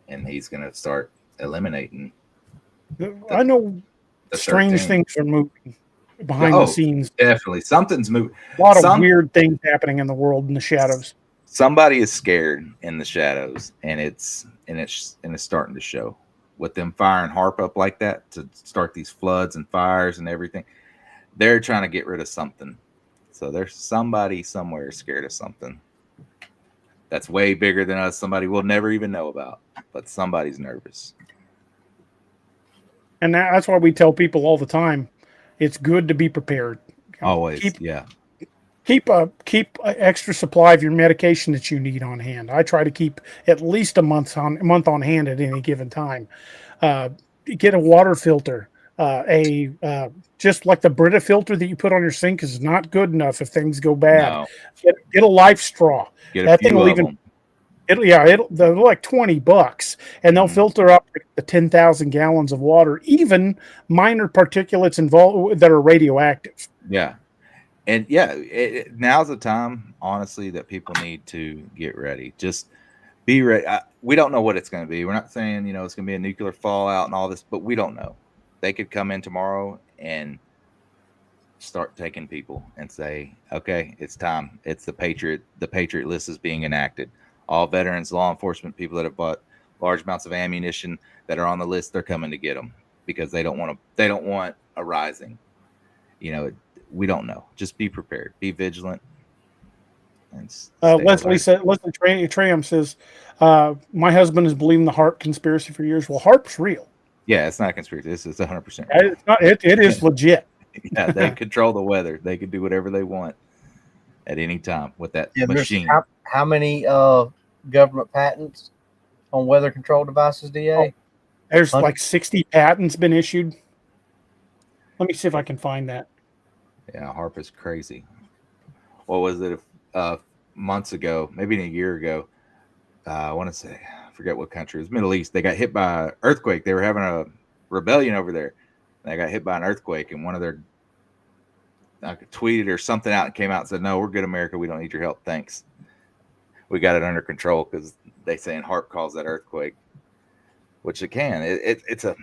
And he's going to start eliminating. I know strange things are moving behind the scenes. Definitely. Something's moving. A lot of weird things happening in the world in the shadows. Somebody is scared in the shadows, and it's starting to show. With them firing HARP up like that to start these floods and fires and everything, they're trying to get rid of something. So there's somebody somewhere scared of something that's way bigger than us. Somebody we'll never even know about, but somebody's nervous. And that's why we tell people all the time, it's good to be prepared. Always, Keep an extra supply of your medication that you need on hand. I try to keep at least a month on hand at any given time. Get a water filter. Just like the Brita filter that you put on your sink is not good enough if things go bad. No. Get a life straw. That thing will even. They're like $20, and they'll filter up the 10,000 gallons of water, even minor particulates involved that are radioactive. Yeah. And now's the time, honestly, that people need to get ready. Just be ready. We don't know what it's going to be. We're not saying, it's going to be a nuclear fallout and all this, but we don't know. They could come in tomorrow and start taking people and say, "Okay, it's time. It's the Patriot. The Patriot list is being enacted. All veterans, law enforcement, people that have bought large amounts of ammunition that are on the list, they're coming to get them because they don't want a rising. We don't know. Just be prepared. Be vigilant." Leslie Tram says, "My husband has believed in the HARP conspiracy for years." Well, HARP's real. Yeah, it's not a conspiracy. This is 100%. It's not. It is legit. Yeah, they control the weather. They can do whatever they want at any time with that machine. How many government patents on weather control devices, DA? There's like 60 patents been issued. Let me see if I can find that. Yeah, HARP is crazy. What was it months ago, maybe a year ago? I want to say, I forget what country. It was Middle East. They got hit by an earthquake. They were having a rebellion over there. They got hit by an earthquake, and one of their tweeted or something out and came out and said, "No, we're good, America. We don't need your help. Thanks. We got it under control," because they saying HARP caused that earthquake, which it can. It's a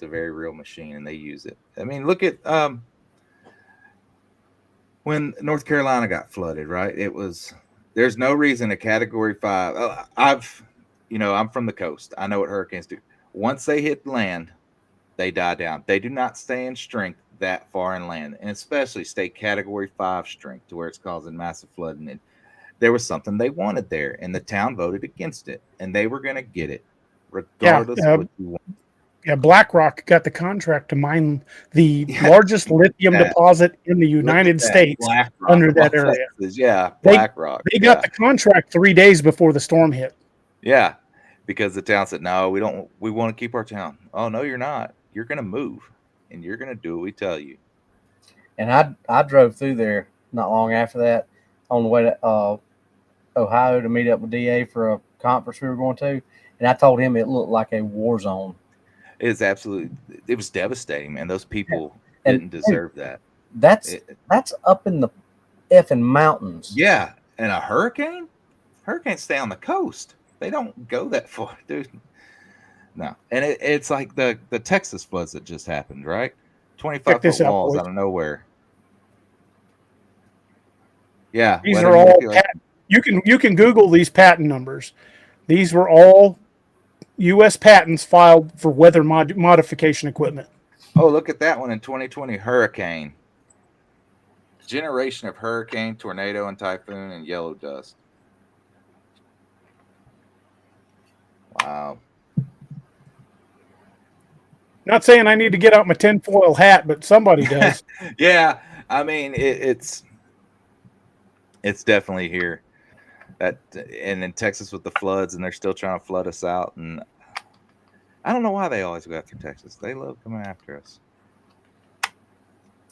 very real machine, and they use it. I mean, look at when North Carolina got flooded, right? There's no reason a Category 5. I'm from the coast. I know what hurricanes do. Once they hit land, they die down. They do not stay in strength that far inland, and especially stay Category 5 strength to where it's causing massive flooding. And there was something they wanted there, and the town voted against it, and they were going to get it regardless of what you want. Yeah, BlackRock got the contract to mine the largest lithium deposit in the United States under that area. Yeah, BlackRock. They got the contract 3 days before the storm hit. Yeah, because the town said, "No, we don't. We want to keep our town." "Oh, no, you're not. You're going to move, and you're going to do what we tell you." And I drove through there not long after that on the way to Ohio to meet up with DA for a conference we were going to, and I told him it looked like a war zone. It was devastating, man. Those people didn't deserve that. That's up in the effing mountains. Yeah, and a hurricane? Hurricanes stay on the coast. They don't go that far, dude. No, and it's like the Texas floods that just happened, right? 25-foot walls out of nowhere. Yeah, these are all. You can Google these patent numbers. These were all U.S. patents filed for weather modification equipment. Oh, look at that one in 2020 hurricane. generation of hurricane, tornado, and typhoon, and yellow dust. Wow. Not saying I need to get out my tinfoil hat, but somebody does. Yeah, I mean it's definitely here. That and in Texas with the floods, and they're still trying to flood us out. And I don't know why they always go after Texas. They love coming after us.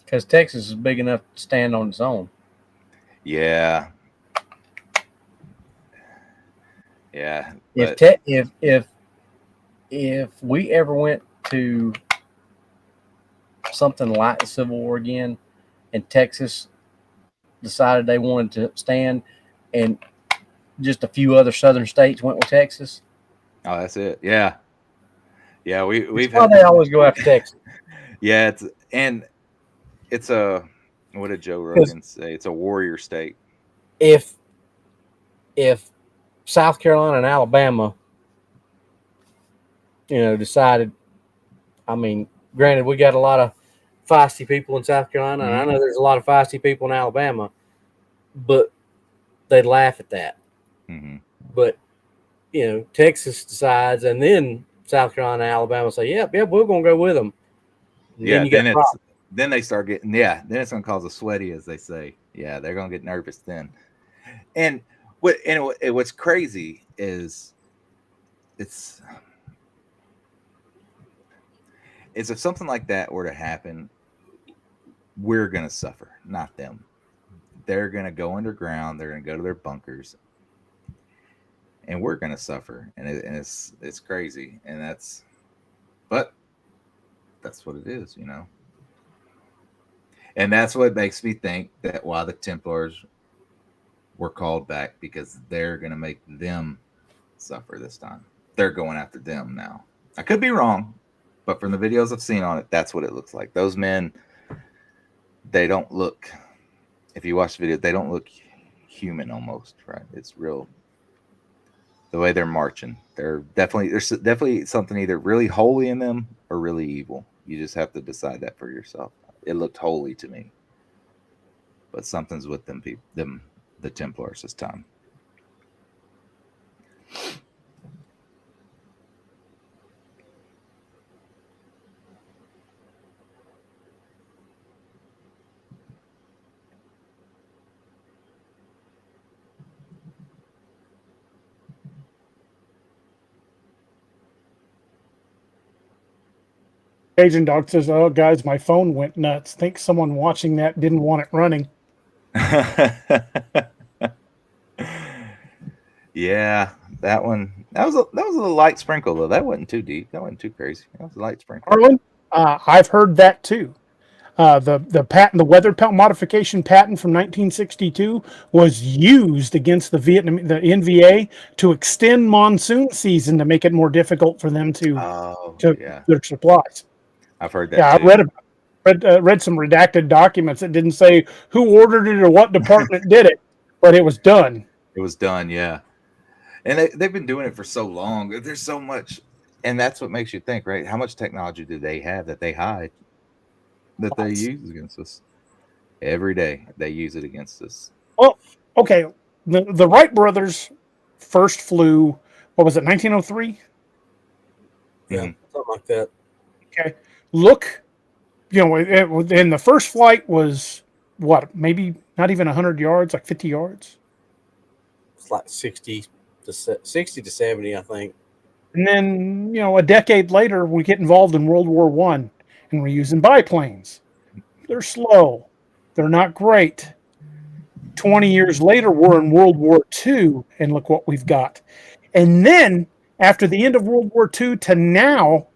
Because Texas is big enough to stand on its own. Yeah. Yeah. If we ever went to something like the Civil War again, and Texas decided they wanted to stand, and just a few other southern states went with Texas. Oh, that's it. Yeah. Yeah, we've That's why they always go after Texas. Yeah, it's a, what did Joe Rogan say? It's a warrior state. If South Carolina and Alabama, decided, I mean, granted, we got a lot of feisty people in South Carolina, and I know there's a lot of feisty people in Alabama, but they'd laugh at that. Mm-hmm. But, Texas decides, and then South Carolina and Alabama say, yep, we're going to go with them. And then they start getting, then it's going to cause a sweaty, as they say. Yeah, they're going to get nervous then. And what's crazy is it's if something like that were to happen, we're going to suffer, not them. They're going to go underground. They're going to go to their bunkers, and we're going to suffer. And it's crazy. And that's what it is, And that's what makes me think that why the Templars were called back, because they're going to make them suffer this time. They're going after them now. I could be wrong, but from the videos I've seen on it, that's what it looks like. Those men, they don't look, if you watch the video, they don't look human almost, right? It's real. The way they're marching, there's definitely something either really holy in them or really evil. You just have to decide that for yourself. It looked holy to me, but something's with them the Templars this time. Agent Dog says, "Oh, guys, my phone went nuts. Think someone watching that didn't want it running." Yeah, that one. That was a little light sprinkle though. That wasn't too deep. That wasn't too crazy. That was a light sprinkle. Harlan, I've heard that too. The weather modification patent from 1962 was used against the NVA to extend monsoon season to make it more difficult for them to their supplies. I've heard that. Yeah, too. I read some redacted documents that didn't say who ordered it or what department did it, but it was done. It was done, yeah. And they've been doing it for so long. There's so much, and that's what makes you think, right? How much technology do they have that they hide, that they use against us every day? They use it against us. Well, okay. The Wright brothers first flew, what was it, 1903? Yeah, something like that. Okay. Look, and the first flight was what, maybe not even 100 yards, like 50 yards. It's like 60 to 70, I think. And then, a decade later, we get involved in World War I, and we're using biplanes. They're slow. They're not great. 20 years later, we're in World War II, and look what we've got. And then, after the end of World War II to now,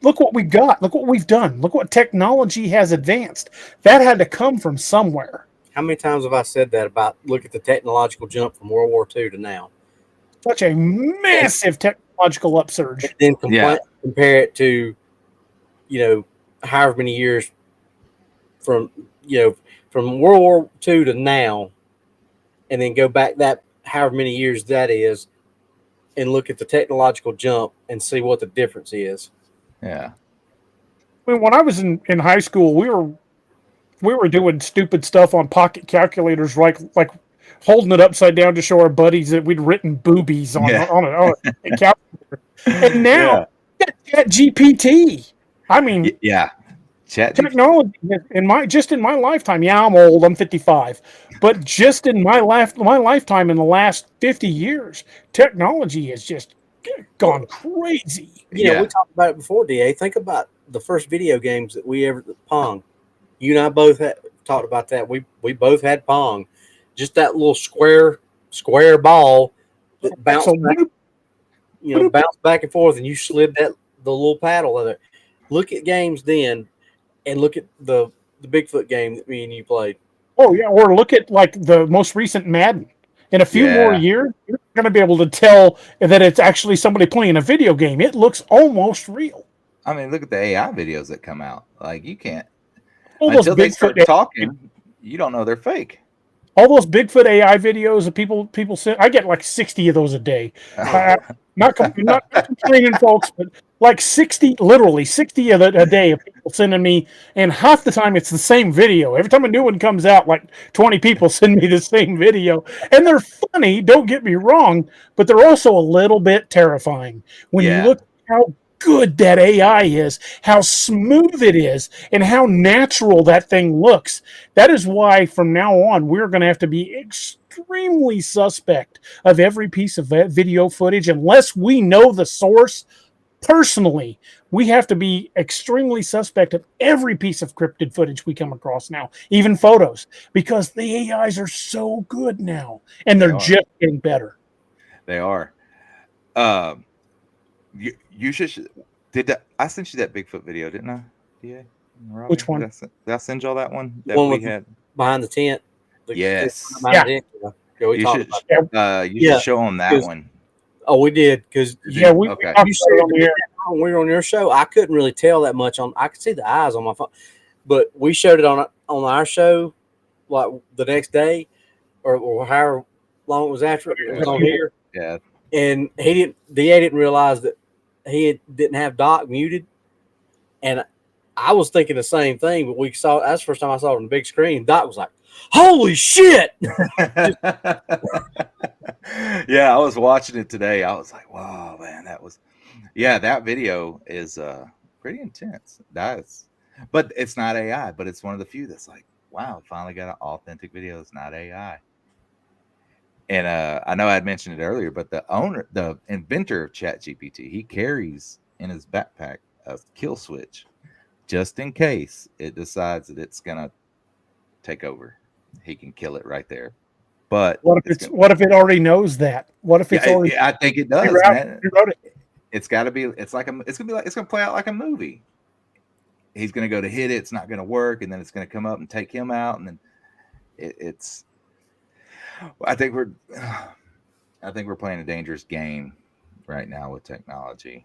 look what we got. Look what we've done. Look what technology has advanced. That had to come from somewhere. How many times have I said that about look at the technological jump from World War II to now? Such a massive technological upsurge. And then compare it to, however many years from World War II to now, and then go back that however many years that is, and look at the technological jump and see what the difference is. Yeah. I mean, when I was in high school, we were we were doing stupid stuff on pocket calculators, like holding it upside down to show our buddies that we'd written boobies on Yeah. on a calculator. And now Chat GPT. I mean, yeah. Chat technology in my lifetime. Yeah, I'm old. I'm 55, but just in my lifetime, in the last 50 years, technology has just gone crazy. You know, we talked about it before, DA. Think about the first video games that we ever Pong. You and I both talked about that. We both had Pong, just that little square ball that bounced back, bounced back and forth, and you slid the little paddle in it. Look at games then, and look at the Bigfoot game that me and you played. Oh yeah, or look at like the most recent Madden. In a few more years, you're going to be able to tell that it's actually somebody playing a video game. It looks almost real. I mean, look at the AI videos that come out. Like, you can't until they start talking. You don't know they're fake. All those Bigfoot AI videos that people send, I get like 60 of those a day. Not complaining, folks, but like 60, literally 60 of a day of people sending me, and half the time it's the same video. Every time a new one comes out, like 20 people send me the same video, and they're funny. Don't get me wrong, but they're also a little bit terrifying when you look at how good that AI is, how smooth it is, and how natural that thing looks. That is why from now on we're going to have to be extremely suspect of every piece of video footage unless we know the source personally. We have to be extremely suspect of every piece of cryptid footage we come across now, even photos, because the AIs are so good now, and they're just getting better. They are. You should. I sent you that Bigfoot video, didn't I? Yeah. Which one? Did I send y'all that one? That we had behind the tent. Yes. You should show them that one. Oh, we did because we were on your show. I couldn't really tell that much I could see the eyes on my phone, but we showed it on our show like the next day or however long it was after it was on here. Yeah. And DA didn't realize that didn't have Doc muted, and I was thinking the same thing. But that's the first time I saw it on the big screen. Doc was like, "Holy shit!" Yeah, I was watching it today. I was like, "Wow, man, that video is pretty intense." But it's not AI. But it's one of the few that's like, "Wow, finally got an authentic video. It's not AI." And I know I had mentioned it earlier, but the inventor of ChatGPT, he carries in his backpack a kill switch just in case it decides that it's gonna take over. He can kill it right there. But what if it already knows that? What if it's already? I think it does, man. It's got to be. It's gonna play out like a movie. He's gonna go to hit it. It's not gonna work, and then it's gonna come up and take him out, and then it's. I think we're playing a dangerous game right now with technology,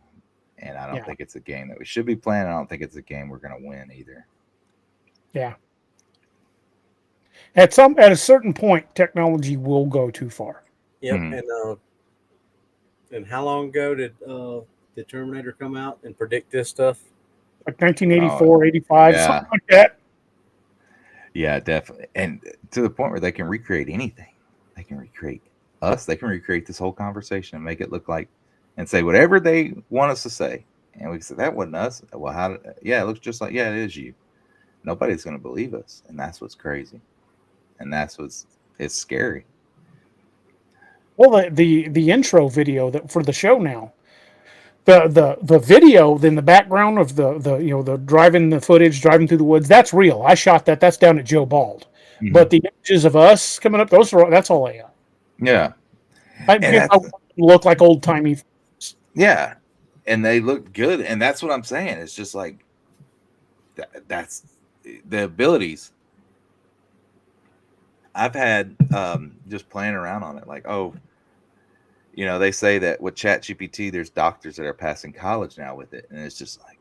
and I don't think it's a game that we should be playing. I don't think it's a game we're going to win either. Yeah. At a certain point, technology will go too far. Yep. And how long ago did the Terminator come out and predict this stuff? Like 1984, 85, something like that. Yeah, definitely. And to the point where they can recreate anything. They can recreate us. They can recreate this whole conversation and make it look like, and say whatever they want us to say. And we say, that wasn't us. Well, it looks just like, it is you. Nobody's going to believe us. And that's what's crazy. And it's scary. Well, the intro video for the show now, the video in the background of the driving the footage, driving through the woods, that's real. I shot that. That's down at Joe Bald. Mm-hmm. But the images of us coming up, that's all AI. Yeah. I look like old timey. Yeah. And they look good. And that's what I'm saying. It's just like, that's the abilities. I've had just playing around on it. Like, they say that with ChatGPT, there's doctors that are passing college now with it. And it's just like,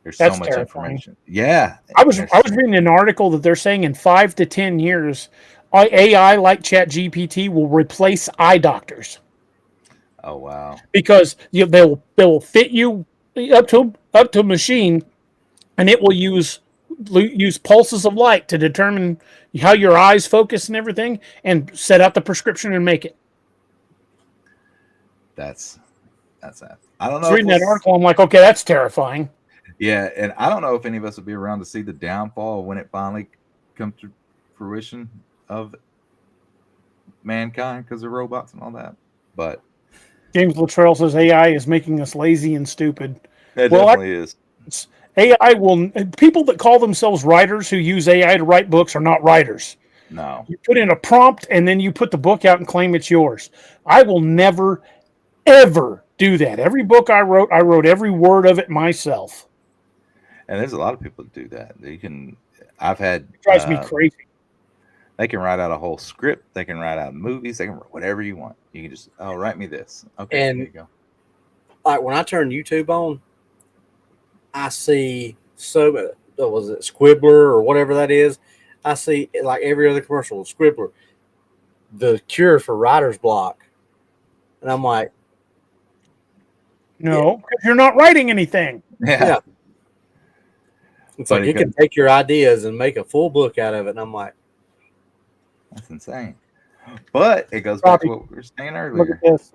there's so much information. Yeah. I was reading an article that they're saying in 5 to 10 years, AI like ChatGPT will replace eye doctors. Oh, wow. Because they will fit you up to a machine, and it will use use pulses of light to determine how your eyes focus and everything, and set out the prescription and make it. That's that. I don't I was know. reading that article, I'm like, okay, that's terrifying. Yeah, and I don't know if any of us will be around to see the downfall when it finally comes to fruition of mankind because of robots and all that. But James Luttrell says AI is making us lazy and stupid. it definitely is. AI will. People that call themselves writers who use AI to write books are not writers. No. You put in a prompt and then you put the book out and claim it's yours. I will never, ever do that. Every book I wrote every word of it myself. And there's a lot of people that do that. I've had. It drives me crazy. They can write out a whole script. They can write out movies. They can write whatever you want. You can just, write me this. Okay, And there you go. Like when I turn YouTube on, I see was it Squibbler or whatever that is? I see like every other commercial, Squibbler, the cure for writer's block. And I'm like, No, because you're not writing anything. Yeah. it's But like it can take your ideas and make a full book out of it. And I'm like, That's insane. But it goes back to what we were saying Look earlier. at this.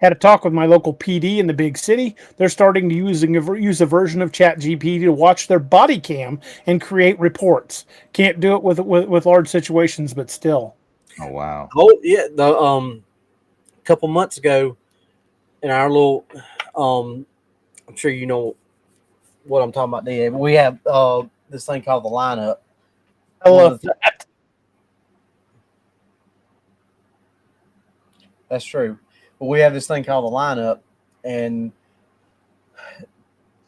Had a talk with my local PD in the big city. They're starting to use a version of ChatGPT to watch their body cam and create reports. Can't do it with large situations, but still. Oh, wow. oh yeah, the couple months ago in our little I'm sure you know what I'm talking about, DA. But we have this thing called the lineup. I love that. That's true. But we have this thing called the lineup, and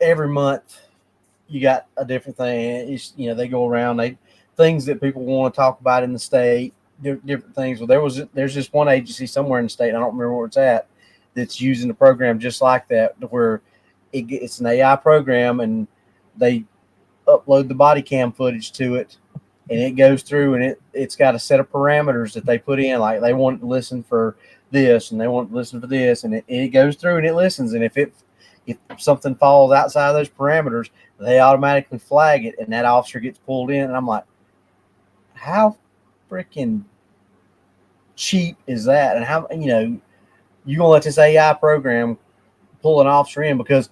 every month you got a different thing. It's, they go around, things that people want to talk about in the state, different things. Well, there's just one agency somewhere in the state, I don't remember where it's at, that's using the program just like that, where it's an AI program, and they upload the body cam footage to it, and it goes through, and it's got a set of parameters that they put in, like they want to listen for this and they want to listen for this, and it goes through and it listens, and if something falls outside of those parameters, they automatically flag it, and that officer gets pulled in. And I'm like, how freaking cheap is that? And how you gonna let this AI program pull an officer in because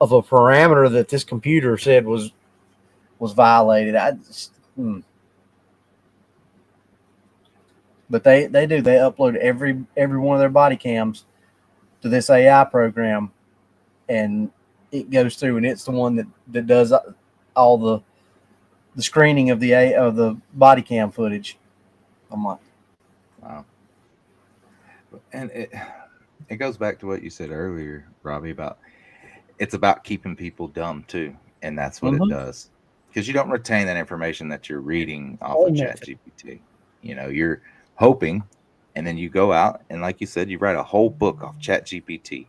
of a parameter that this computer said was violated? But they upload every one of their body cams to this AI program, and it goes through, and it's the one that does all the screening of the body cam footage. I'm like, Wow. And it goes back to what you said earlier, Robbie, about it's about keeping people dumb too, and that's what it does, because you don't retain that information that you're reading off of ChatGPT. You're hoping, and then you go out and, like you said, you write a whole book off ChatGPT,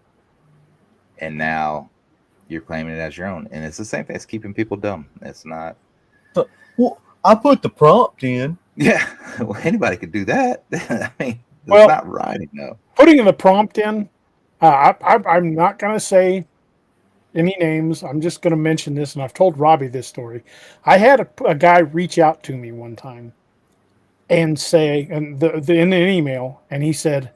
and now you're claiming it as your own, and it's the same thing. It's keeping people dumb. It's not. Well, I put the prompt in. Yeah, well, anybody could do that. I mean, it's not writing though. Putting the prompt in, I'm not going to say any names. I'm just going to mention this, and I've told Robbie this story. I had a guy reach out to me one time and say, in an email, and he said,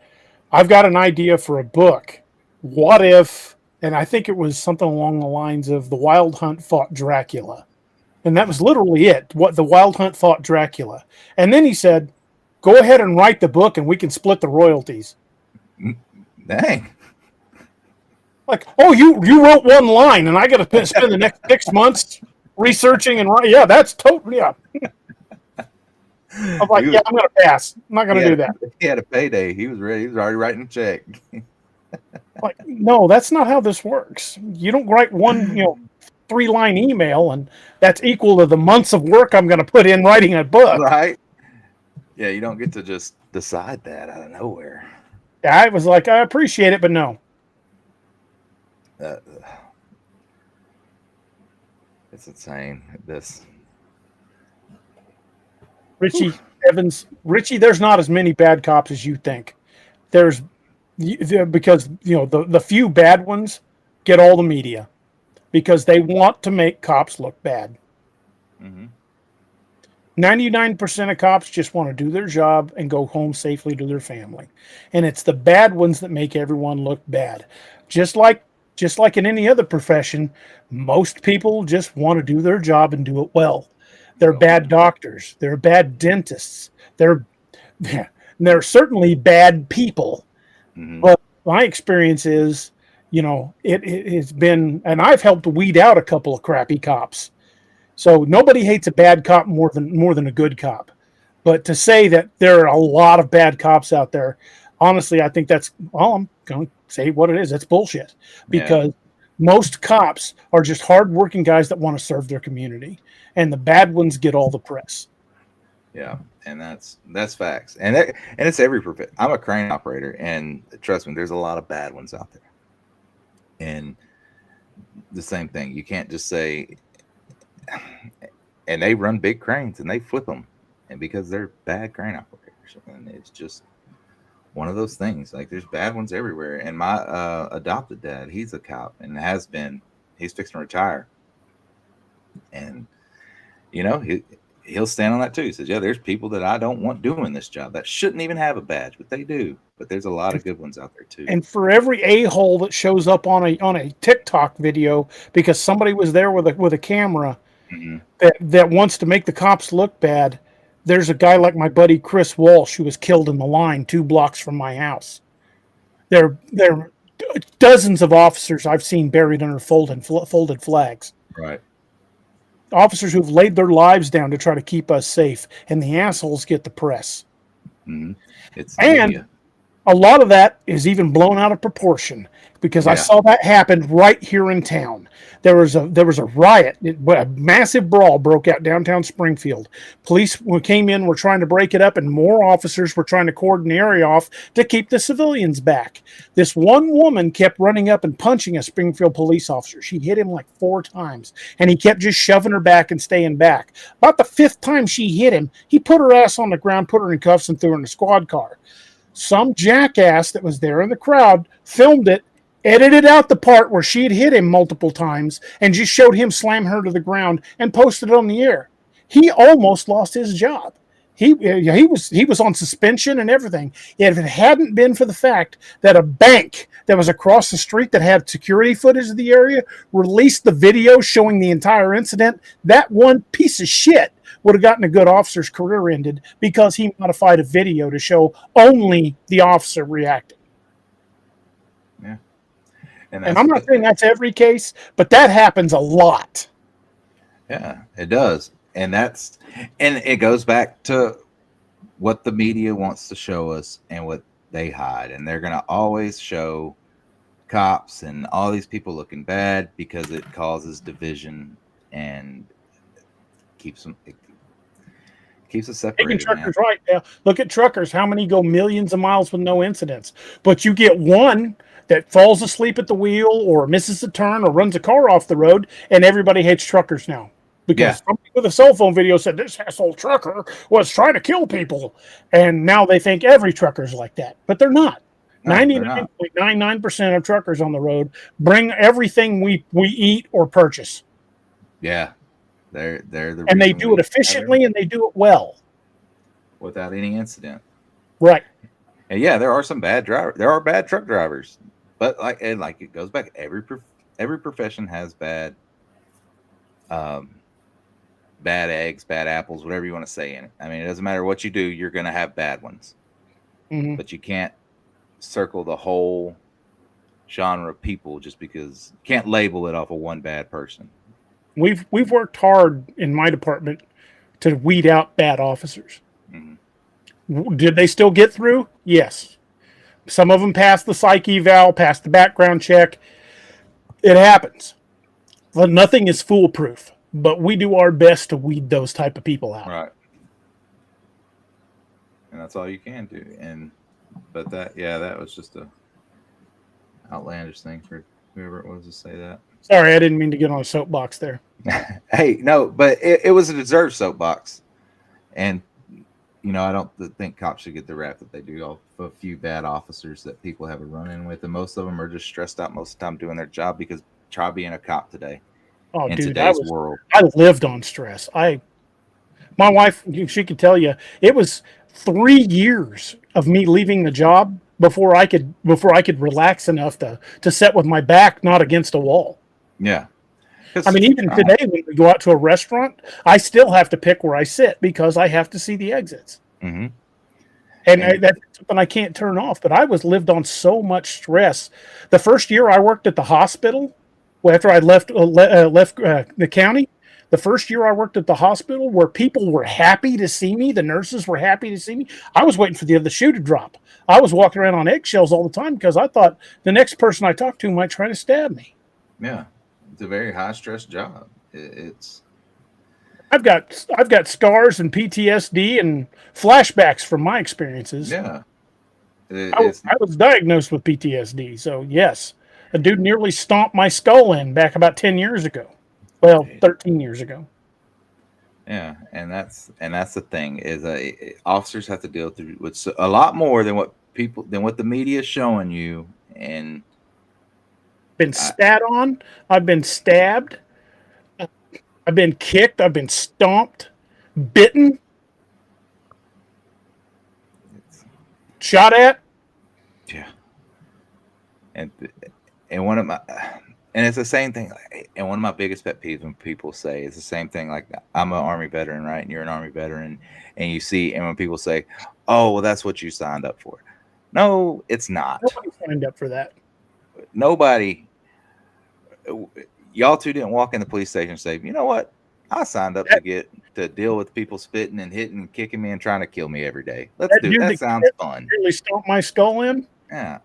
I've got an idea for a book. What if, and I think it was something along the lines of The Wild Hunt Fought Dracula. And that was literally it. What The Wild Hunt Fought Dracula. And then he said, go ahead and write the book and we can split the royalties. Dang. Like, oh, you wrote one line and I got to spend the next 6 months researching and writing. Yeah, that's totally, yeah. I'm like, I'm going to pass. I'm not going to do that. He had a payday. He was ready. He was already writing a check. Like, no, that's not how this works. You don't write one, 3-line email, and that's equal to the months of work I'm going to put in writing a book. Right? Yeah, you don't get to just decide that out of nowhere. I was like, I appreciate it, but no. It's insane. This. Richie Evans, there's not as many bad cops as you think. Because the few bad ones get all the media. because they want to make cops look bad. 99% of cops just want to do their job and go home safely to their family. And it's the bad ones that make everyone look bad. Just like in any other profession, most people just want to do their job and do it well. They're bad doctors. They're bad dentists. They're certainly bad people. But my experience is, it's been, and I've helped weed out a couple of crappy cops. So nobody hates a bad cop more than a good cop. But to say that there are a lot of bad cops out there, honestly, I think that's, well, I'm going to say what it is. That's bullshit. Because most cops are just hardworking guys that want to serve their community. And the bad ones get all the press. Yeah, and that's facts. And it's every profession. I'm a crane operator, and trust me, there's a lot of bad ones out there. And the same thing. You can't just say, and they run big cranes and they flip them, and because they're bad crane operators, and it's just one of those things. Like, there's bad ones everywhere. And my adopted dad, he's a cop and has been. He's fixing to retire, and he'll stand on that too. He says, yeah, there's people that I don't want doing this job that shouldn't even have a badge, but they do. But there's a lot of good ones out there too. And for every a-hole that shows up on a TikTok video because somebody was there with a camera that wants to make the cops look bad, there's a guy like my buddy Chris Walsh who was killed in the line 2 blocks from my house. There are dozens of officers I've seen buried under folded flags. Right. Officers who've laid their lives down to try to keep us safe, and the assholes get the press. It's and media. A lot of that is even blown out of proportion because I saw that happen right here in town. There was a riot, a massive brawl broke out downtown Springfield. Police came in, were trying to break it up, and more officers were trying to cordon the area off to keep the civilians back. This one woman kept running up and punching a Springfield police officer. She hit him like 4 times, and he kept just shoving her back and staying back. About the 5th time she hit him, he put her ass on the ground, put her in cuffs, and threw her in a squad car. Some jackass that was there in the crowd filmed it, edited out the part where she had hit him multiple times, and just showed him slam her to the ground and posted it on the air. He almost lost his job. He was on suspension and everything. If it hadn't been for the fact that a bank that was across the street that had security footage of the area released the video showing the entire incident, that one piece of shit would have gotten a good officer's career ended because he modified a video to show only the officer reacting. Yeah. And I'm not saying that's every case, but that happens a lot. Yeah, it does. And it goes back to what the media wants to show us and what they hide. And they're going to always show cops and all these people looking bad because it causes division and keeps us separated. Taking truckers right now. Look at truckers. How many go millions of miles with no incidents? But you get one that falls asleep at the wheel or misses a turn or runs a car off the road, and everybody hates truckers now. Because somebody with a cell phone video said this asshole trucker was trying to kill people. And now they think every trucker's like that. But they're not. 99.99% of truckers on the road bring everything we eat or purchase. Yeah. They're the and they do it efficiently and they do it well. Without any incident. Right. And yeah, there are some bad drivers. There are bad truck drivers. But like it goes back, every profession has bad eggs, bad apples, whatever you want to say in it. I mean, it doesn't matter what you do, you're going to have bad ones. But you can't circle the whole genre of people just because you can't label it off of one bad person. We've worked hard in my department to weed out bad officers. Did they still get through? Yes. Some of them passed the psych eval, passed the background check. It happens. But nothing is foolproof. But we do our best to weed those type of people out. Right. And that's all you can do. But that was just a outlandish thing for whoever it was to say that. Sorry, I didn't mean to get on a soapbox there. Hey, no, but it was a deserved soapbox. And, I don't think cops should get the rap that they do off a few bad officers that people have a run-in with. And most of them are just stressed out most of the time doing their job because try being a cop today Oh, in dude, today's world. I lived on stress. My wife, she could tell you, it was 3 years of me leaving the job before I could relax enough to sit with my back not against a wall. Yeah. I mean, even today when we go out to a restaurant, I still have to pick where I sit because I have to see the exits. Mm-hmm. And that's something I can't turn off. But I lived on so much stress. The first year I worked at the hospital, after I left the county, the first year I worked at the hospital, where people were happy to see me, the nurses were happy to see me. I was waiting for the other shoe to drop. I was walking around on eggshells all the time because I thought the next person I talked to might try to stab me. Yeah, it's a very high stress job. I've got scars and PTSD and flashbacks from my experiences. Yeah. I was diagnosed with PTSD, so yes, a dude nearly stomped my skull in back about 10 years ago. Well, 13 years ago. Yeah, and that's the thing is officers have to deal with a lot more than what the media is showing you. And been spat on. I've been stabbed. I've been kicked. I've been stomped, bitten, shot at. Yeah, and one of my and it's the same thing. And one of my biggest pet peeves when people say it's the same thing. Like, I'm an Army veteran, right? And you're an Army veteran, and when people say, "Oh, well, that's what you signed up for," no, it's not. Nobody signed up for that. Nobody. Y'all two didn't walk in the police station and say, "You know what? I signed up to deal with people spitting and hitting and kicking me and trying to kill me every day. Let's do that. Sounds fun." Really stomped my skull in. Yeah.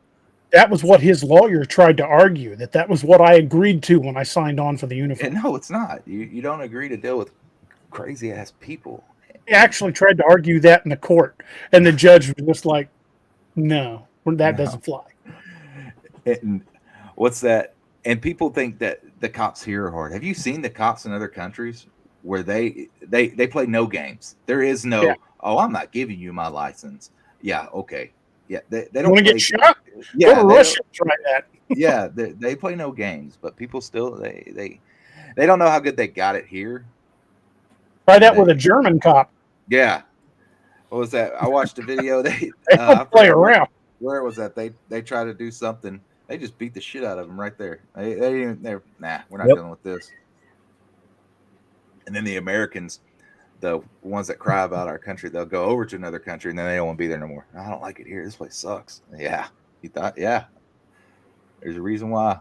That was what his lawyer tried to argue, that was what I agreed to when I signed on for the uniform. And no, it's not. You don't agree to deal with crazy ass people. He actually tried to argue that in the court, and the judge was just like, "No, that doesn't fly." And what's that? And people think that the cops here are hard. Have you seen the cops in other countries where they play no games? There is no, "Oh, I'm not giving you my license." Yeah, okay. Yeah, they don't want to get shot. Yeah, go to Russia, try that. Yeah, they play no games, but people still they don't know how good they got it here. Try that with a German cop. Yeah, what was that? I watched a video. They don't play around. Where was that? They try to do something. They just beat the shit out of them right there. They're nah, we're not dealing with this. And then the Americans, the ones that cry about our country, they'll go over to another country and then they don't want to be there no more. "I don't like it here. This place sucks." Yeah. You thought, yeah. There's a reason why.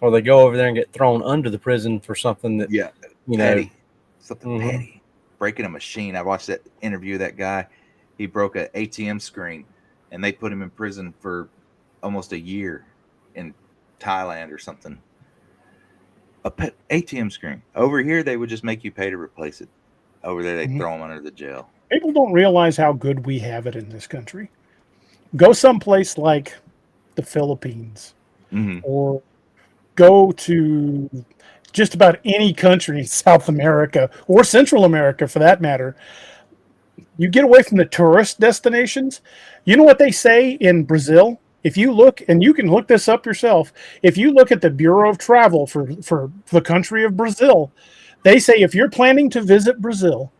Or they go over there and get thrown under the prison for something that, petty. Something petty. Breaking a machine. I watched that interview of that guy. He broke an ATM screen and they put him in prison for almost a year in Thailand or something. A pet ATM screen. Over here, they would just make you pay to replace it. Over there, they throw them under the jail. People don't realize how good we have it in this country. Go someplace like the Philippines, or go to just about any country in South America or Central America, for that matter. You get away from the tourist destinations. You know what they say in Brazil? If you look, and you can look this up yourself, if you look at the Bureau of Travel for the country of Brazil, they say if you're planning to visit Brazil,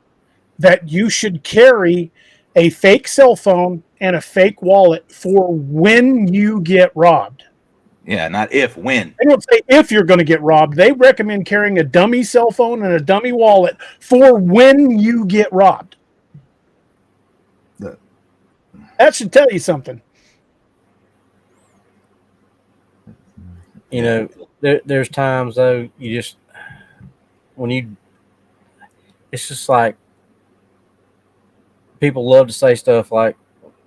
that you should carry a fake cell phone and a fake wallet for when you get robbed. Yeah, not if, when. They don't say if you're going to get robbed. They recommend carrying a dummy cell phone and a dummy wallet for when you get robbed. That should tell you something. You know, there's times though it's just like people love to say stuff like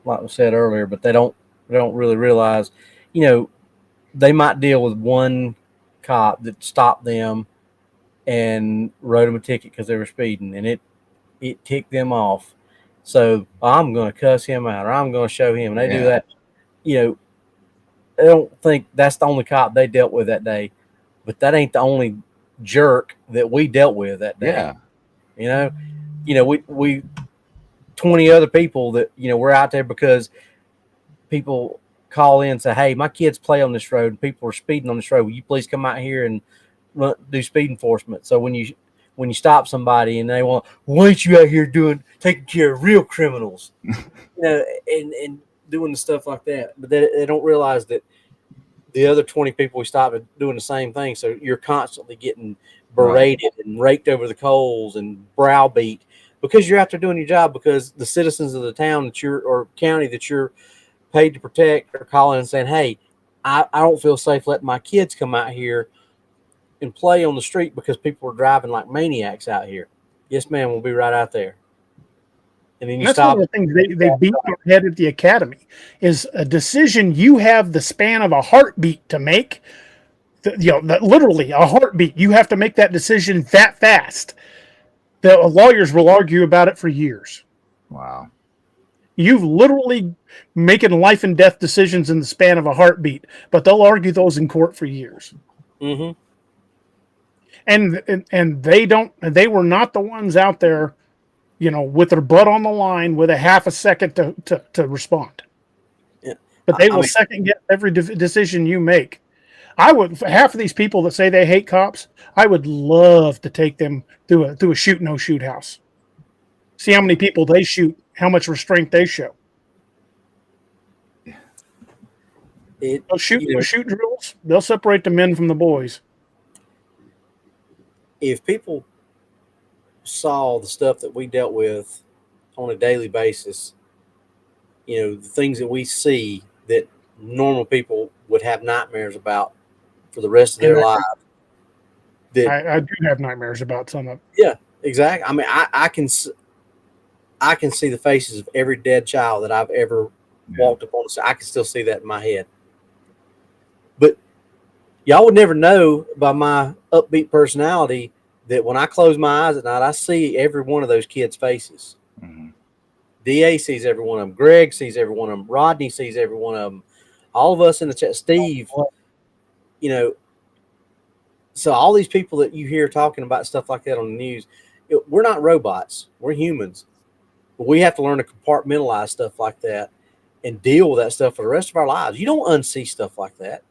we said earlier, but they don't really realize, they might deal with one cop that stopped them and wrote them a ticket because they were speeding, and it ticked them off. So I'm going to cuss him out, or I'm going to show him. And they do that. They don't think that's the only cop they dealt with that day, but that ain't the only jerk that we dealt with that day. Yeah. We 20 other people that, we're out there because people call in and say, "Hey, my kids play on this road and people are speeding on this road. Will you please come out here and do speed enforcement?" So when you stop somebody and they want, "Why ain't you out here taking care of real criminals?" and doing the stuff like that, but they don't realize that the other 20 people we stop are doing the same thing. So you're constantly getting berated and raked over the coals and browbeat because you're out there doing your job, because the citizens of the town or county that you're paid to protect are calling and saying, "Hey, I don't feel safe letting my kids come out here and play on the street because people are driving like maniacs out here." Yes, ma'am, we'll be right out there. And then you That's stop. one of the things they beat our head at the academy is a decision you have the span of a heartbeat to make. Literally a heartbeat. You have to make that decision that fast. The lawyers will argue about it for years. Wow. You've literally making life and death decisions in the span of a heartbeat, but they'll argue those in court for years. Mm-hmm. And they were not the ones out there, with their butt on the line with a half a second to respond. Yeah. But they will second guess every decision you make. Half of these people that say they hate cops, I would love to take them through a shoot no shoot house. See how many people they shoot, how much restraint they show. They'll shoot drills. They'll separate the men from the boys. If people saw the stuff that we dealt with on a daily basis, the things that we see that normal people would have nightmares about for the rest of their lives. I do have nightmares about some of it. Yeah, exactly. I mean, I can see the faces of every dead child that I've ever walked upon. So I can still see that in my head. But y'all would never know by my upbeat personality that when I close my eyes at night, I see every one of those kids' faces. Mm-hmm. DA sees every one of them. Greg sees every one of them. Rodney sees every one of them. All of us in the chat. Steve, so all these people that you hear talking about stuff like that on the news, we're not robots. We're humans. But we have to learn to compartmentalize stuff like that and deal with that stuff for the rest of our lives. You don't unsee stuff like that.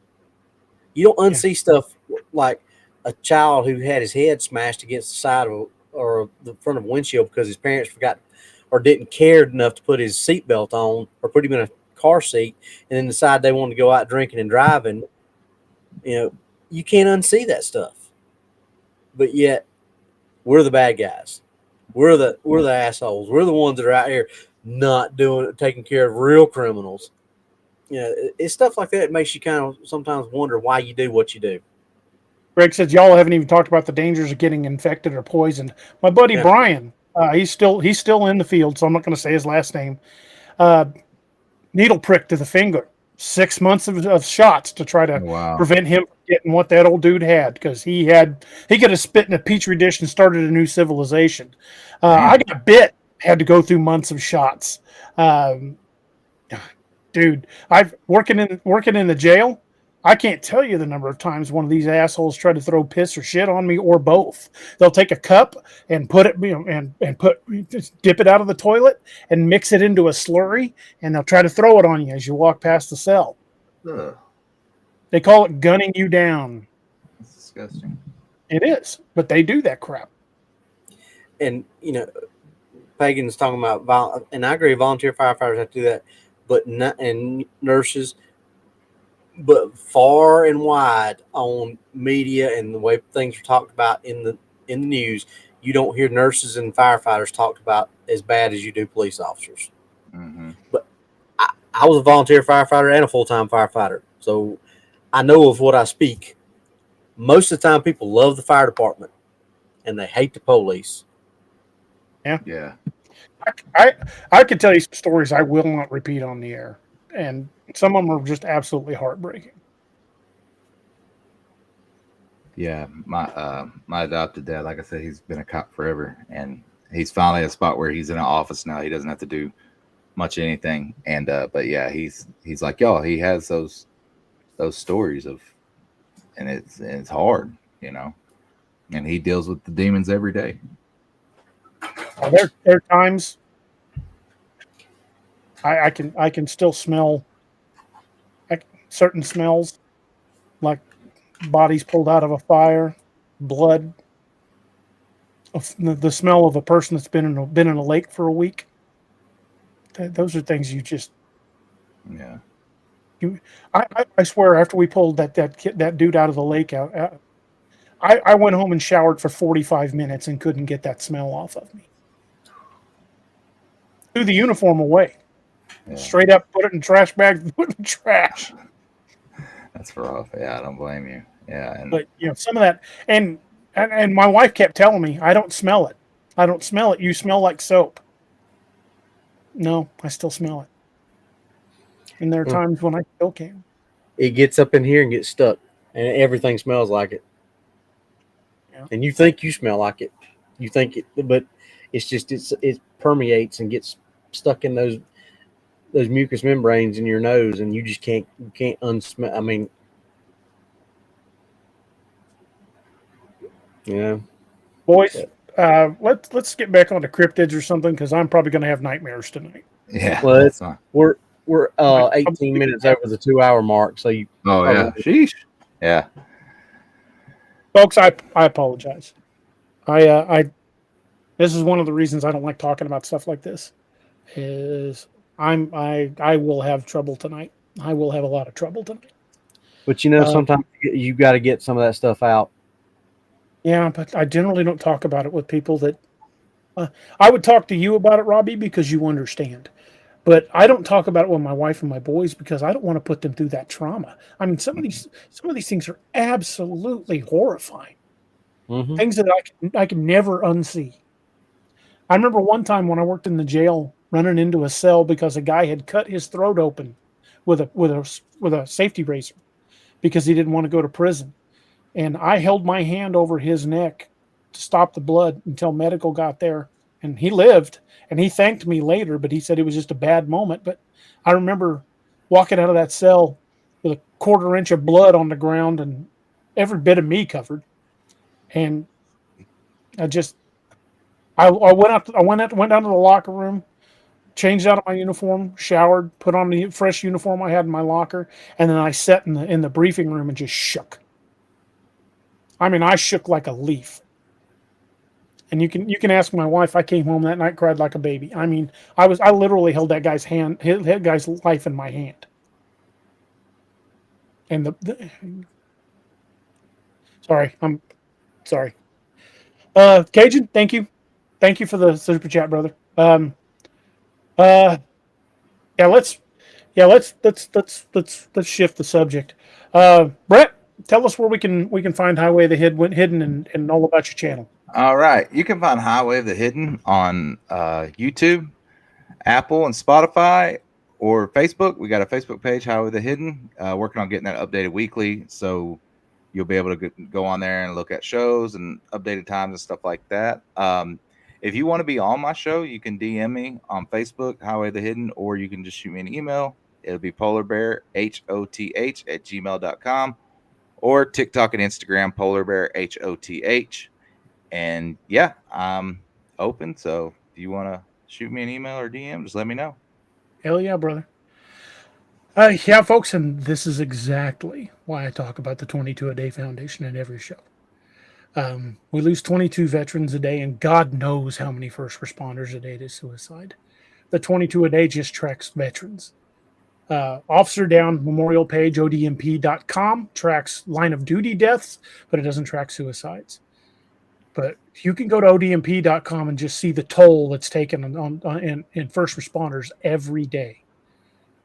You don't unsee stuff like a child who had his head smashed against the side of or the front of a windshield because his parents forgot or didn't care enough to put his seatbelt on or put him in a car seat, and then decide they wanted to go out drinking and driving. You can't unsee that stuff. But yet we're the bad guys. We're the assholes. We're the ones that are out here not taking care of real criminals. It's stuff like that that makes you kind of sometimes wonder why you do what you do. Greg says y'all haven't even talked about the dangers of getting infected or poisoned. My buddy Brian, he's still in the field, so I'm not going to say his last name. Needle prick to the finger. 6 months of shots to try to prevent him from getting what that old dude had, because he could have spit in a petri dish and started a new civilization. I got bit, had to go through months of shots. Dude, I've working in the jail. I can't tell you the number of times one of these assholes tried to throw piss or shit on me, or both. They'll take a cup and put it, just dip it out of the toilet and mix it into a slurry, and they'll try to throw it on you as you walk past the cell. Ugh. They call it gunning you down. That's disgusting. It is, but they do that crap. And Pagan's talking about and I agree, volunteer firefighters have to do that, and nurses. But far and wide on media and the way things are talked about in the news, you don't hear nurses and firefighters talked about as bad as you do police officers. Mm-hmm. But I was a volunteer firefighter and a full-time firefighter, so I know of what I speak. Most of the time, people love the fire department and they hate the police. Yeah. I could tell you some stories I will not repeat on the air, and some of them are just absolutely heartbreaking. Yeah, my adopted dad, like I said, he's been a cop forever, and he's finally at a spot where he's in an office now. He doesn't have to do much anything, and but yeah, he's like y'all. He has those stories of, and it's hard, and he deals with the demons every day. There are times I can still smell certain smells, like bodies pulled out of a fire, blood, the smell of a person that's been in a lake for a week. Those are things you just. Yeah. I swear, after we pulled that dude out of the lake I went home and showered for 45 minutes and couldn't get that smell off of me. Threw the uniform away. Yeah. Straight up, put it in trash bag, put it in trash. That's rough. Yeah, I don't blame you. Yeah, But some of that, and my wife kept telling me, I don't smell it. I don't smell it. You smell like soap. No, I still smell it. And there are times when I still can. It gets up in here and gets stuck, and everything smells like it. Yeah. And you think you smell like it. You think it, but it's just it permeates and gets stuck in those mucous membranes in your nose, and you just can't unsmell. I mean, boys, let's get back onto cryptids or something, because I'm probably going to have nightmares tonight. yeah. Well, That's fine. we're 18 minutes over the 2-hour mark, so you. Oh yeah. Sheesh. Yeah. Folks, I apologize. This is one of the reasons I don't like talking about stuff like this. Is I will have trouble tonight. I will have a lot of trouble tonight. But sometimes you got to get some of that stuff out. Yeah, but I generally don't talk about it with people that. I would talk to you about it, Robbie, because you understand. But I don't talk about it with my wife and my boys because I don't want to put them through that trauma. I mean, some of these things are absolutely horrifying. Mm-hmm. Things that I can never unsee. I remember one time when I worked in the jail, running into a cell because a guy had cut his throat open with a safety razor because he didn't want to go to prison, and I held my hand over his neck to stop the blood until medical got there, and he lived. And he thanked me later, but he said it was just a bad moment. But I remember walking out of that cell with a 1/4 inch of blood on the ground and every bit of me covered. And I went down to the locker room, changed out of my uniform, showered, put on the fresh uniform I had in my locker, and then I sat in the briefing room and just shook. I mean, I shook like a leaf. And you can ask my wife. I came home that night, cried like a baby. I mean, I literally held that guy's hand, that guy's life in my hand. And I'm sorry. Cajun, thank you for the super chat, brother. Let's shift the subject. Brett, tell us where we can find Highway of the Hidden and all about your channel. All right. You can find Highway of the Hidden on YouTube, Apple, and Spotify, or Facebook. We got a Facebook page, Highway of the Hidden. Working on getting that updated weekly, so you'll be able to go on there and look at shows and updated times and stuff like that. If you want to be on my show, you can DM me on Facebook, Highway of the Hidden, or you can just shoot me an email. It'll be polarbearhoth@gmail.com, or TikTok and Instagram, polarbearhoth. And yeah, I'm open. So if you want to shoot me an email or DM, just let me know. Hell yeah, brother. Yeah, folks, and this is exactly why I talk about the 22 a Day Foundation in every show. We lose 22 veterans a day, and God knows how many first responders a day to suicide. The 22 a Day just tracks veterans. Officer Down Memorial page, odmp.com, tracks line of duty deaths, but it doesn't track suicides. But you can go to odmp.com and just see the toll that's taken in first responders every day.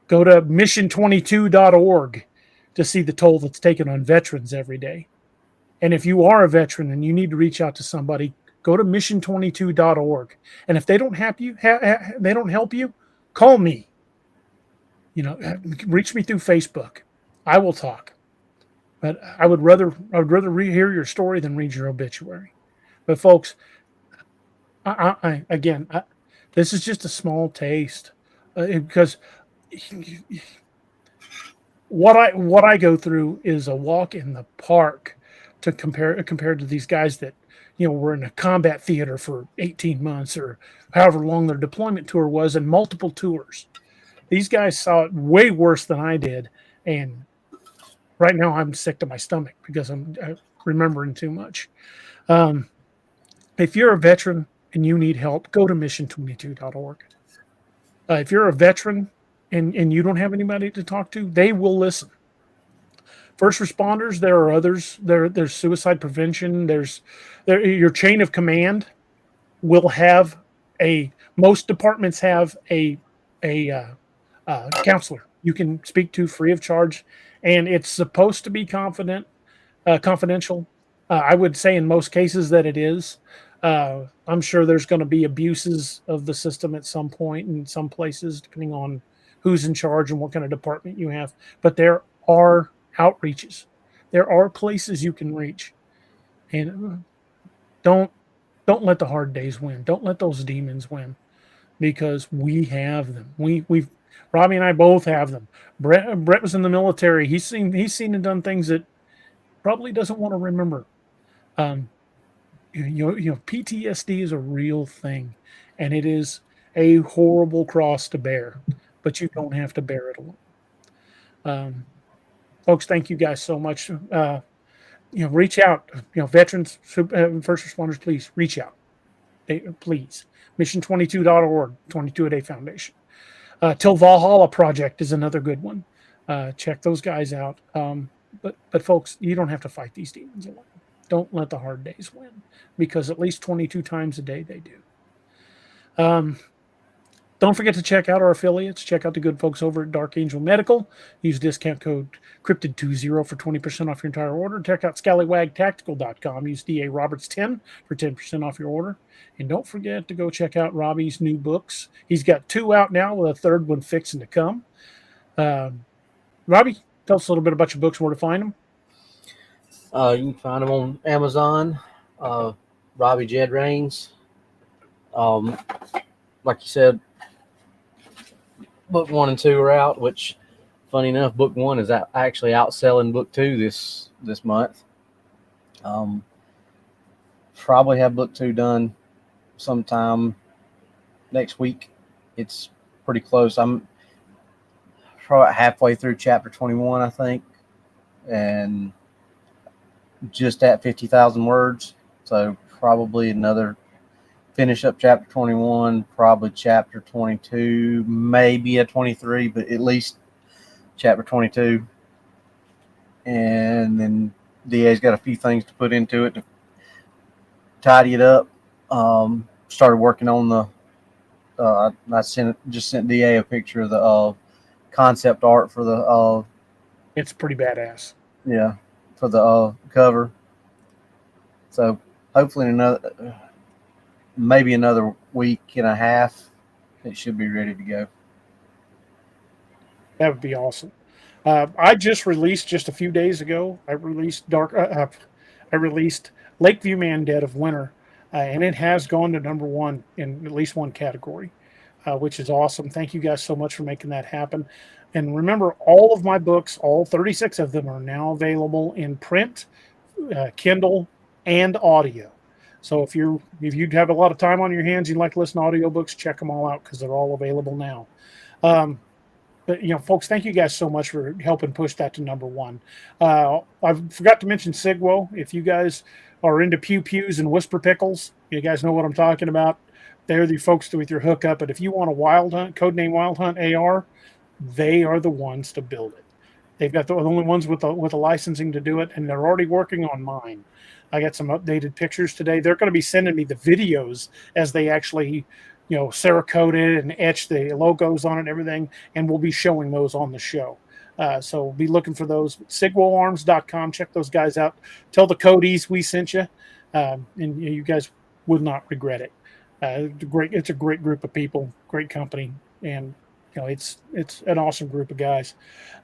Go to mission22.org to see the toll that's taken on veterans every day. And if you are a veteran and you need to reach out to somebody, go to mission22.org. And if they don't help you, call me. Reach me through Facebook. I will talk. But I would rather hear your story than read your obituary. But folks, this is just a small taste because what I go through is a walk in the park compared to these guys that were in a combat theater for 18 months or however long their deployment tour was, and multiple tours. These guys saw it way worse than I did, and right now I'm sick to my stomach because I'm remembering too much. If you're a veteran and you need help, go to mission22.org. If you're a veteran and you don't have anybody to talk to, they will listen. First responders, there are others. There's suicide prevention. Your chain of command will have most departments have a counselor you can speak to free of charge, and it's supposed to be confidential. I would say in most cases that it is. I'm sure there's going to be abuses of the system at some point in some places, depending on who's in charge and what kind of department you have. But there are outreaches. There are places you can reach, and don't let the hard days win. Don't let those demons win, because we have them. We've Robbie and I both have them. Brett was in the military. He's seen and done things that probably doesn't want to remember. PTSD is a real thing, and it is a horrible cross to bear, but you don't have to bear it alone. Folks, thank you guys so much. Reach out. Veterans, first responders, please reach out. Please. Mission22.org, 22 a Day Foundation. Till Valhalla Project is another good one. Check those guys out. But folks, you don't have to fight these demons alone. Don't let the hard days win, because at least 22 times a day they do. Don't forget to check out our affiliates. Check out the good folks over at Dark Angel Medical. Use discount code Cryptid20 for 20% off your entire order. Check out scallywagtactical.com. Use DA Roberts 10 for 10% off your order. And don't forget to go check out Robbie's new books. He's got 2 out now, with a 3rd one fixing to come. Robbie, tell us a little bit about your books, where to find them. You can find them on Amazon. Robbie Jed Rains. Like you said, book 1 and 2 are out, which, funny enough, book 1 is actually outselling book 2 this month. Probably have book 2 done sometime next week. It's pretty close. I'm probably halfway through chapter 21, I think, and just at 50,000 words. So probably finish up chapter 21, probably chapter 22, maybe a 23, but at least chapter 22. And then DA's got a few things to put into it to tidy it up. Started working on I just sent DA a picture of the concept art for the It's pretty badass. Yeah, for the cover. So hopefully maybe another week and a half, it should be ready to go. That would be awesome. I just released, just a few days ago, I released Lakeview Man Dead of Winter, and it has gone to #1 in at least one category, which is awesome. Thank you guys so much for making that happen. And remember, all of my books, all 36 of them, are now available in print, Kindle, and audio. So if you have a lot of time on your hands, you'd like to listen to audiobooks, check them all out, because they're all available now. But folks, thank you guys so much for helping push that to #1. I forgot to mention Sigwo. If you guys are into pew pews and whisper pickles, you guys know what I'm talking about. They're the folks with your hookup. But if you want a Wild Hunt, codename Wild Hunt AR, they are the ones to build it. They've got the only ones with the licensing to do it, and they're already working on mine. I got some updated pictures today. They're going to be sending me the videos as they actually, Cerakoted and etch the logos on it and everything, and we'll be showing those on the show. So be looking for those. SigwoArms.com. Check those guys out. Tell the Codys we sent you, and you guys would not regret it. It's a great group of people, great company, and it's an awesome group of guys.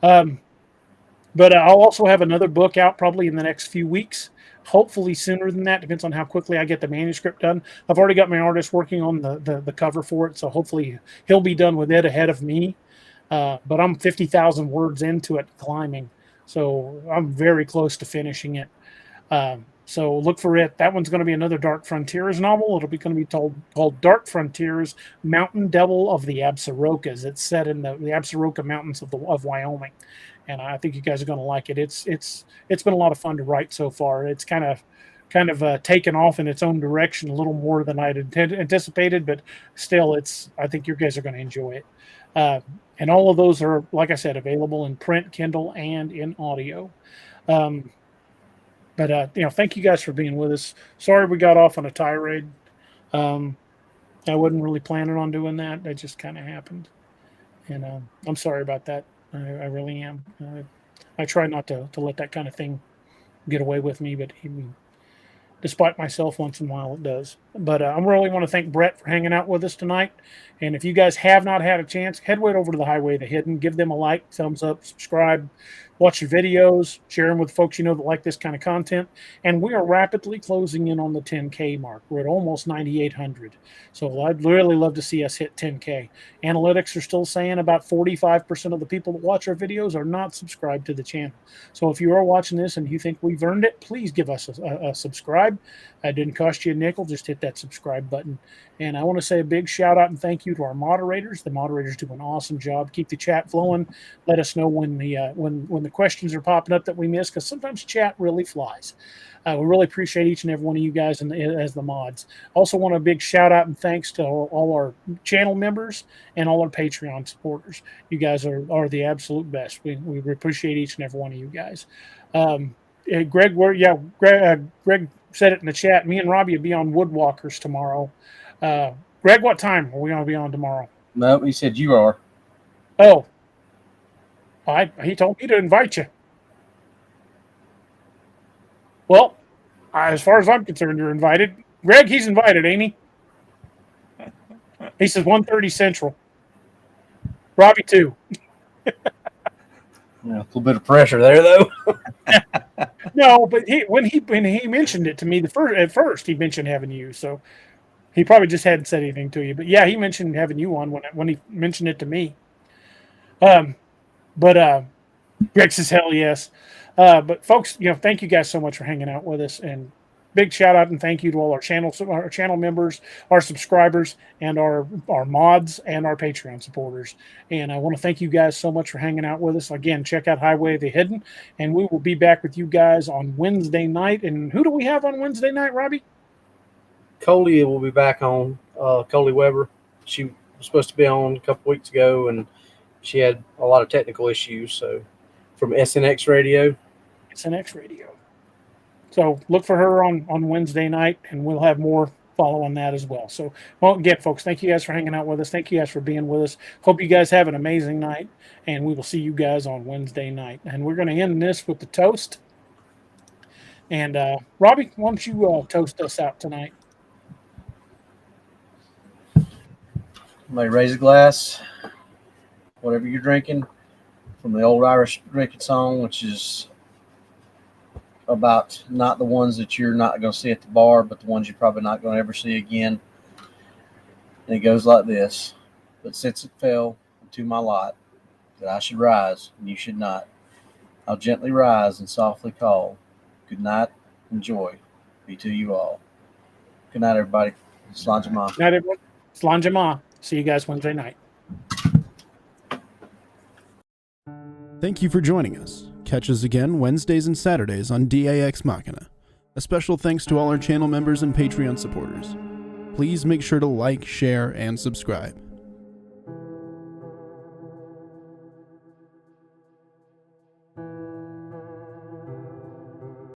But I'll also have another book out probably in the next few weeks. Hopefully sooner than that. Depends on how quickly I get the manuscript done. I've already got my artist working on the cover for it, so hopefully he'll be done with it ahead of me. But I'm 50,000 words into it, climbing, so I'm very close to finishing it. So look for it. That one's going to be another Dark Frontiers novel. It'll be going to be called Dark Frontiers: Mountain Devil of the Absarokas. It's set in the Absaroka Mountains of Wyoming, and I think you guys are going to like it. It's been a lot of fun to write so far. It's kind of taken off in its own direction a little more than I'd anticipated, but still, I think you guys are going to enjoy it. And all of those are, like I said, available in print, Kindle, and in audio. But thank you guys for being with us. Sorry we got off on a tirade. I wasn't really planning on doing that. It just kind of happened, and I'm sorry about that. I really am. I try not to let that kind of thing get away with me, but despite myself, once in a while it does. But I really want to thank Brett for hanging out with us tonight. And if you guys have not had a chance, head right over to the Highway of the Hidden. Give them a like, thumbs up, subscribe, watch your videos, share them with folks you know that like this kind of content. And we are rapidly closing in on the 10K mark. We're at almost 9,800. So I'd really love to see us hit 10K. Analytics are still saying about 45% of the people that watch our videos are not subscribed to the channel. So if you are watching this and you think we've earned it, please give us a subscribe. It didn't cost you a nickel. Just hit that subscribe button. And I want to say a big shout out and thank you to our moderators. The moderators do an awesome job. Keep the chat flowing. Let us know when the questions are popping up that we miss, because sometimes chat really flies. We really appreciate each and every one of you guys as the mods. Also want a big shout out and thanks to all our channel members and all our Patreon supporters. You guys are the absolute best. We appreciate each and every one of you guys. Greg, Greg said it in the chat. Me and Robbie will be on Woodwalkers tomorrow. Greg, what time are we going to be on tomorrow? No, he said you are. Oh, he told me to invite you. Well, as far as I'm concerned, you're invited. Greg, he's invited, ain't he? He says 1:30 Central. Robbie too. Yeah, a little bit of pressure there, though. No, but when he mentioned it to me at first he mentioned having you, so he probably just hadn't said anything to you. But yeah, he mentioned having you on when he mentioned it to me. But Greg says hell yes. But folks, thank you guys so much for hanging out with us, and big shout out and thank you to all our channel members, our subscribers, and our mods and our Patreon supporters. And I want to thank you guys so much for hanging out with us. Again, check out Highway of the Hidden, and we will be back with you guys on Wednesday night. And who do we have on Wednesday night, Robbie? Coley will be back on. Coley Weber. She was supposed to be on a couple weeks ago, and she had a lot of technical issues. So from SNX Radio. SNX Radio. So look for her on Wednesday night, and we'll have more follow on that as well. So, well, again, folks, thank you guys for hanging out with us. Thank you guys for being with us. Hope you guys have an amazing night, and we will see you guys on Wednesday night. And we're going to end this with the toast. And Robbie, why don't you toast us out tonight? Somebody raise a glass, whatever you're drinking, from the old Irish drinking song, which is about not the ones that you're not going to see at the bar, but the ones you're probably not going to ever see again. And it goes like this: but since it fell into my lot that I should rise and you should not, I'll gently rise and softly call, good night and joy be to you all. Good night, everybody. Slán Ma. Good night, everyone. Slán Ma. See you guys Wednesday night. Thank you for joining us. Catch us again Wednesdays and Saturdays on DAX Machina. A special thanks to all our channel members and Patreon supporters. Please make sure to like, share, and subscribe.